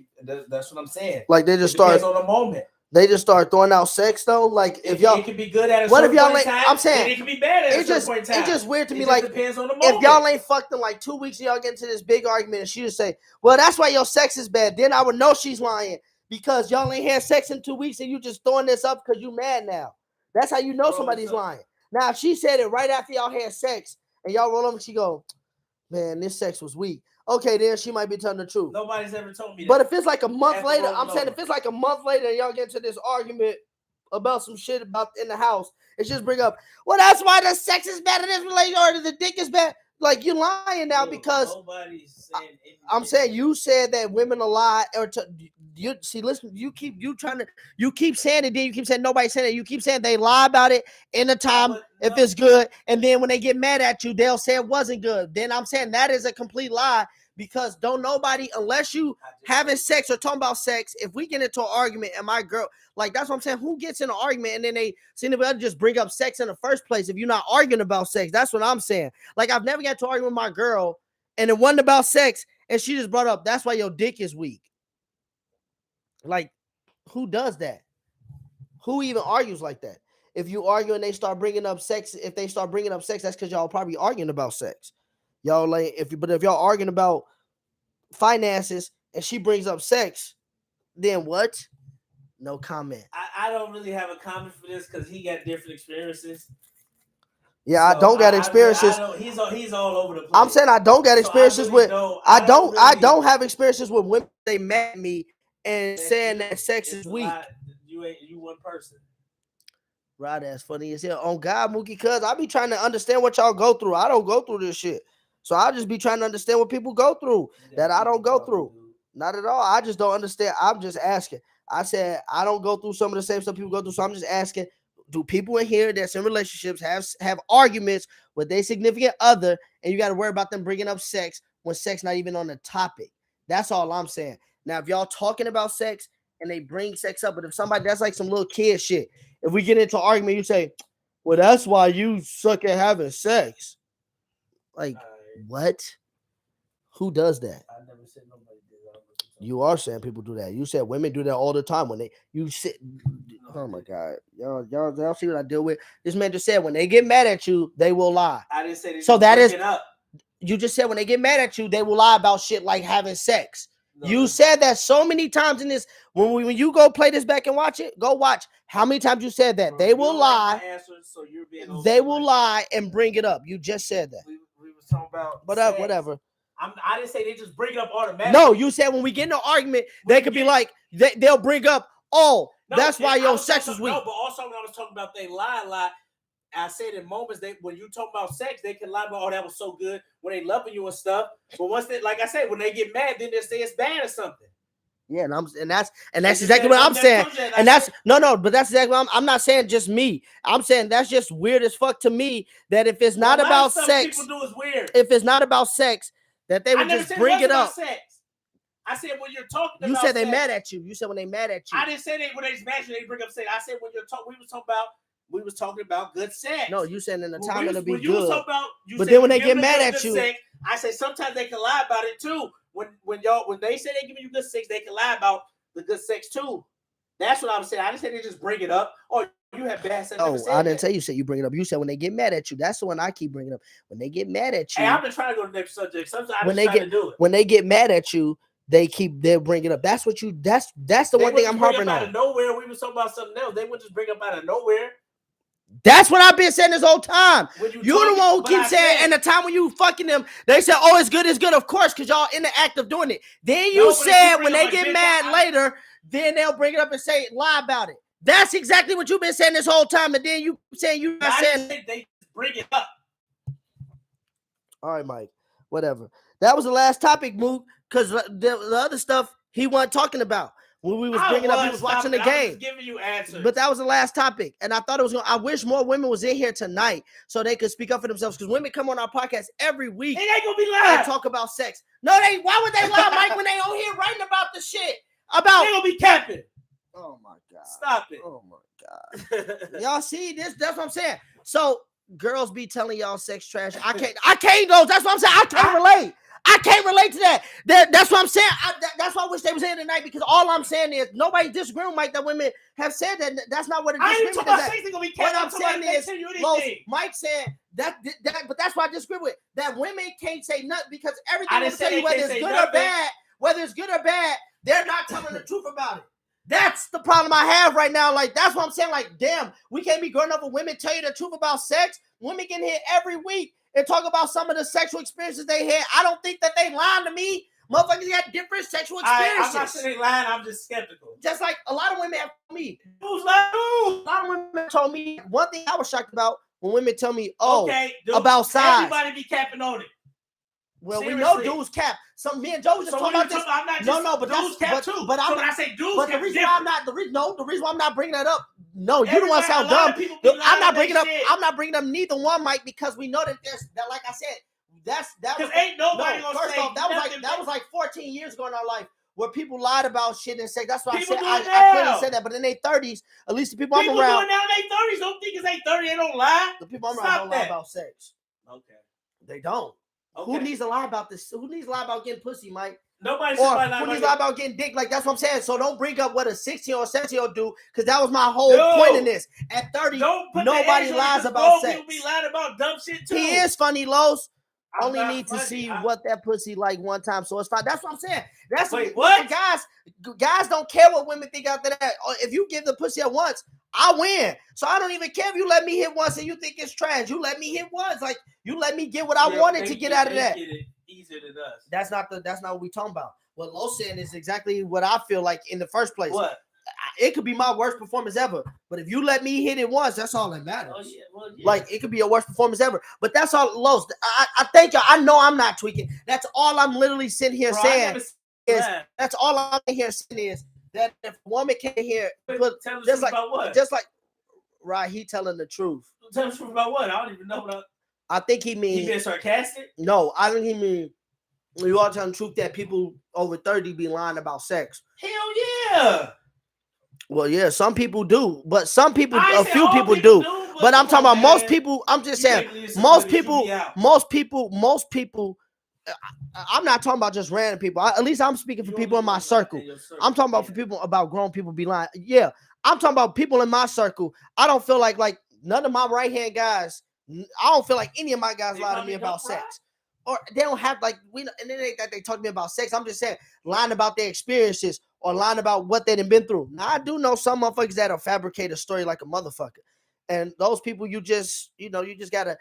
Speaker 2: that's what I'm saying.
Speaker 1: Like they just start
Speaker 2: on the moment.
Speaker 1: They just start throwing out sex though. Like if y'all,
Speaker 2: it can be good at a certain point in time.
Speaker 1: I'm saying
Speaker 2: it can be bad at a certain point in time.
Speaker 1: It's just weird to me.
Speaker 2: It
Speaker 1: like
Speaker 2: depends on the moment.
Speaker 1: If y'all ain't fucked in like 2 weeks, and y'all get into this big argument, and she just say, "Well, that's why your sex is bad." Then I would know she's lying because y'all ain't had sex in 2 weeks, and you just throwing this up because you mad now. That's how you know somebody's lying. Now, if she said it right after y'all had sex and y'all roll over and she go, "Man, this sex was weak." Okay, then she might be telling the truth.
Speaker 2: Nobody's ever told me that.
Speaker 1: But if it's like a month later, I'm saying if it's like a month later and y'all get into this argument about some shit about in the house, it's just bring up, well, that's why the sex is bad in this relationship or the dick is bad. Like, you're lying now because I'm saying you said that women are lie or you see, listen, you keep saying it, then you keep saying nobody's saying it. You keep saying they lie about it in the time if it's good, and then when they get mad at you, they'll say it wasn't good. Then I'm saying that is a complete lie because don't nobody, unless you having sex or talking about sex, if we get into an argument and my girl, like that's what I'm saying, who gets in an argument and then they see anybody just bring up sex in the first place if you're not arguing about sex? That's what I'm saying. Like I've never got to argue with my girl and it wasn't about sex and she just brought up, that's why your dick is weak. Like, who does that? Who even argues like that? If you argue and they start bringing up sex, if they start bringing up sex, that's because y'all probably arguing about sex. Y'all like, if y'all arguing about finances and she brings up sex, then what? No comment.
Speaker 2: I don't really have a comment for this because he got different experiences.
Speaker 1: Yeah, so I don't got experiences.
Speaker 2: He's all over the place.
Speaker 1: I'm saying I don't got experiences I don't have experiences with women. They met me and saying that sex is weak.
Speaker 2: You one person.
Speaker 1: Right, that's funny as hell. On God, Mookie, cuz I be trying to understand what y'all go through. I don't go through this shit. So I just be trying to understand what people go through that I don't go through. Not at all. I just don't understand. I'm just asking. I said I don't go through some of the same stuff people go through. So I'm just asking, do people in here that's in relationships have arguments with their significant other and you got to worry about them bringing up sex when sex not even on the topic? That's all I'm saying. Now, if y'all talking about sex and they bring sex up, but if somebody, that's like some little kid shit. If we get into an argument, you say, well, that's why you suck at having sex. Like, what? Who does that?
Speaker 2: I never said nobody did that.
Speaker 1: You are saying people do that. You said women do that all the time when you sit. Oh my God, y'all see what I deal with? This man just said when they get mad at you, they will lie.
Speaker 2: I didn't say
Speaker 1: so. That is up. You just said when they get mad at you, they will lie about shit like having sex. No. You said that so many times in this. When you go play this back and watch it, go watch how many times you said that. Bro, they will lie.
Speaker 2: So
Speaker 1: they will lie and bring it up. You just said that.
Speaker 2: We was talking about
Speaker 1: whatever.
Speaker 2: I didn't say they just bring it up automatically.
Speaker 1: No, you said when we get in an argument, they could be like, they'll bring up, that's why your sex is weak.
Speaker 2: No, but also when I was talking about they lie a lot, I said in moments when you talk about sex, they can lie about, that was so good when they loving you and stuff. But once they, like I said, when they get mad, then they say it's bad or something.
Speaker 1: Yeah, and that's exactly what I'm saying. And that's but that's exactly what I'm not saying just me. I'm saying that's just weird as fuck to me that if it's not about sex,
Speaker 2: people do is weird.
Speaker 1: If it's not about sex, that they would just bring it up.
Speaker 2: Sex. I said when you're talking about
Speaker 1: you said they
Speaker 2: sex,
Speaker 1: mad at you. You said when they mad at you.
Speaker 2: I didn't say they when they mad you, they bring up sex. I said when you're talking, we was talking about good sex.
Speaker 1: No, you said in the time it'll be good.
Speaker 2: But
Speaker 1: then when they get mad at you,
Speaker 2: sex, I said sometimes they can lie about it too. When they say they giving you good sex, they can lie about the good sex too. That's what I'm saying. I didn't say they just bring it up. Oh, you have bad sex.
Speaker 1: Oh, I didn't tell you said you bring it up. You said when they get mad at you. That's the one I keep bringing up. When they get mad at you.
Speaker 2: Hey, I've been trying to go to the next subject. Sometimes I'm trying to do it.
Speaker 1: When they get mad at you, they'll bring it up. That's what you. That's the one thing I'm harping on.
Speaker 2: Out of nowhere, we was talking about something else. They would just bring up out of nowhere.
Speaker 1: That's what I've been saying this whole time. You're the one who keeps saying, and the time when you fucking them, they say, "Oh, it's good, of course," because y'all in the act of doing it. Then you said when they get mad later, then they'll bring it up and say lie about it. That's exactly what you've been saying this whole time, and then you saying you not saying
Speaker 2: they bring it up.
Speaker 1: All right, Mike. Whatever. That was the last topic, Mook, because the other stuff he wasn't talking about. When we was bringing up, he was watching the game.
Speaker 2: I was giving you answers.
Speaker 1: But that was the last topic. And I thought it was going to, I wish more women was in here tonight so they could speak up for themselves. Because women come on our podcast every week.
Speaker 2: And they going to be lying.
Speaker 1: And talk about sex. No, why would they lie, Mike, when they on here writing about the shit? They
Speaker 2: going to be capping.
Speaker 1: Oh, my God.
Speaker 2: Stop it.
Speaker 1: Oh, my God. Y'all see this? That's what I'm saying. So, girls be telling y'all sex trash. I can't go. That's what I'm saying. I can't relate. I can't relate to that. That's what I'm saying. That's why I wish they was here tonight, because all I'm saying is nobody disagreeing with Mike that women have said that. That's not what it is. What I'm saying is, Mike said that, but that's why I disagree with that. Women can't say nothing because everything they tell you, whether it's good or bad, they're not telling the truth about it. That's the problem I have right now. Like, that's what I'm saying. Like, damn, we can't be growing up with women tell you the truth about sex. Women get here every week and talk about some of the sexual experiences they had. I don't think that they lying to me. Motherfuckers got different sexual experiences.
Speaker 2: I'm not saying they lying. I'm just skeptical.
Speaker 1: Just like a lot of women have told me.
Speaker 2: Who's lying?
Speaker 1: A lot of women told me. One thing I was shocked about when women tell me, about size.
Speaker 2: Everybody be capping on it.
Speaker 1: Well, seriously. We know dudes cap. Me and Joe was just talking about this. But dudes cap too. But when I say dudes, the reason why I'm not bringing that up. No, you don't want to sound dumb. I'm not bringing up. I'm not bringing up neither one, Mike, because we know that there's that. Like I said, that was
Speaker 2: ain't nobody gonna
Speaker 1: first
Speaker 2: say
Speaker 1: off, that was like 14 years ago in our life where people lied about shit and say that's why I said
Speaker 2: I
Speaker 1: couldn't say that. But in their 30s, at least the people I'm around.
Speaker 2: People doing now in their 30s don't think it's 30. They don't lie.
Speaker 1: The people I'm around don't lie about sex.
Speaker 2: Okay,
Speaker 1: they don't. Okay. Who needs to lie about this? Who needs to lie about getting pussy, Mike?
Speaker 2: Nobody.
Speaker 1: Or who needs to lie about getting dick? Like, that's what I'm saying. So don't bring up what a 16-year-old or 17-year-old do, because that was my whole point in this. At 30, nobody lies about sex.
Speaker 2: People be lying about dumb shit too.
Speaker 1: He is funny, Los. Only need to see what that pussy like one time, so it's fine. That's what I'm saying. That's what guys don't care what women think after that. If you give the pussy at once, I win. So I don't even care if you let me hit once and you think it's trash. You let me hit once, like you let me get what I wanted to get out of that.
Speaker 2: Easier than us.
Speaker 1: That's not what we talking about. What Lo saying is exactly what I feel like in the first place.
Speaker 2: What?
Speaker 1: It could be my worst performance ever, but if you let me hit it once, that's all that matters.
Speaker 2: Oh, yeah. Well, yeah.
Speaker 1: Like, it could be your worst performance ever, but that's all. Los, I thank you. I know I'm not tweaking. That's all I'm literally sitting here saying. That's all I'm here saying is that if a woman can't hear, just like
Speaker 2: about what?
Speaker 1: Just like right, he telling the truth.
Speaker 2: Tell the truth about what? I don't even know what.
Speaker 1: I think he mean.
Speaker 2: He being sarcastic?
Speaker 1: No, I think he mean. You all telling the truth that people over 30 be lying about sex.
Speaker 2: Hell yeah.
Speaker 1: Well, yeah, some people do, but some people, a few people do. But I'm talking about most people. I'm just saying, most people. I'm not talking about just random people. At least I'm speaking for people in my circle. I'm talking about for people about grown people be lying. Yeah, I'm talking about people in my circle. I don't feel like none of my right hand guys. I don't feel like any of my guys lie to me about sex. Or they don't have and it ain't that they talk to me about sex. I'm just saying lying about their experiences or lying about what they've been through. Now I do know some motherfuckers that'll fabricate a story like a motherfucker, and those people you just gotta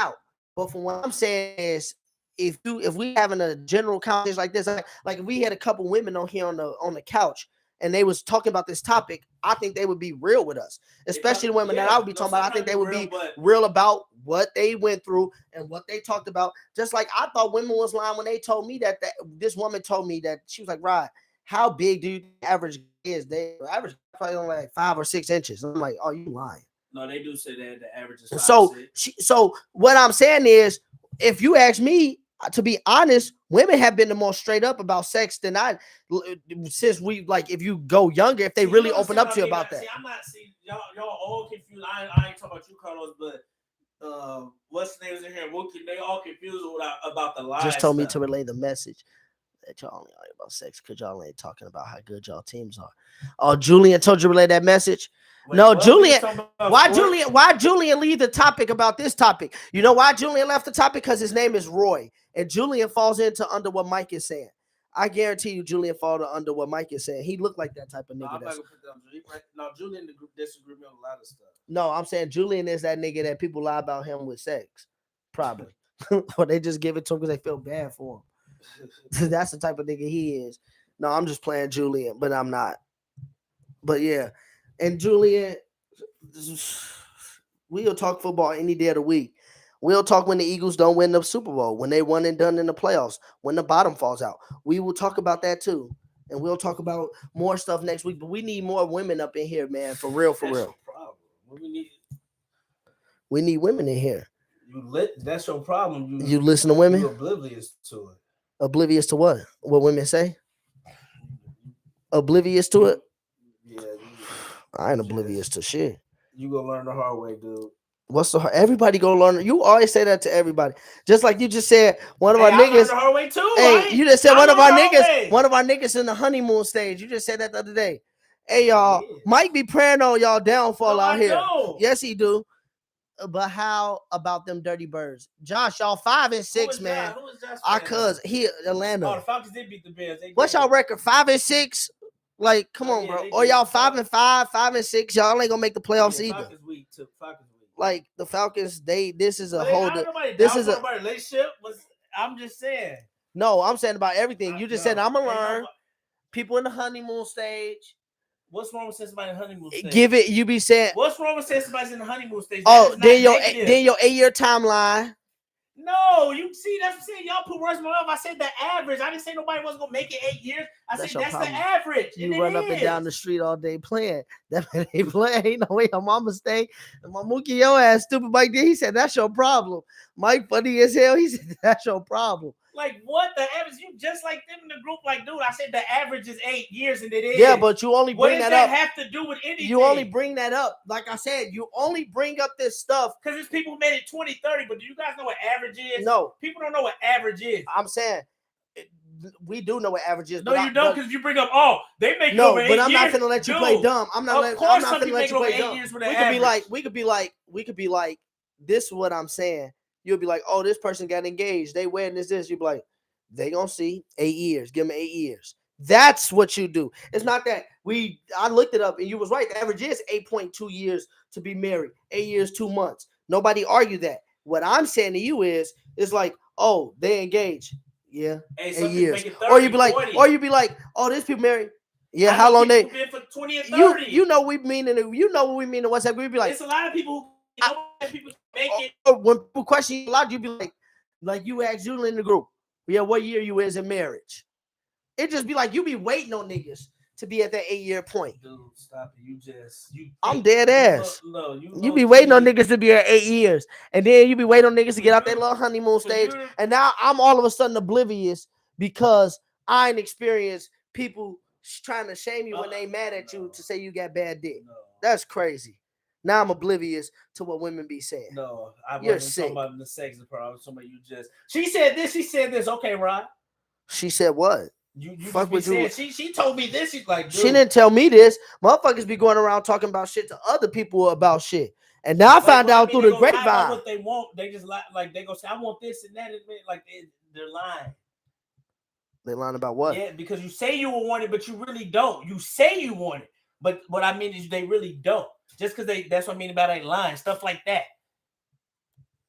Speaker 1: out. But from what I'm saying is, if we having a general conversation like this, like if we had a couple women on here on the couch and they was talking about this topic, I think they would be real with us, especially the women that I would be talking about. I think they would be real about what they went through and what they talked about. Just like I thought women was lying when they told me that this woman told me that she was like, Rod, how big do you think the average is? The average probably only like 5 or 6 inches. I'm like, oh, you lying.
Speaker 2: No, they do say that the average is 5
Speaker 1: so
Speaker 2: 6.
Speaker 1: So what I'm saying is, if you ask me, to be honest, women have been the more straight up about sex than I. Since we like, if you go younger, if they really open up to you about that.
Speaker 2: See, I'm not. See, y'all all confused. I ain't talking about you, Carlos, but what's the names in here? They all confused about the lies.
Speaker 1: Just told me to relay the message that y'all only argue about sex because y'all ain't talking about how good y'all teams are. Oh, Julian told you to relay that message. Wait, no, Julian. Why Julian leave the topic about this topic? You know why Julian left the topic? Because his name is Roy, and Julian falls under what Mike is saying. I guarantee you, Julian falls under what Mike is saying. He looked like that type of nigga. No, I'm not gonna put that.
Speaker 2: No, Julian disagrees with a lot of stuff.
Speaker 1: No, I'm saying Julian is that nigga that people lie about him with sex, probably, or they just give it to him because they feel bad for him. That's the type of nigga he is. No, I'm just playing Julian, but I'm not. But yeah. And Julian, we'll talk football any day of the week. We'll talk when the Eagles don't win the Super Bowl, when they won and done in the playoffs, when the bottom falls out. We will talk about that too. And we'll talk about more stuff next week. But we need more women up in here, man. For real, for real. We need women in here.
Speaker 2: That's your problem.
Speaker 1: You listen to women?
Speaker 2: You're oblivious to it.
Speaker 1: Oblivious to what? What women say? Oblivious to it?
Speaker 2: Yeah.
Speaker 1: I ain't oblivious to shit.
Speaker 2: You gonna learn the hard way, dude.
Speaker 1: What's the everybody gonna learn? You always say that to everybody. Just like you just said, one of our niggas. I learned the hard way too. Hey, right? You just said one of our niggas in the honeymoon stage. You just said that the other day. Hey, y'all, Mike be praying on y'all downfall out here. Yes, he do. But how about them dirty birds? Josh, y'all 5-6, man. Our cuz he Atlanta.
Speaker 2: Oh, the Falcons did beat the Bears.
Speaker 1: What's y'all record? 5-6? Like, come on, bro. Or y'all 5-5, 5-6. Y'all ain't gonna make the playoffs either.
Speaker 2: Falcons week.
Speaker 1: Like the Falcons, this is a
Speaker 2: whole. This is a relationship. I'm just saying.
Speaker 1: No, I'm saying about everything. You just said I'm gonna learn. People in the honeymoon stage.
Speaker 2: What's wrong with saying somebody in the honeymoon stage?
Speaker 1: Give it. You be saying.
Speaker 2: What's wrong with saying somebody's in the honeymoon stage?
Speaker 1: Oh, then your 8-year timeline.
Speaker 2: No, you see, that's what I'm saying. Y'all put words in my mouth. I said the average. I didn't say nobody wasn't gonna make it 8 years. I said that's the average.
Speaker 1: You run up and down the street all day playing. That they play. Ain't no way your mama stay. And my Mookie, your ass stupid Mike did. He said that's your problem. Mike funny as hell. He said that's your problem.
Speaker 2: Like what the average? You just like them in the group. Like, dude, I said the average is 8 years, and it is.
Speaker 1: Yeah, but you only bring that up.
Speaker 2: What does that have to do with anything?
Speaker 1: You only bring that up. Like I said, you only bring up this stuff
Speaker 2: because there's people who made it 20, 30. But do you guys know what average is?
Speaker 1: No,
Speaker 2: people don't know what average is.
Speaker 1: I'm saying we do know what average is.
Speaker 2: No, you don't, because you bring up they make it over 8 years.
Speaker 1: No, but I'm not gonna let you play dumb. I'm not gonna let you play dumb. We could be like, this is what I'm saying. You'll be like, oh, this person got engaged. They wearing this. You'll be like, they gonna see 8 years. Give them 8 years. That's what you do. It's not that I looked it up and you was right. The average is 8.2 years to be married. 8 years, 2 months. Nobody argued that. What I'm saying to you is like, oh, they engaged. Yeah, 8 years. 30, or you be like, oh, this people married. Yeah, how long they
Speaker 2: been for 20 and 30.
Speaker 1: You know we mean what we mean in WhatsApp. We be like,
Speaker 2: it's a lot of people who people make it.
Speaker 1: When people question you a lot, you be like you ask Julie in the group, yeah, what year you is in marriage? It just be like you be waiting on niggas to be at that 8 year point.
Speaker 2: Dude, stop it.
Speaker 1: I'm dead ass. You be waiting on niggas to be at 8 years. And then you be waiting on niggas to get out that little honeymoon stage. And now I'm all of a sudden oblivious because I ain't experienced people trying to shame you when they mad at you to say you got bad dick. No. That's crazy. Now I'm oblivious to what women be saying.
Speaker 2: No, I wasn't talking about the sex part. I was talking about you just. She said this. Okay, Rod.
Speaker 1: She said what?
Speaker 2: You fuck with you. She told me this. She's like, dude.
Speaker 1: She didn't tell me this. Motherfuckers be going around talking about shit to other people about shit. And now I found out through the grapevine.
Speaker 2: What they want, they just like they go say, I want this and that. Like they're lying.
Speaker 1: They lying about what?
Speaker 2: Yeah, because you say you will want it, but you really don't. You say you want it, but what I mean is they really don't. Just because that's what I mean about lying, stuff like that.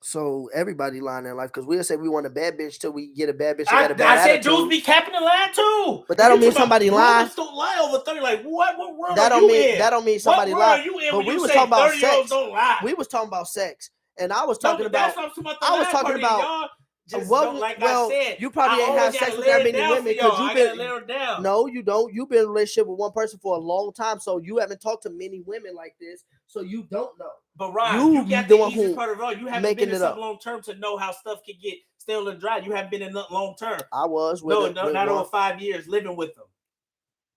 Speaker 1: So everybody lying in life because we'll say we want a bad bitch till we get a bad bitch.
Speaker 2: I said dudes be capping the line too.
Speaker 1: But that don't mean somebody lying.
Speaker 2: Don't lie over 30. Like what world
Speaker 1: that
Speaker 2: are
Speaker 1: don't
Speaker 2: you
Speaker 1: mean
Speaker 2: in?
Speaker 1: That don't mean somebody lying. But we was talking about sex.
Speaker 2: Don't lie.
Speaker 1: We was talking about sex, and I was talking about. I was talking about
Speaker 2: just don't, like I said.
Speaker 1: You probably ain't have sex with that many women because you've been.
Speaker 2: Let her down.
Speaker 1: No, you don't. You've been in a relationship with one person for a long time, so you haven't talked to many women like this, so you don't know.
Speaker 2: But Ron, you got the easiest part of it all. You haven't been in some long term to know how stuff can get stale and dry. You haven't been in long term.
Speaker 1: I was with
Speaker 2: not over 5 years living with them.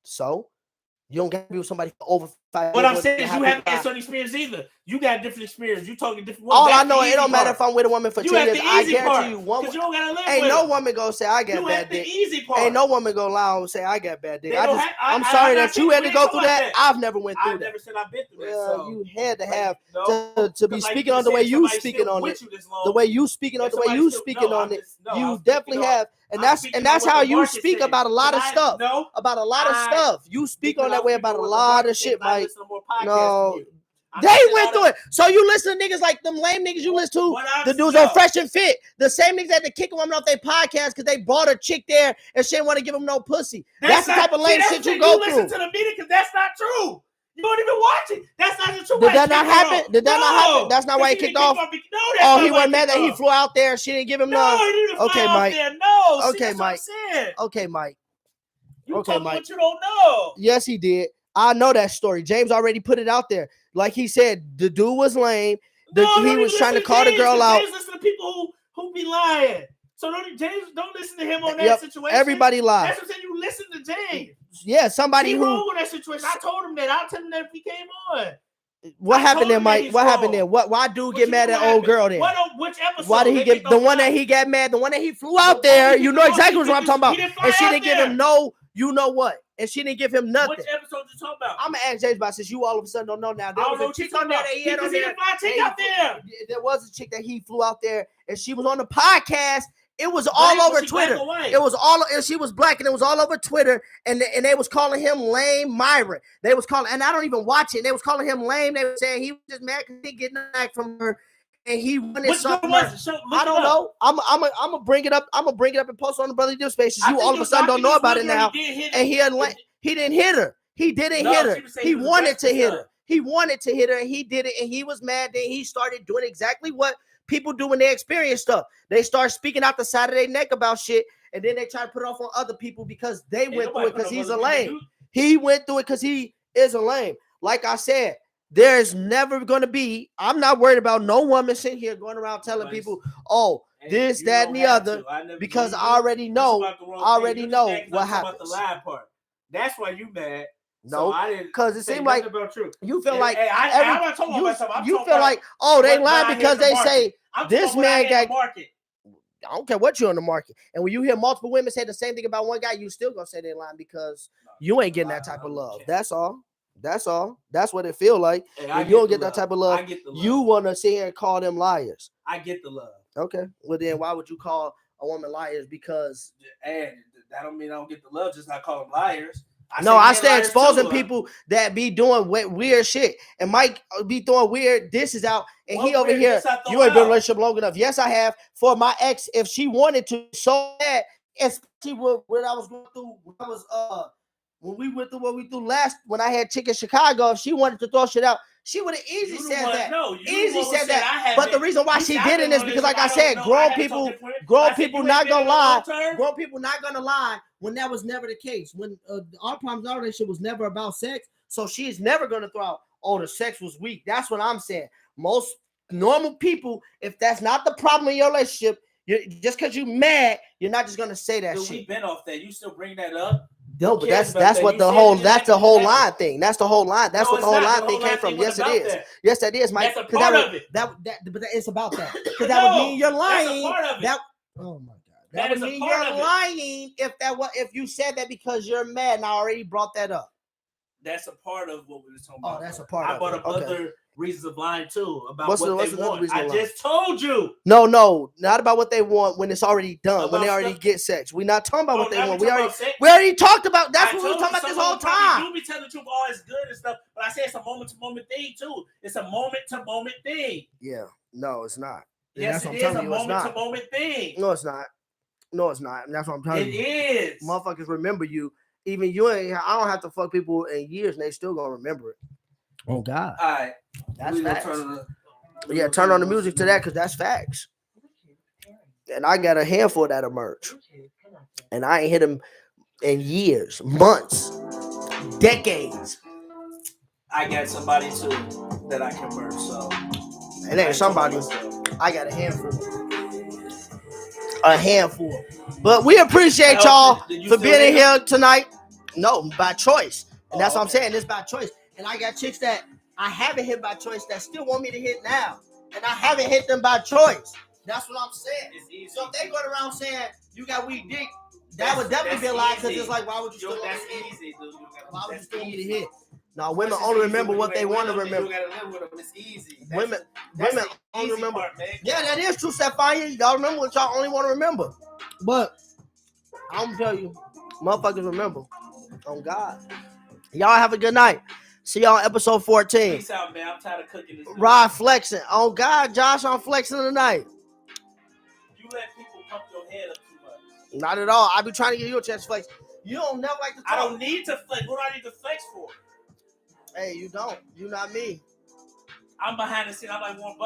Speaker 1: So you don't get to be with somebody for over 5 years.
Speaker 2: What I'm saying is you haven't had certain experience either. You got a different experience. You talking different.
Speaker 1: All I know, it don't matter if I'm with a woman for 10 years. I guarantee you,
Speaker 2: one. You don't gotta live
Speaker 1: ain't
Speaker 2: with
Speaker 1: no woman gonna say I got bad dick.
Speaker 2: The easy part.
Speaker 1: Ain't no woman gonna lie and say I got bad dick. I'm sorry that you had to go through that. I've never went through that.
Speaker 2: I never said I've been through that. So.
Speaker 1: You had to have to be speaking on the way you speaking on it. The way you speaking on the way you speaking on it. You definitely have. And that's how you speak about a lot of stuff. About a lot of stuff. You speak on that way about a lot of shit, Mike. No. They went through it. So you listen to niggas like them lame niggas you listen to, the dudes on Fresh and Fit. The same niggas had to kick women off their podcast because they brought a chick there and she didn't want to give them no pussy. That's the type of lame shit you go through.
Speaker 2: Listen to the meeting because that's not true. You don't even watch it. That's not the truth.
Speaker 1: Did that not happen? Did that not happen? That's not why he kicked off? Oh, he wasn't mad that he flew out there and she didn't give him none?
Speaker 2: No, he didn't fly out there. No.
Speaker 1: Okay, Mike. Okay, Mike.
Speaker 2: You talking what you don't know.
Speaker 1: Yes, he did. I know that story. James already put it out there. Like he said, the dude was lame. He was trying to call the girl out.
Speaker 2: James listen to people who be lying. So don't listen to him on that situation.
Speaker 1: Everybody lies.
Speaker 2: That's what I'm saying. You listen to James.
Speaker 1: Yeah, somebody
Speaker 2: he
Speaker 1: who
Speaker 2: wrong with that situation. I told him that. I'll tell him that if he came on.
Speaker 1: What happened there, Mike? What happened there? Why dude get mad at old girl then?
Speaker 2: Which episode?
Speaker 1: Why did he get the one that he got mad? The one that he flew out there. You know exactly what I'm talking about. And she didn't give him no. You know what? And she didn't give him nothing.
Speaker 2: Which episode you talking about?
Speaker 1: I'm gonna ask James about since you all of a sudden don't know now. There was a chick on there that he had on there. There was a chick that he flew out there, and she was on the podcast. It was all over Twitter. It was all. She was black, and it was all over Twitter. And they was calling him lame Myron. They was calling, and I don't even watch it. They was calling him lame. They were saying he was just mad because he getting back from her. And he wanted something. I don't know. I'm gonna bring it up. I'm gonna bring it up and post on the Brotherly Diff Spaces. You all of a sudden don't know about it now. And he didn't hit her. He didn't hit her. He wanted to hit her. He wanted to hit her, and he did it. And he was mad. Then he started doing exactly what people do when they experience stuff. They start speaking out the side of their neck about shit, and then they try to put it off on other people because they went through it because he's a lame. He went through it because he is a lame. Like I said. There's never going to be, I'm not worried about no woman sitting here going around telling people, oh, this, that, and the other, because I already know what happens.
Speaker 2: The lie part. That's why you mad.
Speaker 1: No, because it seemed like you feel like
Speaker 2: you
Speaker 1: feel like, oh, they lying because they say this man got. I don't care what you're on the market. And when you hear multiple women say the same thing about one guy, you still going to say they're lying because you ain't getting that type of love. That's all. That's all. That's what it feel like. When you don't get that type of love, you want to sit here and call them liars.
Speaker 2: I get the love.
Speaker 1: Okay. Well, then why would you call a woman liars? Because
Speaker 2: that don't mean I don't get the love. Just not call them liars.
Speaker 1: I stay exposing people that be doing weird shit. And Mike be throwing weird dishes out. And he over here, you ain't been in a relationship long enough. Yes, I have. For my ex, if she wanted to, so bad, especially when I was going through, when we went through what we through last, when I had chick in Chicago, if she wanted to throw shit out, she would have easily said that. Easily said that. But the reason why she didn't is because, like I said, grown people not gonna lie. Grown people not gonna lie when that was never the case. When our problems, our relationship was never about sex. So she is never gonna throw out, oh, the sex was weak. That's what I'm saying. Most normal people, if that's not the problem in your relationship, just because you mad, you're not just gonna say that shit.
Speaker 2: We been off that. You still bring that up?
Speaker 1: No, but that's what the whole line thing. That's the whole line. That's what the whole line thing came from. Yes, it is. Yes, that is, Mike.
Speaker 2: That's a part of it.
Speaker 1: But it's about that. Because that would mean you're lying. Oh my God. That would mean you're lying if you said that because you're mad, and I already brought that up.
Speaker 2: That's a part of what we were talking about.
Speaker 1: Oh, that's a part of it.
Speaker 2: I brought up other reasons of lying too about what they want. I just told you.
Speaker 1: No, not about what they want when it's already done. When they already get sex. We're not talking about what they want. We already talked about. That's what we were talking about this whole time.
Speaker 2: You be telling the truth, all is good and stuff, but I say it's a moment to moment thing too. It's a moment to moment thing.
Speaker 1: Yeah, no, it's not.
Speaker 2: Yes, it is a moment to moment thing.
Speaker 1: No, it's not. No, it's not. And that's what I'm telling you.
Speaker 2: It is.
Speaker 1: Motherfuckers remember you. Even you ain't. I don't have to fuck people in years, and they still gonna remember it. Oh God.
Speaker 2: All right.
Speaker 1: That's facts. Turn on the music to that because that's facts. And I got a handful of that merch.
Speaker 3: Bluetooth connected.
Speaker 1: And I ain't hit him in years, months, decades.
Speaker 2: I got somebody too that I can merge. So
Speaker 1: And then somebody, I got a handful. A handful. But we appreciate y'all for being in here tonight. No, by choice. And that's what I'm saying. It's by choice. And I got chicks that I haven't hit by choice that still want me to hit now. And I haven't hit them by choice. That's what I'm saying. So if they go around saying you got weak dick, that would definitely be a lie, because it's like, why would you still want me to hit? Why would you still want me to hit? No, women only remember what they want to remember.
Speaker 2: It's easy.
Speaker 1: Women only remember. Yeah, that is true, Sapphire. Y'all remember what y'all only want to remember. But I'm gonna tell you, motherfuckers remember. On God. Y'all have a good night. See y'all on episode 14.
Speaker 2: Peace out, man. I'm tired of cooking this.
Speaker 1: Rod flexing. On God, Josh, I'm flexing tonight.
Speaker 2: You let people pump your head up too much.
Speaker 1: Not at all. I be trying to give you a chance to flex. You don't never like to talk.
Speaker 2: I don't need to flex. What do I need to flex for?
Speaker 1: Hey, you don't. You not me.
Speaker 2: I'm behind the scene. I'm like Warren Buffett.